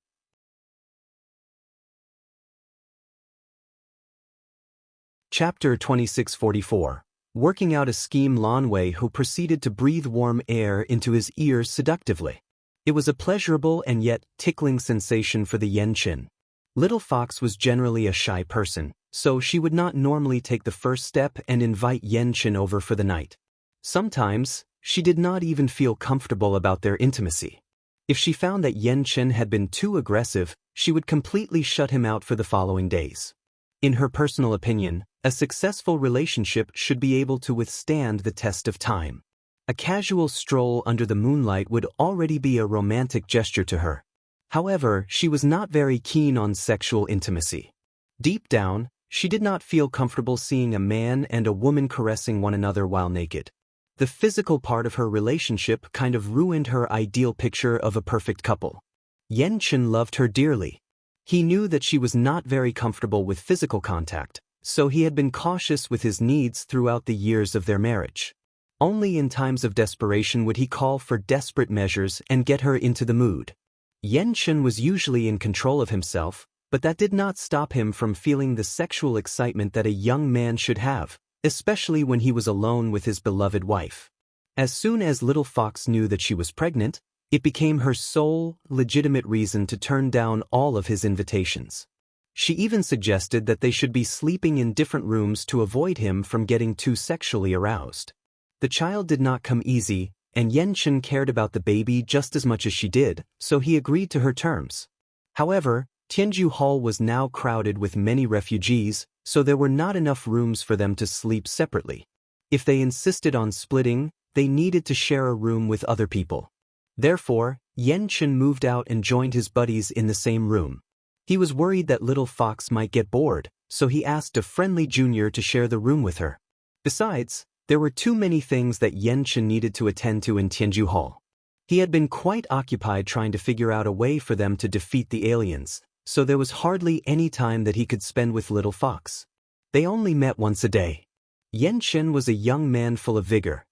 Chapter 2644. Working out a scheme. Lan Weihe proceeded to breathe warm air into his ears seductively. It was a pleasurable and yet tickling sensation for the Yen-Chen. Little Fox was generally a shy person, so she would not normally take the first step and invite Yen-Chen over for the night. Sometimes, she did not even feel comfortable about their intimacy. If she found that Yen-Chen had been too aggressive, she would completely shut him out for the following days. In her personal opinion, a successful relationship should be able to withstand the test of time. A casual stroll under the moonlight would already be a romantic gesture to her. However, she was not very keen on sexual intimacy. Deep down, she did not feel comfortable seeing a man and a woman caressing one another while naked. The physical part of her relationship kind of ruined her ideal picture of a perfect couple. Yen-Chen loved her dearly. He knew that she was not very comfortable with physical contact, so he had been cautious with his needs throughout the years of their marriage. Only in times of desperation would he call for desperate measures and get her into the mood. Yen-Chen was usually in control of himself, but that did not stop him from feeling the sexual excitement that a young man should have, especially when he was alone with his beloved wife. As soon as Little Fox knew that she was pregnant, it became her sole, legitimate reason to turn down all of his invitations. She even suggested that they should be sleeping in different rooms to avoid him from getting too sexually aroused. The child did not come easy, and Yen-Chen cared about the baby just as much as she did, so he agreed to her terms. However, Tianju Hall was now crowded with many refugees, so there were not enough rooms for them to sleep separately. If they insisted on splitting, they needed to share a room with other people. Therefore, Yen-Chen moved out and joined his buddies in the same room. He was worried that Little Fox might get bored, so he asked a friendly junior to share the room with her. Besides, there were too many things that Yen-Chen needed to attend to in Tianju Hall. He had been quite occupied trying to figure out a way for them to defeat the aliens, so there was hardly any time that he could spend with Little Fox. They only met once a day. Yen-Chen was a young man full of vigor.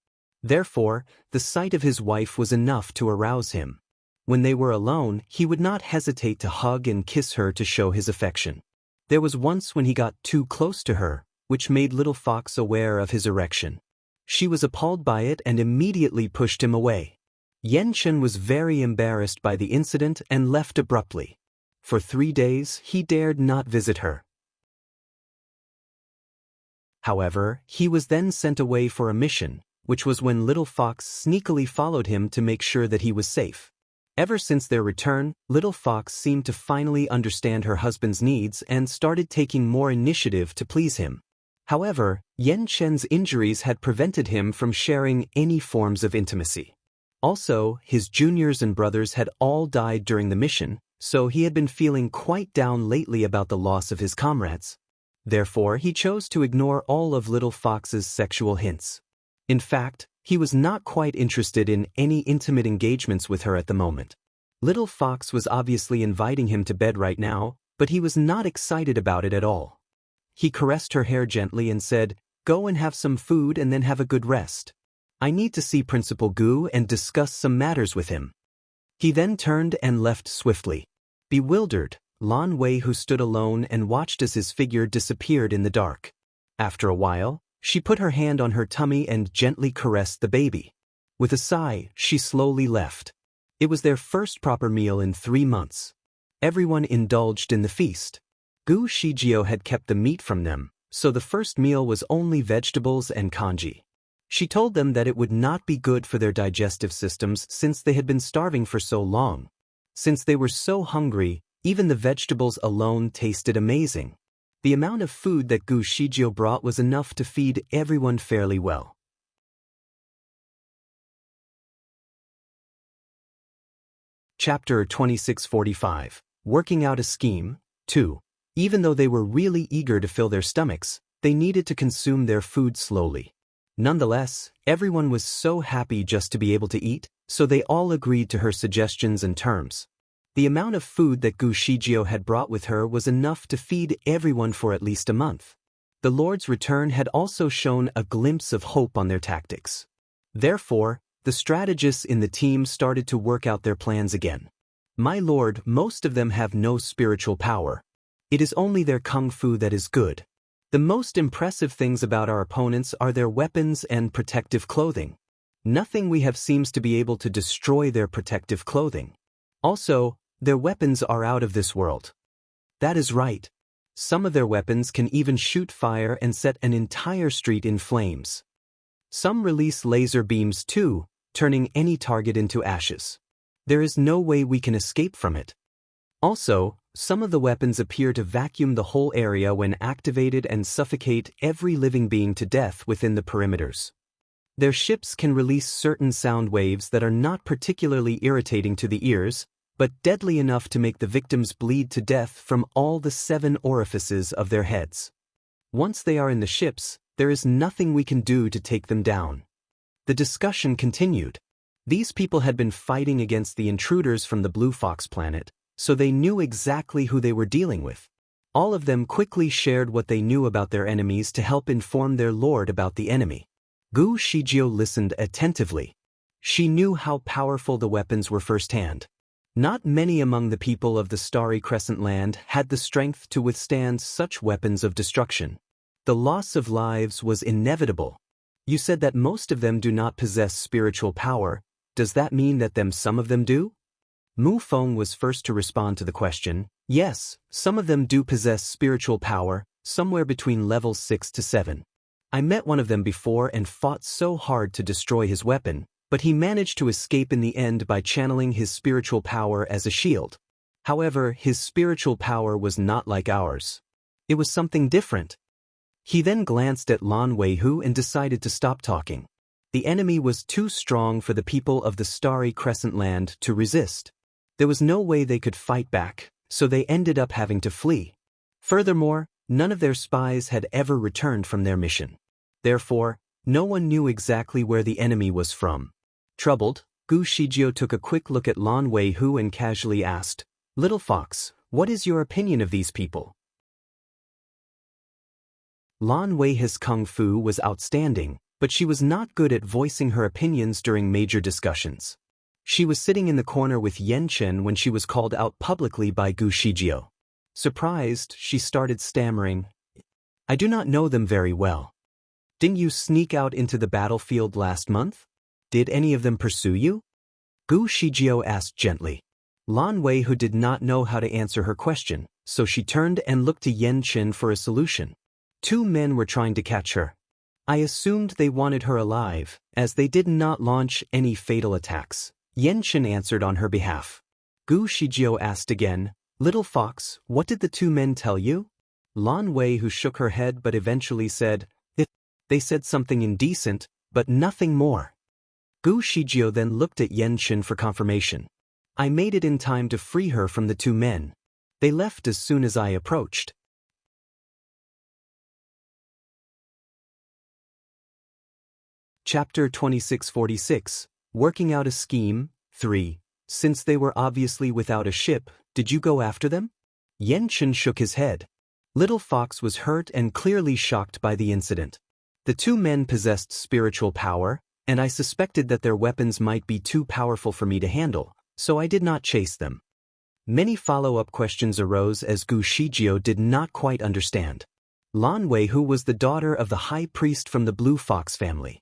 Therefore, the sight of his wife was enough to arouse him. When they were alone, he would not hesitate to hug and kiss her to show his affection. There was once when he got too close to her, which made Little Fox aware of his erection. She was appalled by it and immediately pushed him away. Yen-Chen was very embarrassed by the incident and left abruptly. For 3 days, he dared not visit her. However, he was then sent away for a mission, which was when Little Fox sneakily followed him to make sure that he was safe. Ever since their return, Little Fox seemed to finally understand her husband's needs and started taking more initiative to please him. However, Yen-Chen's injuries had prevented him from sharing any forms of intimacy. Also, his juniors and brothers had all died during the mission, so he had been feeling quite down lately about the loss of his comrades. Therefore, he chose to ignore all of Little Fox's sexual hints. In fact, He was not quite interested in any intimate engagements with her at the moment. Little Fox was obviously inviting him to bed right now, but he was not excited about it at all. He caressed her hair gently and said, "Go and have some food and then have a good rest. I need to see Principal Gu and discuss some matters with him." He then turned and left swiftly. Bewildered, Lan Wei who stood alone and watched as his figure disappeared in the dark. After a while, she put her hand on her tummy and gently caressed the baby. With a sigh, she slowly left. It was their first proper meal in 3 months. Everyone indulged in the feast. Gu Shijio had kept the meat from them, so the first meal was only vegetables and congee. She told them that it would not be good for their digestive systems since they had been starving for so long. Since they were so hungry, even the vegetables alone tasted amazing. The amount of food that Gu Shijio brought was enough to feed everyone fairly well. Chapter 2645. Working out a scheme. 2. Even though they were really eager to fill their stomachs, they needed to consume their food slowly. Nonetheless, everyone was so happy just to be able to eat, so they all agreed to her suggestions and terms. The amount of food that Gu Shijio had brought with her was enough to feed everyone for at least a month. The Lord's return had also shown a glimpse of hope on their tactics. Therefore, the strategists in the team started to work out their plans again. "My lord, most of them have no spiritual power. It is only their kung fu that is good. The most impressive things about our opponents are their weapons and protective clothing. Nothing we have seems to be able to destroy their protective clothing. Also, their weapons are out of this world." "That is right. Some of their weapons can even shoot fire and set an entire street in flames. Some release laser beams too, turning any target into ashes. There is no way we can escape from it. Also, some of the weapons appear to vacuum the whole area when activated and suffocate every living being to death within the perimeters. Their ships can release certain sound waves that are not particularly irritating to the ears, but deadly enough to make the victims bleed to death from all the 7 orifices of their heads. Once they are in the ships, there is nothing we can do to take them down." The discussion continued. These people had been fighting against the intruders from the Blue Fox planet, so they knew exactly who they were dealing with. All of them quickly shared what they knew about their enemies to help inform their lord about the enemy. Gu Shijio listened attentively. She knew how powerful the weapons were firsthand. Not many among the people of the Starry Crescent Land had the strength to withstand such weapons of destruction. The loss of lives was inevitable. "You said that most of them do not possess spiritual power. Does that mean that some of them do?" Mu Feng was first to respond to the question. "Yes, some of them do possess spiritual power, somewhere between levels 6 to 7. I met one of them before and fought so hard to destroy his weapon, but he managed to escape in the end by channeling his spiritual power as a shield. However, his spiritual power was not like ours. It was something different." He then glanced at Lan Weihu and decided to stop talking. The enemy was too strong for the people of the Starry Crescent Land to resist. There was no way they could fight back, so they ended up having to flee. Furthermore, none of their spies had ever returned from their mission. Therefore, no one knew exactly where the enemy was from. Troubled, Gu Shijio took a quick look at Lan Weihu and casually asked, "Little Fox, what is your opinion of these people?" Lan Wei's kung fu was outstanding, but she was not good at voicing her opinions during major discussions. She was sitting in the corner with Yen Chen when she was called out publicly by Gu Shijio. Surprised, she started stammering, "I do not know them very well. Didn't you sneak out into the battlefield last month? Did any of them pursue you?" Gu Shijio asked gently. Lan Weihu did not know how to answer her question, so she turned and looked to Yen Chen for a solution. 2 men were trying to catch her. I assumed they wanted her alive, as they did not launch any fatal attacks. Yen Chen answered on her behalf. Gu Shijio asked again, "Little Fox, what did the 2 men tell you?" Lan Weihu shook her head but eventually said, They said something indecent, but nothing more." Gu Shijio then looked at Yen Chen for confirmation. "I made it in time to free her from the 2 men. They left as soon as I approached." Chapter 2646, Working Out a Scheme, 3. Since they were obviously without a ship, did you go after them? Yen Chen shook his head. Little Fox was hurt and clearly shocked by the incident. The two men possessed spiritual power, and I suspected that their weapons might be too powerful for me to handle, so I did not chase them. Many follow-up questions arose as Gu Shijio did not quite understand. Lan Weihu was the daughter of the high priest from the Blue Fox family.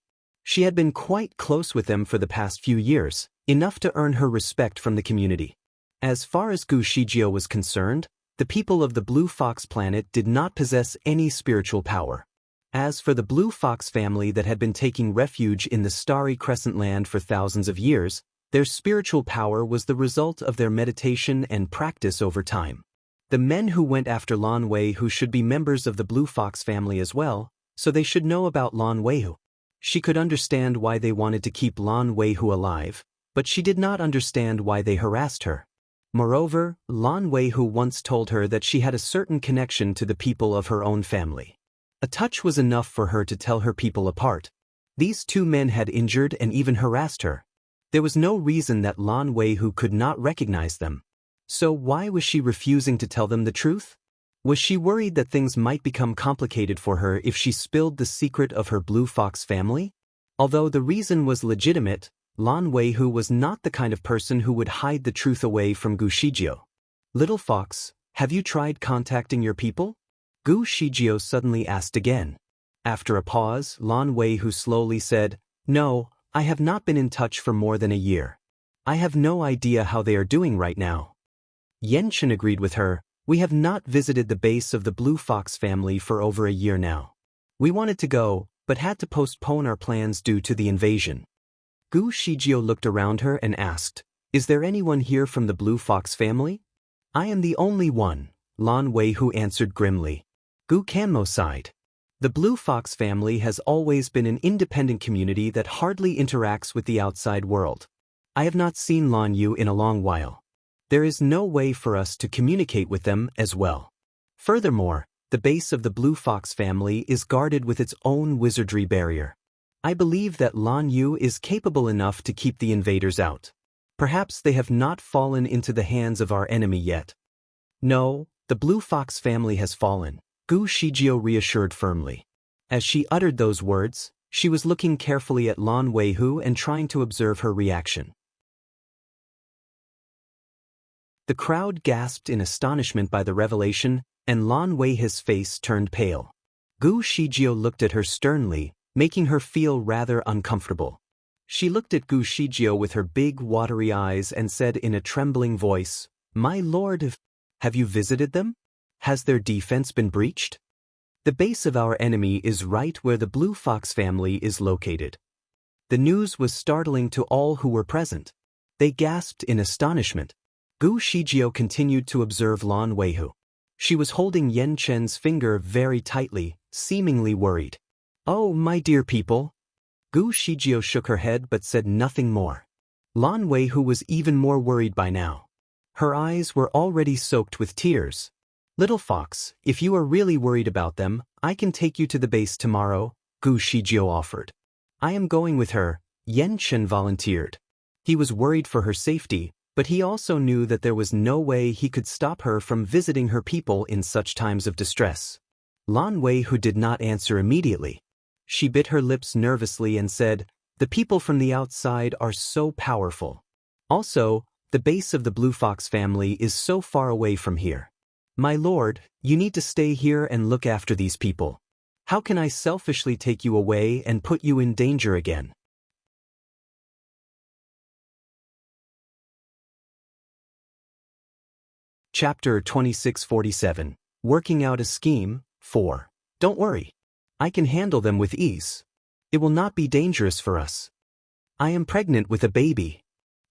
She had been quite close with them for the past few years, enough to earn her respect from the community. As far as Gu Shijio was concerned, the people of the Blue Fox planet did not possess any spiritual power. As for the Blue Fox family that had been taking refuge in the starry crescent land for thousands of years, their spiritual power was the result of their meditation and practice over time. The men who went after Lan Weihu should be members of the Blue Fox family as well, so they should know about Lan Weihu. She could understand why they wanted to keep Lan Weihu alive, but she did not understand why they harassed her. Moreover, Lan Weihu once told her that she had a certain connection to the people of her own family. A touch was enough for her to tell her people apart. These two men had injured and even harassed her. There was no reason that Lan Weihu could not recognize them. So why was she refusing to tell them the truth? Was she worried that things might become complicated for her if she spilled the secret of her Blue Fox family? Although the reason was legitimate, Lan Weihu was not the kind of person who would hide the truth away from Gu Shijio. Little Fox, have you tried contacting your people? Gu Shijio suddenly asked again. After a pause, Lan Weihu slowly said, No, I have not been in touch for more than a year. I have no idea how they are doing right now. Yen Chen agreed with her. We have not visited the base of the Blue Fox family for over a year now. We wanted to go, but had to postpone our plans due to the invasion. Gu Shijio looked around her and asked, Is there anyone here from the Blue Fox family? I am the only one, Lan Weihu answered grimly. Gu Kanmo sighed. The Blue Fox family has always been an independent community that hardly interacts with the outside world. I have not seen Lan Yu in a long while. There is no way for us to communicate with them as well. Furthermore, the base of the Blue Fox family is guarded with its own wizardry barrier. I believe that Lan Yu is capable enough to keep the invaders out. Perhaps they have not fallen into the hands of our enemy yet. No, the Blue Fox family has fallen, Gu Shijio reassured firmly. As she uttered those words, she was looking carefully at Lan Weihu and trying to observe her reaction. The crowd gasped in astonishment by the revelation, and Lan Weihu's face turned pale. Gu Shijio looked at her sternly, making her feel rather uncomfortable. She looked at Gu Shijio with her big watery eyes and said in a trembling voice, My lord, have you visited them? Has their defense been breached? The base of our enemy is right where the Blue Fox family is located. The news was startling to all who were present. They gasped in astonishment. Gu Shijio continued to observe Lan Weihu. She was holding Yen Chen's finger very tightly, seemingly worried. Oh, my dear people. Gu Shijio shook her head but said nothing more. Lan Weihu was even more worried by now. Her eyes were already soaked with tears. Little Fox, if you are really worried about them, I can take you to the base tomorrow, Gu Shijio offered. I am going with her, Yen Chen volunteered. He was worried for her safety, but he also knew that there was no way he could stop her from visiting her people in such times of distress. Lan Weihu did not answer immediately. She bit her lips nervously and said, The people from the outside are so powerful. Also, the base of the Blue Fox family is so far away from here. My lord, you need to stay here and look after these people. How can I selfishly take you away and put you in danger again? Chapter 2647, Working Out a Scheme, 4. Don't worry. I can handle them with ease. It will not be dangerous for us. I am pregnant with a baby.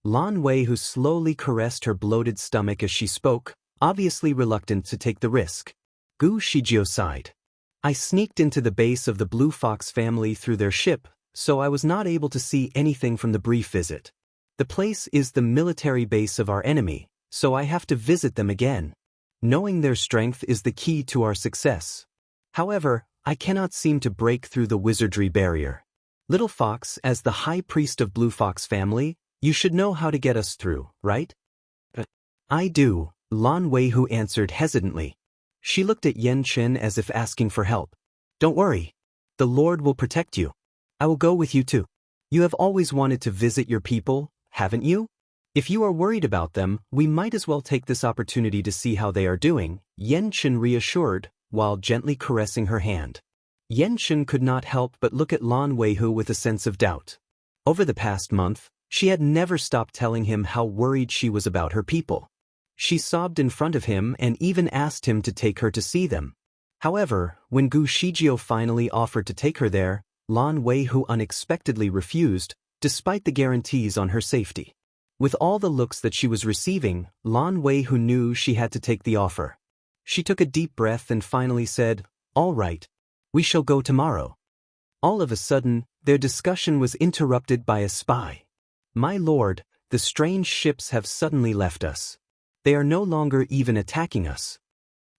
Lan Weihu slowly caressed her bloated stomach as she spoke, obviously reluctant to take the risk. Gu Shijio sighed. I sneaked into the base of the Blue Fox family through their ship, so I was not able to see anything from the brief visit. The place is the military base of our enemy, so I have to visit them again. Knowing their strength is the key to our success. However, I cannot seem to break through the wizardry barrier. Little Fox, as the high priest of Blue Fox family, you should know how to get us through, right? I do, Lan Weihu answered hesitantly. She looked at Yen Chen as if asking for help. Don't worry. The Lord will protect you. I will go with you too. You have always wanted to visit your people, haven't you? If you are worried about them, we might as well take this opportunity to see how they are doing, Yen Chen reassured, while gently caressing her hand. Yen Chen could not help but look at Lan Weihu with a sense of doubt. Over the past month, she had never stopped telling him how worried she was about her people. She sobbed in front of him and even asked him to take her to see them. However, when Gu Shijio finally offered to take her there, Lan Weihu unexpectedly refused, despite the guarantees on her safety. With all the looks that she was receiving, Lan Weihu knew she had to take the offer. She took a deep breath and finally said, "All right. We shall go tomorrow." All of a sudden, their discussion was interrupted by a spy. "My lord, the strange ships have suddenly left us. They are no longer even attacking us."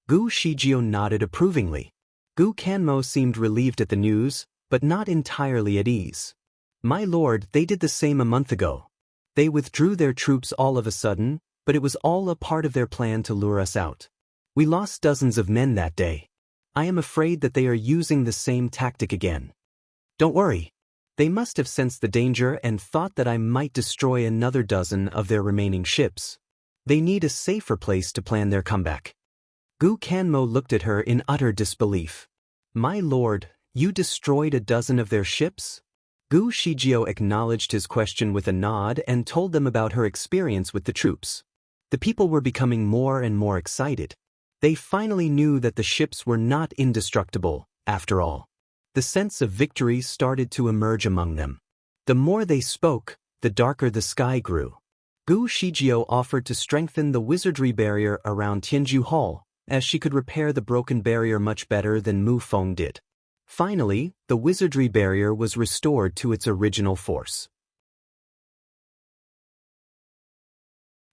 Gu Shijio nodded approvingly. Gu Kanmo seemed relieved at the news, but not entirely at ease. "My lord, they did the same a month ago. They withdrew their troops all of a sudden, but it was all a part of their plan to lure us out. We lost dozens of men that day. I am afraid that they are using the same tactic again. Don't worry. They must have sensed the danger and thought that I might destroy another dozen of their remaining ships. They need a safer place to plan their comeback." Gu Kanmo looked at her in utter disbelief. "My lord, you destroyed a dozen of their ships?" Gu Shijio acknowledged his question with a nod and told them about her experience with the troops. The people were becoming more and more excited. They finally knew that the ships were not indestructible, after all. The sense of victory started to emerge among them. The more they spoke, the darker the sky grew. Gu Shijio offered to strengthen the wizardry barrier around Tianju Hall, as she could repair the broken barrier much better than Mu Feng did. Finally, the wizardry barrier was restored to its original force.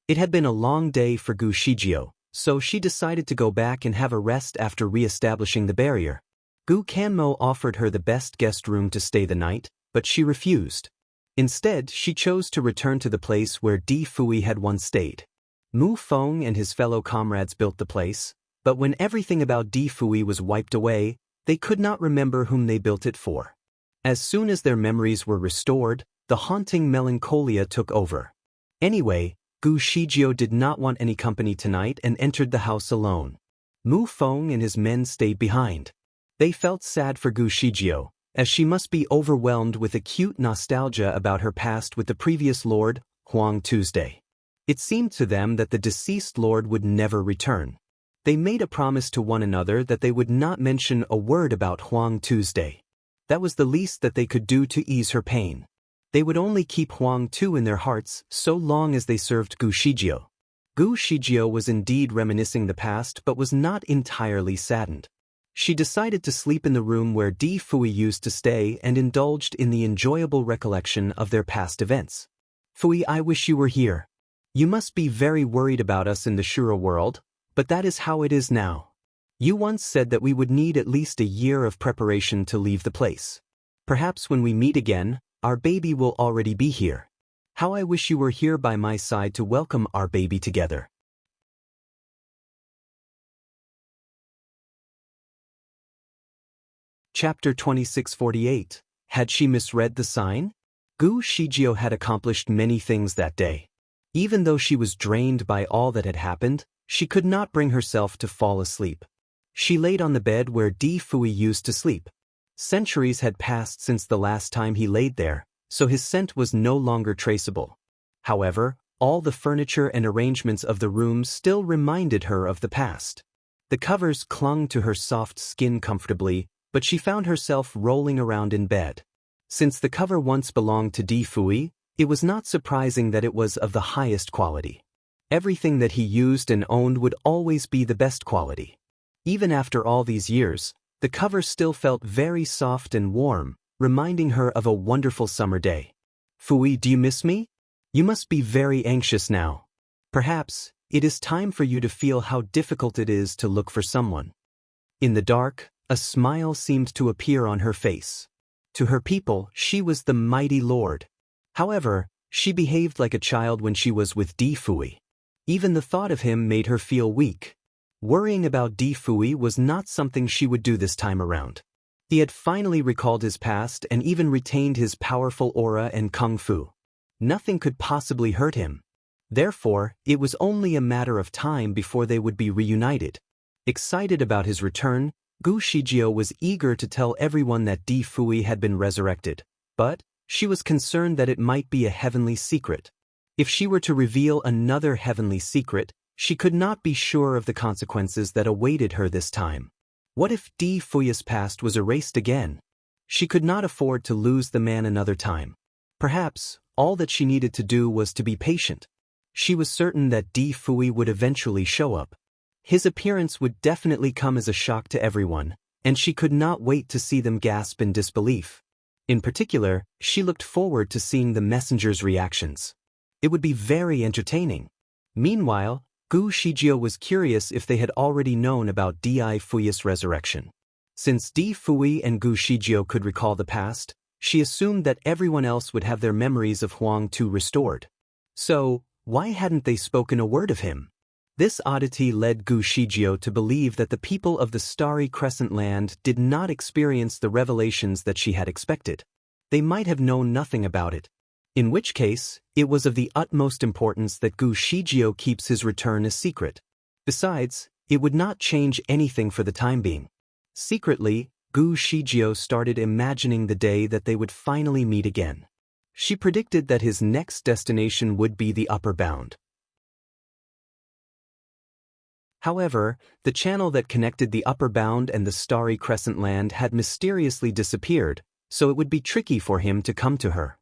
It had been a long day for Gu Shijio, so she decided to go back and have a rest after re-establishing the barrier. Gu Kanmo offered her the best guest room to stay the night, but she refused. Instead, she chose to return to the place where Di Fui had once stayed. Mu Feng and his fellow comrades built the place, but when everything about Di Fui was wiped away, they could not remember whom they built it for. As soon as their memories were restored, the haunting melancholia took over. Anyway, Gu Shijio did not want any company tonight and entered the house alone. Mu Feng and his men stayed behind. They felt sad for Gu Shijio, as she must be overwhelmed with acute nostalgia about her past with the previous lord, Huang Tuesday. It seemed to them that the deceased lord would never return. They made a promise to one another that they would not mention a word about Huang Tuesday. That was the least that they could do to ease her pain. They would only keep Huang Tu in their hearts so long as they served Gu Shijio. Gu Shijio was indeed reminiscing the past but was not entirely saddened. She decided to sleep in the room where Di Fui used to stay and indulged in the enjoyable recollection of their past events. "Fui, I wish you were here. You must be very worried about us in the Shura world, but that is how it is now. You once said that we would need at least a year of preparation to leave the place. Perhaps when we meet again, our baby will already be here. How I wish you were here by my side to welcome our baby together." Chapter 2648. Had she misread the sign? Gu Shijio had accomplished many things that day. Even though she was drained by all that had happened, she could not bring herself to fall asleep. She laid on the bed where Di Fui used to sleep. Centuries had passed since the last time he laid there, so his scent was no longer traceable. However, all the furniture and arrangements of the room still reminded her of the past. The covers clung to her soft skin comfortably, but she found herself rolling around in bed. Since the cover once belonged to Di Fui, it was not surprising that it was of the highest quality. Everything that he used and owned would always be the best quality. Even after all these years, the cover still felt very soft and warm, reminding her of a wonderful summer day. "Fui, do you miss me? You must be very anxious now. Perhaps it is time for you to feel how difficult it is to look for someone." In the dark, a smile seemed to appear on her face. To her people, she was the mighty lord. However, she behaved like a child when she was with Di Fui. Even the thought of him made her feel weak. Worrying about Di Fui was not something she would do this time around. He had finally recalled his past and even retained his powerful aura and kung fu. Nothing could possibly hurt him. Therefore, it was only a matter of time before they would be reunited. Excited about his return, Gu Shijio was eager to tell everyone that Di Fui had been resurrected, but she was concerned that it might be a heavenly secret. If she were to reveal another heavenly secret, she could not be sure of the consequences that awaited her this time. What if Di Fui's past was erased again? She could not afford to lose the man another time. Perhaps, all that she needed to do was to be patient. She was certain that Di Fui would eventually show up. His appearance would definitely come as a shock to everyone, and she could not wait to see them gasp in disbelief. In particular, she looked forward to seeing the messenger's reactions. It would be very entertaining. Meanwhile, Gu Shijio was curious if they had already known about Di Fui's resurrection. Since Di Fui and Gu Shijio could recall the past, she assumed that everyone else would have their memories of Huang Tu restored. So, why hadn't they spoken a word of him? This oddity led Gu Shijio to believe that the people of the Starry Crescent Land did not experience the revelations that she had expected. They might have known nothing about it. In which case, it was of the utmost importance that Gu Shijio keeps his return a secret. Besides, it would not change anything for the time being. Secretly, Gu Shijio started imagining the day that they would finally meet again. She predicted that his next destination would be the upper bound. However, the channel that connected the upper bound and the Starry Crescent Land had mysteriously disappeared, so it would be tricky for him to come to her.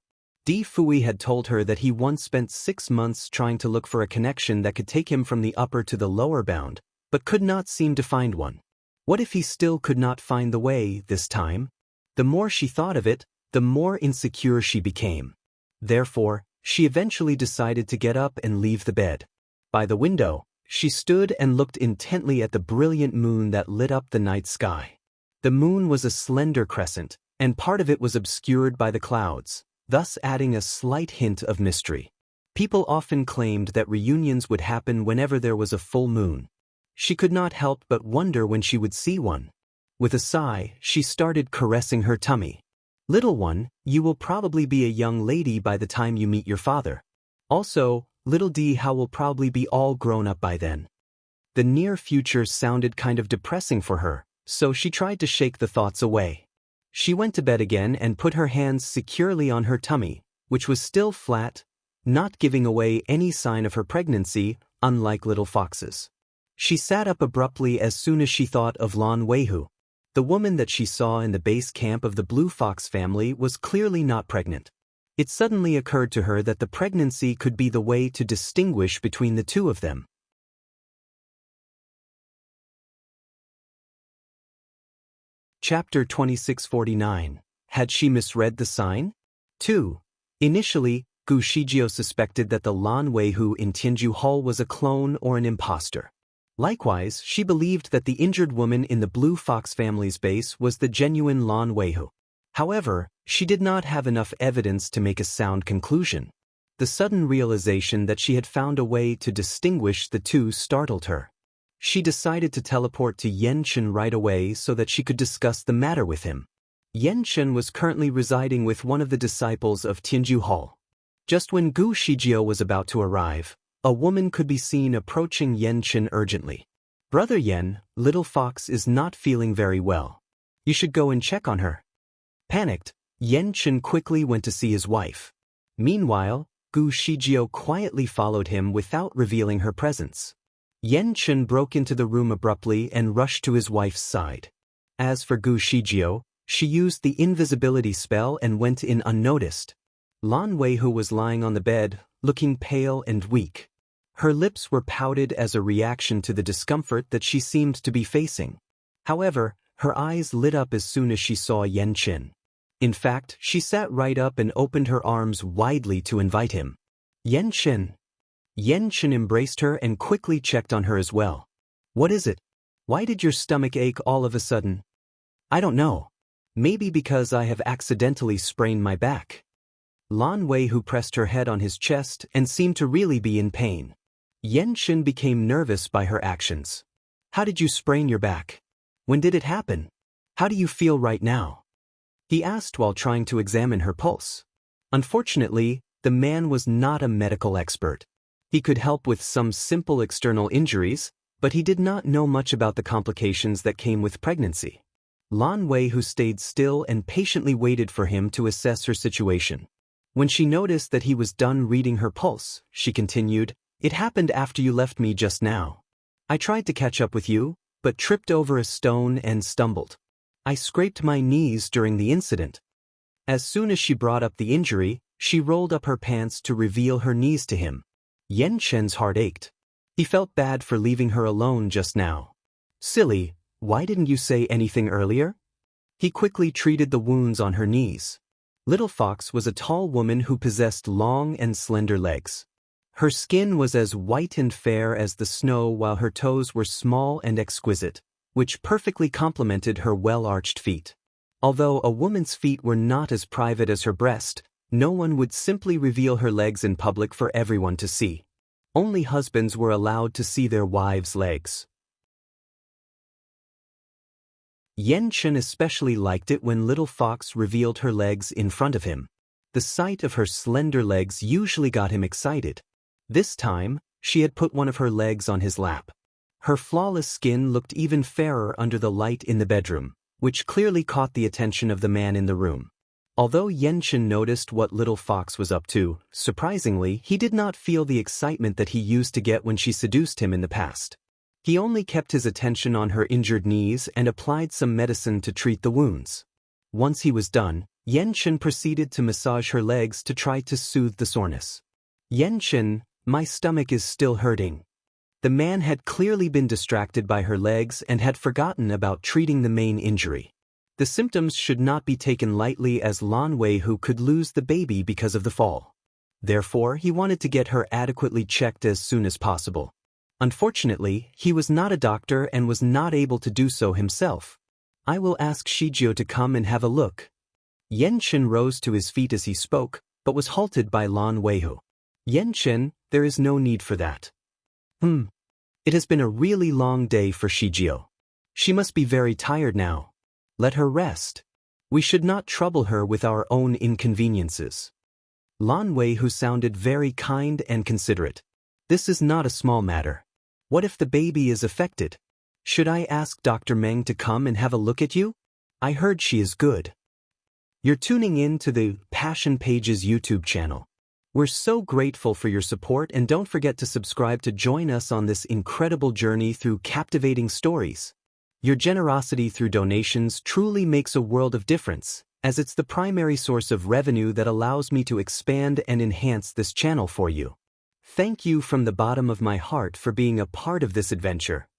Di Fui had told her that he once spent 6 months trying to look for a connection that could take him from the upper to the lower bound, but could not seem to find one. What if he still could not find the way this time? The more she thought of it, the more insecure she became. Therefore, she eventually decided to get up and leave the bed. By the window, she stood and looked intently at the brilliant moon that lit up the night sky. The moon was a slender crescent, and part of it was obscured by the clouds, thus adding a slight hint of mystery. People often claimed that reunions would happen whenever there was a full moon. She could not help but wonder when she would see one. With a sigh, she started caressing her tummy. "Little one, you will probably be a young lady by the time you meet your father. Also, little Di Hao will probably be all grown up by then." The near future sounded kind of depressing for her, so she tried to shake the thoughts away. She went to bed again and put her hands securely on her tummy, which was still flat, not giving away any sign of her pregnancy, unlike little foxes. She sat up abruptly as soon as she thought of Lan Weihu. The woman that she saw in the base camp of the Blue Fox family was clearly not pregnant. It suddenly occurred to her that the pregnancy could be the way to distinguish between the two of them. Chapter 2649. Had she misread the sign? 2. Initially, Gu Shijio suspected that the Lan Weihu in Tianju Hall was a clone or an imposter. Likewise, she believed that the injured woman in the Blue Fox family's base was the genuine Lan Weihu. However, she did not have enough evidence to make a sound conclusion. The sudden realization that she had found a way to distinguish the two startled her. She decided to teleport to Yenchen right away so that she could discuss the matter with him. Yenchen was currently residing with one of the disciples of Tianju Hall. Just when Gu Shijio was about to arrive, a woman could be seen approaching Yenchen urgently. "Brother Yen, little fox is not feeling very well. You should go and check on her." Panicked, Yenchen quickly went to see his wife. Meanwhile, Gu Shijio quietly followed him without revealing her presence. Yenchen broke into the room abruptly and rushed to his wife's side. As for Gu Shijio, she used the invisibility spell and went in unnoticed. Lan Weihu was lying on the bed, looking pale and weak. Her lips were pouted as a reaction to the discomfort that she seemed to be facing. However, her eyes lit up as soon as she saw Yenchen. In fact, she sat right up and opened her arms widely to invite him. "Yenchen." Yenchen embraced her and quickly checked on her as well. "What is it? Why did your stomach ache all of a sudden?" "I don't know." Maybe because I have accidentally sprained my back. Lan Wei, who pressed her head on his chest and seemed to really be in pain. Yen Chen became nervous by her actions. How did you sprain your back? When did it happen? How do you feel right now? He asked while trying to examine her pulse. Unfortunately, the man was not a medical expert. He could help with some simple external injuries, but he did not know much about the complications that came with pregnancy. Lan Wei, who stayed still and patiently waited for him to assess her situation. When she noticed that he was done reading her pulse, she continued, "It happened after you left me just now. I tried to catch up with you, but tripped over a stone and stumbled. I scraped my knees during the incident." As soon as she brought up the injury, she rolled up her pants to reveal her knees to him. Yen Chen's heart ached. He felt bad for leaving her alone just now. "Silly, why didn't you say anything earlier?" He quickly treated the wounds on her knees. Little Fox was a tall woman who possessed long and slender legs. Her skin was as white and fair as the snow, while her toes were small and exquisite, which perfectly complemented her well-arched feet. Although a woman's feet were not as private as her breast, no one would simply reveal her legs in public for everyone to see. Only husbands were allowed to see their wives' legs. Yen Chen especially liked it when Little Fox revealed her legs in front of him. The sight of her slender legs usually got him excited. This time, she had put one of her legs on his lap. Her flawless skin looked even fairer under the light in the bedroom, which clearly caught the attention of the man in the room. Although Yen Chen noticed what Little Fox was up to, surprisingly, he did not feel the excitement that he used to get when she seduced him in the past. He only kept his attention on her injured knees and applied some medicine to treat the wounds. Once he was done, Yen Chen proceeded to massage her legs to try to soothe the soreness. "Yen Chen, my stomach is still hurting." The man had clearly been distracted by her legs and had forgotten about treating the main injury. The symptoms should not be taken lightly, as Lan Wei who could lose the baby because of the fall. Therefore, he wanted to get her adequately checked as soon as possible. Unfortunately, he was not a doctor and was not able to do so himself. "I will ask Shijio to come and have a look." Yen Chen rose to his feet as he spoke, but was halted by Lan Weihu. "Yen Chen, there is no need for that." It has been a really long day for Shijio. She must be very tired now. Let her rest. We should not trouble her with our own inconveniences." Lan Weihu sounded very kind and considerate. "This is not a small matter. What if the baby is affected? Should I ask Dr. Meng to come and have a look at you? I heard she is good." You're tuning in to the Passion Pages YouTube channel. We're so grateful for your support, and don't forget to subscribe to join us on this incredible journey through captivating stories. Your generosity through donations truly makes a world of difference, as it's the primary source of revenue that allows me to expand and enhance this channel for you. Thank you from the bottom of my heart for being a part of this adventure.